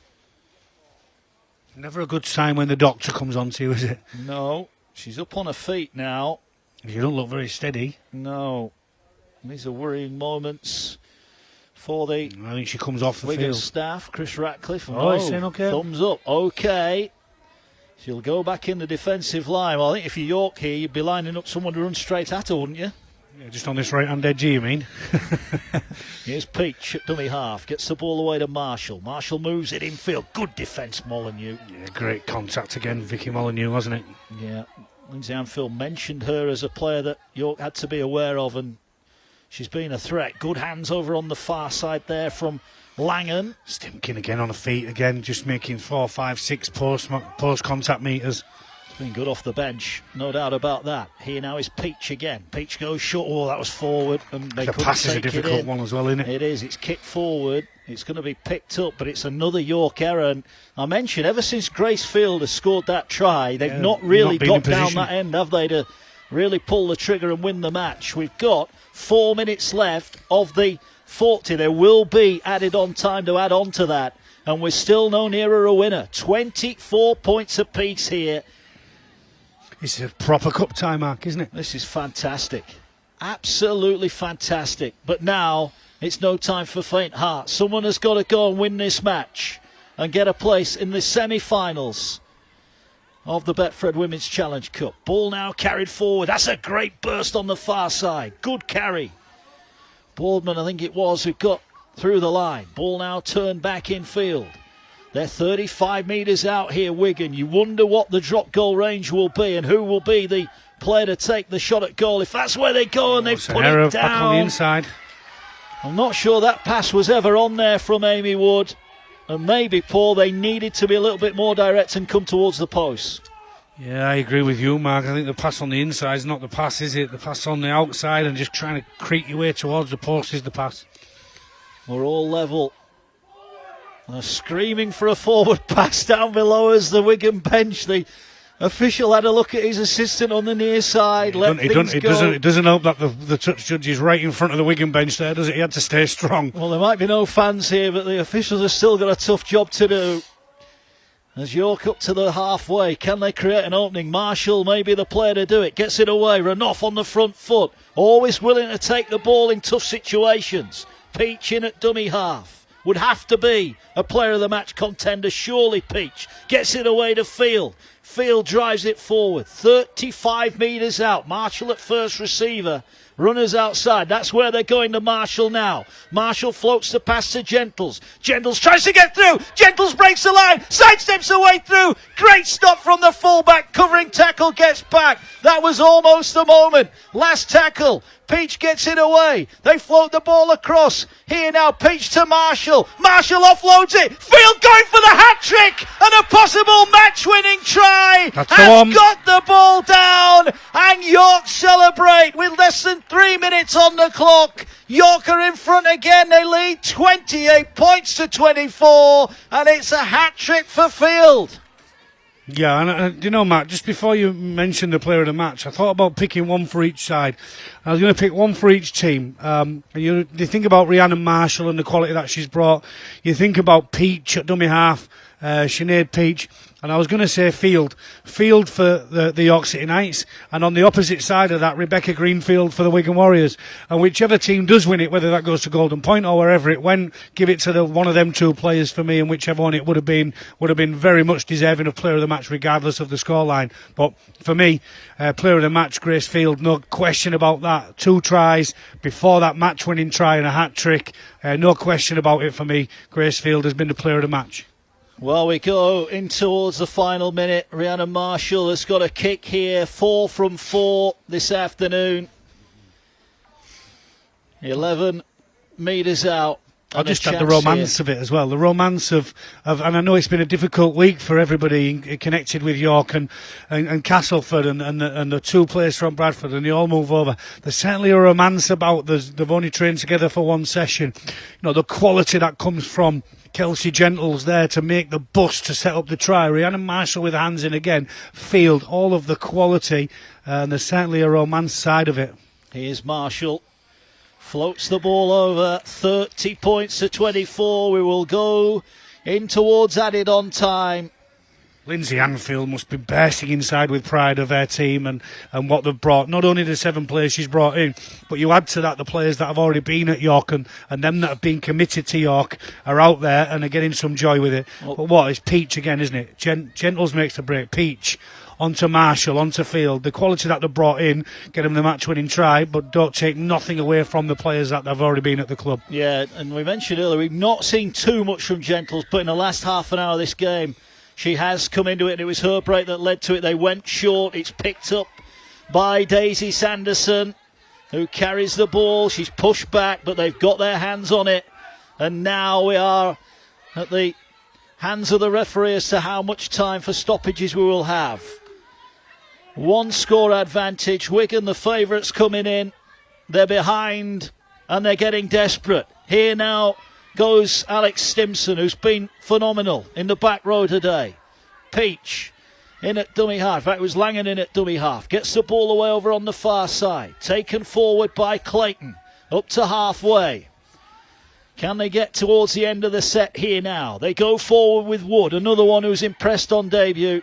Speaker 2: Never a good sign when the doctor comes on to you, is it?
Speaker 1: No. She's up on her feet now.
Speaker 2: You don't look very steady.
Speaker 1: No. These are worrying moments for the
Speaker 2: I think she comes off the
Speaker 1: Wigan
Speaker 2: field.
Speaker 1: Staff. Chris Ratcliffe.
Speaker 2: He's saying okay.
Speaker 1: Thumbs up. Okay. She'll go back in the defensive line. Well, I think if you're York here, you'd be lining up someone to run straight at her, wouldn't you?
Speaker 2: Yeah, just on this right-hand edge, you mean?
Speaker 1: Here's Peach at dummy half. Gets the ball away to Marshall. Marshall moves it infield. Good defence, Molyneux.
Speaker 2: Yeah, great contact again, Vicky Molyneux, wasn't it?
Speaker 1: Yeah. Lindsay Anfield mentioned her as a player that York had to be aware of, and she's been a threat. Good hands over on the far side there from Langan.
Speaker 2: Stimkin again on the feet again, just making 4, 5, 6 post contact meters.
Speaker 1: It's been good off the bench, no doubt about that. Here now is Peach again. Peach goes short. Oh, that was forward. And they
Speaker 2: the pass is a difficult one as well, isn't it?
Speaker 1: It is. It's kicked forward. It's going to be picked up, but it's another York error. And I mentioned, ever since Grace Field has scored that try, they've not really got down that end, have they, to really pull the trigger and win the match. We've got 4 minutes left of the 40. There will be added on time to add on to that. And we're still no nearer a winner. 24 points apiece here.
Speaker 2: It's a proper cup tie, Mark, isn't it?
Speaker 1: This is fantastic. Absolutely fantastic. But now it's no time for faint heart. Someone has got to go and win this match and get a place in the semi-finals. of the Betfred Women's Challenge Cup. Ball now carried forward. That's a great burst on the far side. Good carry. Boardman, I think it was, who got through the line. Ball now turned back in field. They're 35 metres out here, Wigan. You wonder what the drop goal range will be and who will be the player to take the shot at goal. If that's where they go and they've put it down.
Speaker 2: Back on the inside.
Speaker 1: I'm not sure that pass was ever on there from Amy Wood. And maybe, Paul, they needed to be a little bit more direct and come towards the post.
Speaker 2: Yeah, I agree with you, Mark. I think the pass on the inside is not the pass, is it? The pass on the outside and just trying to creep your way towards the post is the pass.
Speaker 1: We're all level. They're screaming for a forward pass down below us, the Wigan bench. The official had a look at his assistant on the near side.
Speaker 2: It doesn't help that the touch judge is right in front of the Wigan bench there, does it? He had to stay strong.
Speaker 1: Well, there might be no fans here, but the officials have still got a tough job to do. As York up to the halfway, can they create an opening? Marshall may be the player to do it. Gets it away. Ranoff on the front foot. Always willing to take the ball in tough situations. Peach in at dummy half. Would have to be a player of the match contender, surely Peach. Gets it away to Field. Field drives it forward. 35 metres out. Marshall at first receiver. Runners outside. That's where they're going to Marshall now. Marshall floats the pass to Gentles. Gentles tries to get through. Gentles breaks the line. Sidesteps the way through. Great stop from the fullback. Covering tackle gets back. That was almost the moment. Last tackle. Peach gets it away. They float the ball across. Here now, Peach to Marshall. Marshall offloads it. Field going for the hat-trick. And a possible match-winning try. Has got the ball down. And York celebrate with less than 3 minutes on the clock. York are in front again. They lead 28 points to 24. And it's a hat-trick for Field.
Speaker 2: Yeah, and you know, Matt, just before you mentioned the player of the match, I thought about picking one for each side. I was going to pick one for each team. You think about Rhiannon Marshall and the quality that she's brought. You think about Peach at dummy half, Sinead Peach. And I was going to say Field for the York City Knights, and on the opposite side of that, Rebecca Greenfield for the Wigan Warriors. And whichever team does win it, whether that goes to Golden Point or wherever it went, give it to one of them two players for me, and whichever one it would have been very much deserving of player of the match, regardless of the scoreline. But for me, player of the match, Grace Field, no question about that. 2 tries before that match-winning try and a hat-trick. No question about it for me. Grace Field has been the player of the match.
Speaker 1: Well, we go in towards the final minute. Rhiannon Marshall has got a kick here. 4 from 4 this afternoon. 11 metres out.
Speaker 2: I just had the romance of it as well. The romance of, and I know it's been a difficult week for everybody connected with York and Castleford and the 2 players from Bradford, and they all move over. There's certainly a romance about they've only trained together for 1 session. You know, the quality that comes from Kelsey Gentles there to make the bust to set up the try. Rhiannon Marshall with hands in again. Field, all of the quality, and there's certainly a romance side of it.
Speaker 1: Here's Marshall. Floats the ball over. 30 points to 24. We will go in towards added on time.
Speaker 2: Lindsay Anfield must be bursting inside with pride of their team and what they've brought. Not only the 7 players she's brought in, but you add to that the players that have already been at York and them that have been committed to York are out there and are getting some joy with it. Well, but what? It's Peach again, isn't it? Gentles makes the break. Peach onto Marshall, onto Field. The quality that they've brought in, get them the match-winning try, but don't take nothing away from the players that have already been at the club.
Speaker 1: Yeah, and we mentioned earlier, we've not seen too much from Gentles, but in the last half an hour of this game, she has come into it, and it was her break that led to it. They went short. It's picked up by Daisy Sanderson, who carries the ball. She's pushed back, but they've got their hands on it. And now we are at the hands of the referee as to how much time for stoppages we will have. 1 score advantage. Wigan, the favourites, coming in. They're behind, and they're getting desperate. Here now goes Alex Stimson, who's been phenomenal in the back row today. Peach in at dummy half. In fact, it was Langan in at dummy half. Gets the ball away over on the far side. Taken forward by Clayton. Up to halfway. Can they get towards the end of the set here now? They go forward with Wood, another one who's impressed on debut.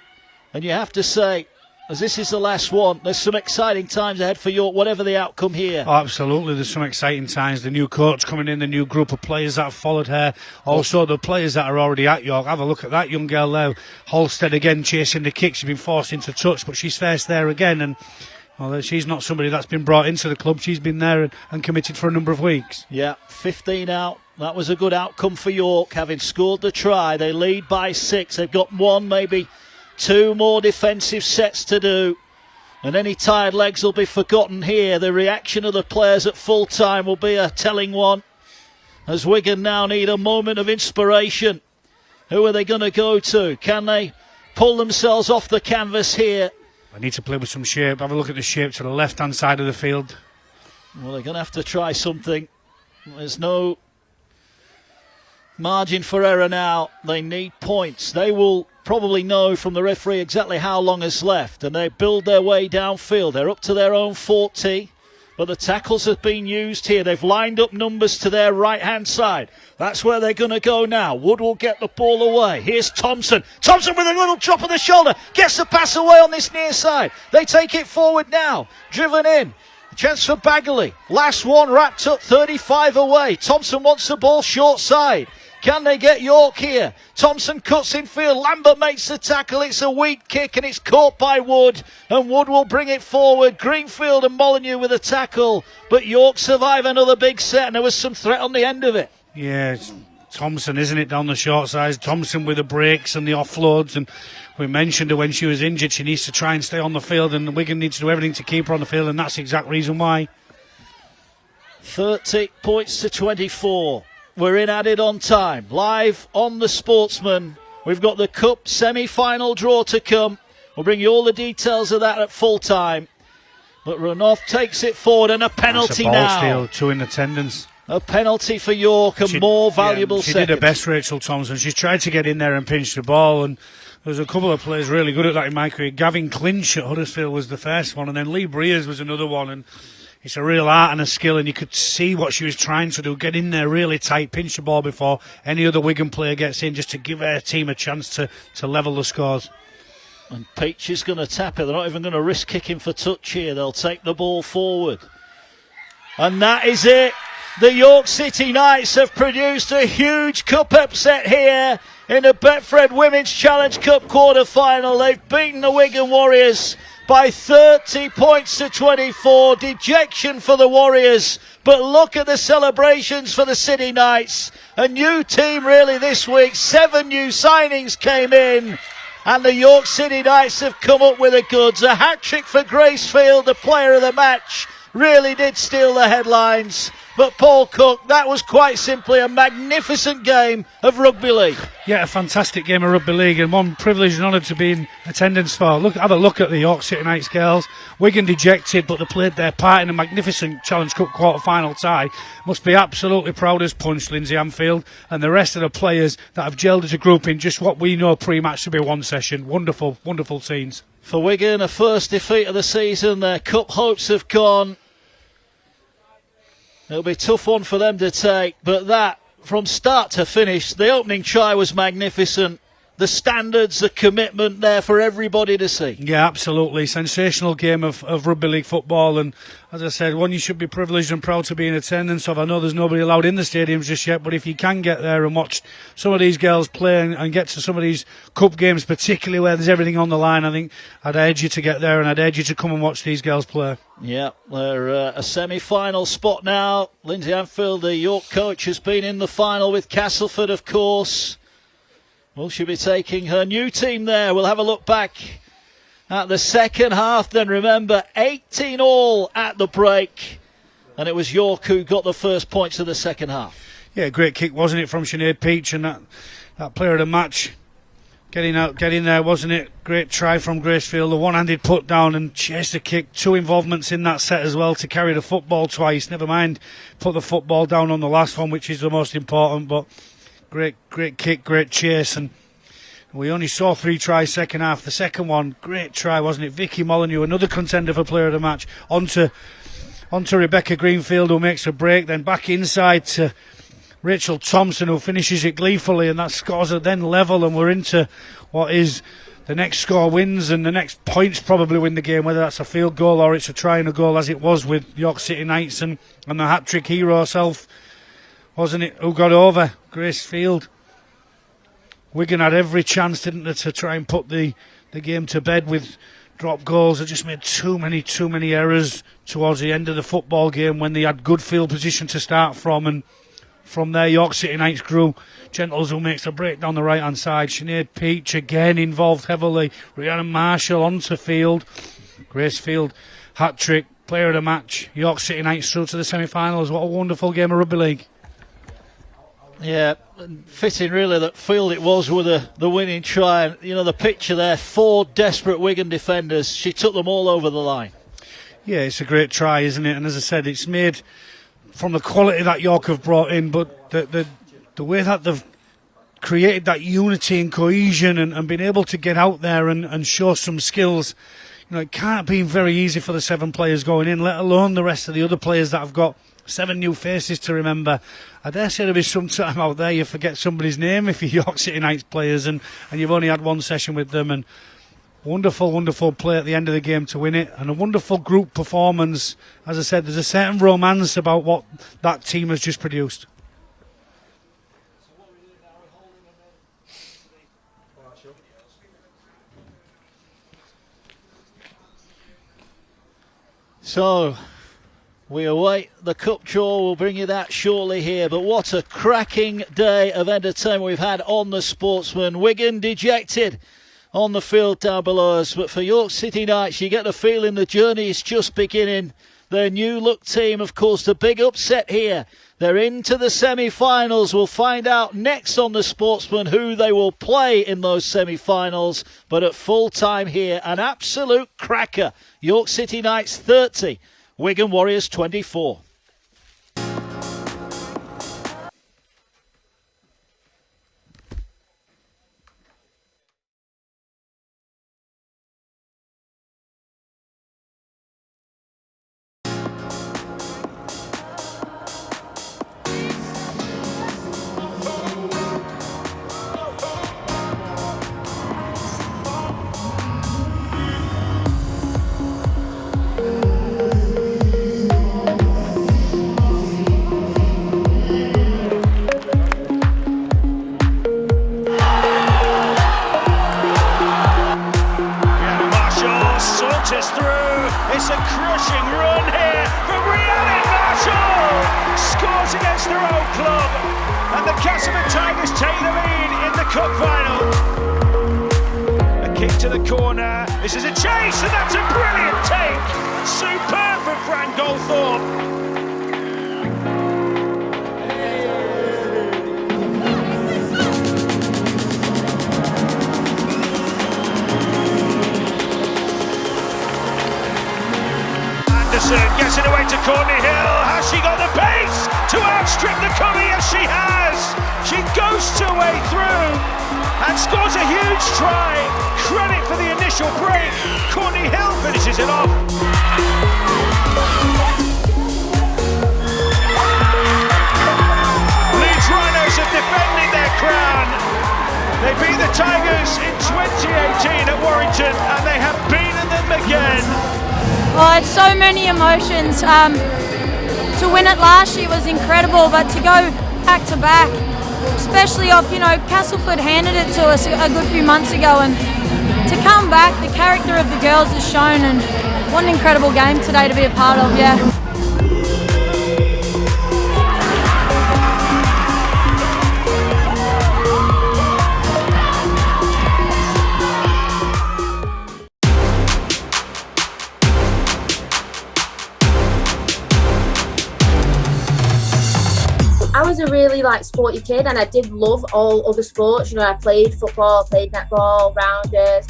Speaker 1: And you have to say, as this is the last one. There's some exciting times ahead for York, whatever the outcome here.
Speaker 2: Oh, absolutely, there's some exciting times. The new coach coming in, the new group of players that have followed her, also the players that are already at York. Have a look at that young girl there, Halstead again chasing the kick. She's been forced into touch, but she's first there again, and well, she's not somebody that's been brought into the club. She's been there and committed for a number of weeks.
Speaker 1: Yeah, 15 out. That was a good outcome for York, having scored the try. They lead by 6. They've got 1, maybe 2 more defensive sets to do. And any tired legs will be forgotten here. The reaction of the players at full time will be a telling one, as Wigan now need a moment of inspiration. Who are they going to go to? Can they pull themselves off the canvas here?
Speaker 2: I need to play with some shape. Have a look at the shape to the left-hand side of the field.
Speaker 1: Well, they're going to have to try something. There's no margin for error now. They need points. They will probably know from the referee exactly how long is left, and they build their way downfield. They're up to their own 40, but the tackles have been used here. They've lined up numbers to their right-hand side. That's where they're going to go now. Wood will get the ball away. Here's Thompson. Thompson with a little drop of the shoulder. Gets the pass away on this near side. They take it forward now. Driven in. Chance for Bagley. Last one wrapped up, 35 away. Thompson wants the ball short side. Can they get York here? Thompson cuts in field. Lambert makes the tackle. It's a weak kick and it's caught by Wood. And Wood will bring it forward. Greenfield and Molyneux with a tackle. But York survive another big set, and there was some threat on the end of it.
Speaker 2: Yeah, it's Thompson, isn't it, down the short side? Thompson with the breaks and the offloads. And we mentioned her when she was injured. She needs to try and stay on the field, and Wigan needs to do everything to keep her on the field, and that's the exact reason why.
Speaker 1: 30 points to 24. We're in added on time. Live on the Sportsman. We've got the Cup semi-final draw to come. We'll bring you all the details of that at full time. But Renouf takes it forward, and a penalty
Speaker 2: that's a ball
Speaker 1: now.
Speaker 2: steal, 2 in attendance.
Speaker 1: A penalty for York, a more valuable
Speaker 2: She
Speaker 1: second.
Speaker 2: did her best, Rachel Thompson. She's tried to get in there and pinch the ball, and there's a couple of players really good at that in my career. Gavin Clinch at Huddersfield was the first one, and then Lee Breers was another one. And it's a real art and a skill, and you could see what she was trying to do, get in there really tight, pinch the ball before any other Wigan player gets in, just to give her team a chance to level the scores.
Speaker 1: And Peach is going to tap it. They're not even going to risk kicking for touch here. They'll take the ball forward. And that is it. The York City Knights have produced a huge cup upset here in the Betfred Women's Challenge Cup quarter-final. They've beaten the Wigan Warriors by 30 points to 24. Dejection for the Warriors, but look at the celebrations for the City Knights. A new team really this week. 7 new signings came in, and the York City Knights have come up with the goods. A hat-trick for Gracefield, the player of the match. Really did steal the headlines. But Paul Cook, that was quite simply a magnificent game of rugby league.
Speaker 2: Yeah, a fantastic game of rugby league, and one privileged and honoured to be in attendance for. Have a look at the York City Knights girls. Wigan dejected, but they played their part in a magnificent Challenge Cup quarter-final tie. Must be absolutely proud as punch, Lindsay Anfield, and the rest of the players that have gelled as a group in just what we know pre-match to be one session. Wonderful, wonderful scenes.
Speaker 1: For Wigan, a first defeat of the season. Their cup hopes have gone. It'll be a tough one for them to take, but that, from start to finish, the opening try was magnificent. The standards, the commitment there for everybody to see.
Speaker 2: Yeah, absolutely. Sensational game of rugby league football, and as I said, one you should be privileged and proud to be in attendance of. I know there's nobody allowed in the stadiums just yet, but if you can get there and watch some of these girls play and get to some of these cup games, particularly where there's everything on the line, I think I'd urge you to get there, and I'd urge you to come and watch these girls play.
Speaker 1: Yeah, they're a semi-final spot now. Lindsay Anfield, the York coach, has been in the final with Castleford, of course. Will she be taking her new team there? We'll have a look back at the second half. Then remember, 18 all at the break. And it was York who got the first points of the second half.
Speaker 2: Yeah, great kick, wasn't it, from Sinead Peach, and that player of the match. Getting there, wasn't it? Great try from Gracefield. The one-handed put down and chased the kick. 2 involvements in that set as well to carry the football twice. Never mind, put the football down on the last one, which is the most important. But great kick, great chase. And we only saw 3 tries second half. The second one, great try, wasn't it? Vicky Molyneux, another contender for player of the match. Onto Rebecca Greenfield, who makes a break. Then back inside to Rachel Thompson, who finishes it gleefully, and that scores it then level, and we're into what is the next score wins and the next points probably win the game, whether that's a field goal or it's a try and a goal, as it was with York City Knights and the hat-trick hero herself, wasn't it, who got over Grace Field. Wigan had every chance, didn't they, to try and put the game to bed with drop goals. They just made too many errors towards the end of the football game when they had good field position to start from, and from there York City Knights grew. Gentles, who makes a break down the right hand side. Sinead Peach again involved heavily. Rhiannon Marshall onto field. Grace Field hat-trick, player of the match. York City Knights through to the semi-finals. What a wonderful game of rugby league.
Speaker 1: Yeah, fitting really that Field it was with the winning try. You know, the picture there, 4 desperate Wigan defenders. She took them all over the line.
Speaker 2: Yeah, it's a great try, isn't it? And as I said, it's made from the quality that York have brought in, but the way that they've created that unity and cohesion and been able to get out there and show some skills. You know, it can't have been very easy for the 7 players going in, let alone the rest of the other players that have got 7 new faces to remember. I dare say there'll be some time out there you forget somebody's name if you're York City Knights players and you've only had one session with them. And wonderful play at the end of the game to win it, and a wonderful group performance. As I said, there's a certain romance about what that team has just produced.
Speaker 1: So we await the cup draw. We'll bring you that shortly here. But what a cracking day of entertainment we've had on the Sportsman. Wigan dejected on the field down below us. But for York City Knights, you get the feeling the journey is just beginning. Their new look team, of course, the big upset here. They're into the semi-finals. We'll find out next on the Sportsman who they will play in those semi-finals. But at full time here, an absolute cracker. York City Knights 30, Wigan Warriors 24.
Speaker 6: It's a crushing run here from Rhiannon Marshall. Scores against their own club. And the Castleman Tigers take the lead in the cup final. A kick to the corner. This is a chase, and that's a brilliant take. Superb from Fran Goldthorpe. Gets it away to Courtney Hill. Has she got the pace to outstrip the curry? Yes, she has. She ghosts her way through and scores a huge try. Credit for the initial break. Courtney Hill finishes it off. Leeds Rhinos have defended their crown. They beat the Tigers in 2018 at Warrington, and they have beaten them again.
Speaker 15: Oh, it's so many emotions. To win it last year was incredible, but to go back to back, especially off, Castleford handed it to us a good few months ago, and to come back, the character of the girls is shown, and what an incredible game today to be a part of, yeah.
Speaker 16: I was a really sporty kid, and I did love all other sports. I played football, played netball, rounders,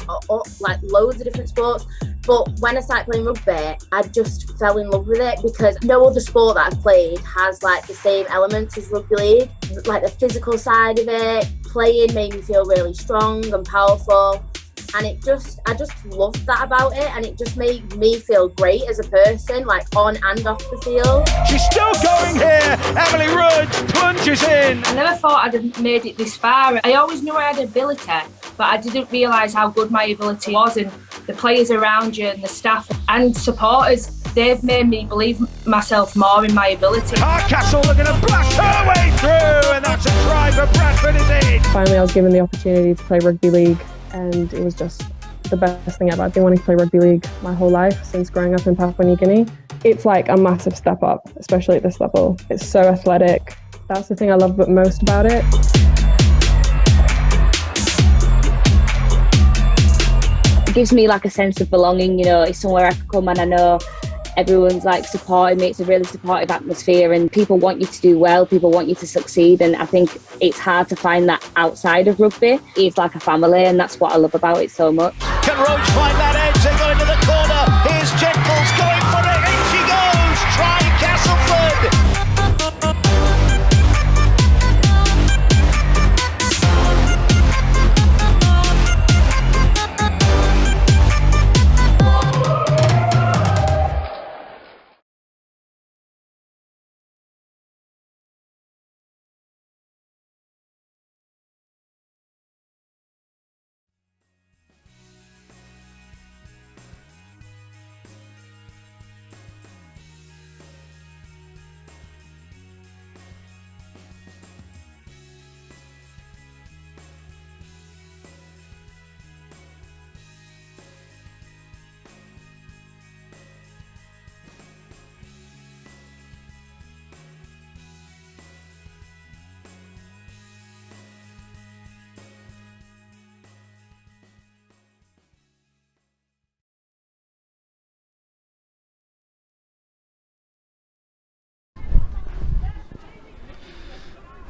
Speaker 16: loads of different sports. But when I started playing rugby, I just fell in love with it because no other sport that I've played has the same elements as rugby league. The physical side of it, playing made me feel really strong and powerful. And I just loved that about it, and it just made me feel great as a person, on and off the field.
Speaker 6: She's still going here. Emily Rudge plunges in.
Speaker 17: I never thought I'd have made it this far. I always knew I had ability, but I didn't realise how good my ability was, and the players around you and the staff and supporters, they've made me believe myself more in my ability.
Speaker 6: Hardcastle are going to blast her way through, and that's a try for Bradford indeed.
Speaker 18: Finally, I was given the opportunity to play rugby league, and it was just the best thing ever. I've been wanting to play rugby league my whole life since growing up in Papua New Guinea. It's like a massive step up, especially at this level. It's so athletic. That's the thing I love most about it.
Speaker 16: It gives me like a sense of belonging, you know, it's somewhere I can come and I know everyone's like supporting me. It's a really supportive atmosphere and people want you to do well, people want you to succeed, and I think it's hard to find that outside of rugby. It's like a family and that's what I love about it so much.
Speaker 8: Can Roach find that edge? They go into the corner. Here's Gentles going for it. In she goes. Try Castleford.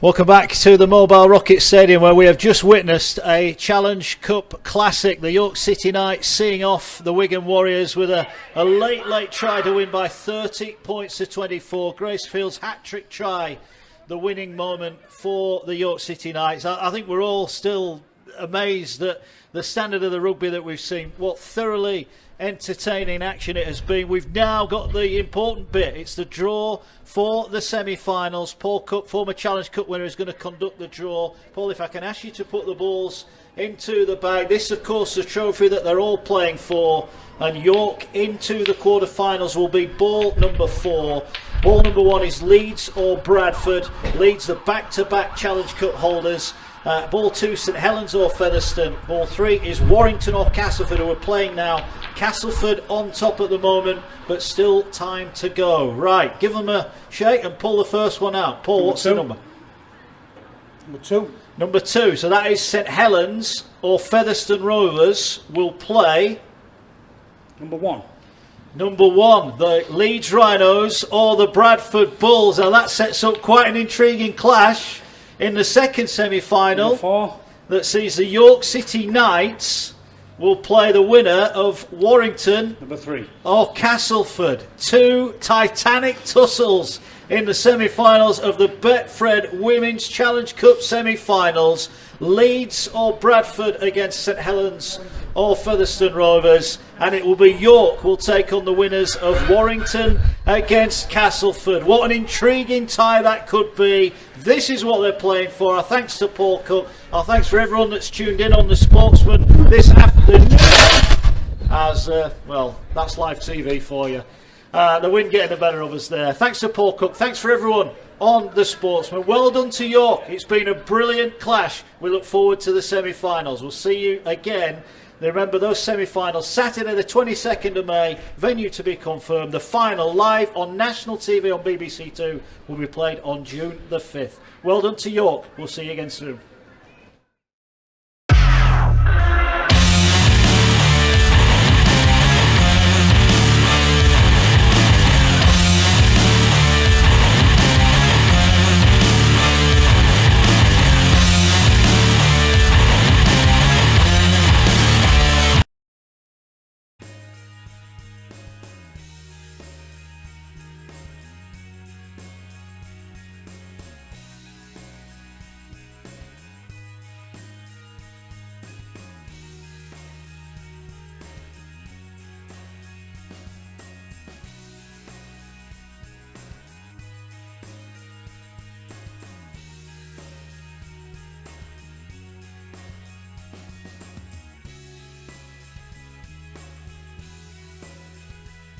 Speaker 1: Welcome back to the Mobile Rocket Stadium, where we have just witnessed a Challenge Cup classic. The York City Knights seeing off the Wigan Warriors with a late try to win by 30 points to 24. Gracefield's hat-trick try, the winning moment for the York City Knights. I think we're all still amazed at the standard of the rugby that we've seen. What thoroughly entertaining action it has been. We've now got the important bit. It's the draw for the semi-finals. Paul Cook, former Challenge Cup winner, is going to conduct the draw. Paul, if I can ask you to put the balls into the bag. This, of course, the trophy that they're all playing for. And York into the quarter-finals will be ball number 4. Ball number 1 is Leeds or Bradford. Leeds, the back-to-back Challenge Cup holders. Ball 2, St Helens or Featherstone. Ball 3 is Warrington or Castleford, who are playing now. Castleford on top at the moment, but still time to go. Right, give them a shake and pull the first one out. Paul, what's the number?
Speaker 2: Number 2.
Speaker 1: Number 2, so that is St Helens or Featherstone Rovers will play.
Speaker 2: Number 1.
Speaker 1: Number 1, the Leeds Rhinos or the Bradford Bulls. Now that sets up quite an intriguing clash in the second semi-final that sees the York City Knights will play the winner of Warrington
Speaker 2: number 3
Speaker 1: or Castleford. 2 titanic tussles in the semi-finals of the Betfred Women's Challenge Cup semi-finals. Leeds or Bradford against St Helens or Featherstone Rovers, and it will be York will take on the winners of Warrington against Castleford. What an intriguing tie that could be. This is what they're playing for. Our thanks to Paul Cook. Our thanks for everyone that's tuned in on the Sportsman this afternoon. As well, that's live TV for you. The wind getting the better of us there. Thanks to Paul Cook. Thanks for everyone on the Sportsman. Well done to York. It's been a brilliant clash. We look forward to the semi-finals. We'll see you again. Remember those semi-finals, Saturday the 22nd of May, venue to be confirmed. The final live on national TV on BBC 2 will be played on June the 5th. Well done to York. We'll see you again soon.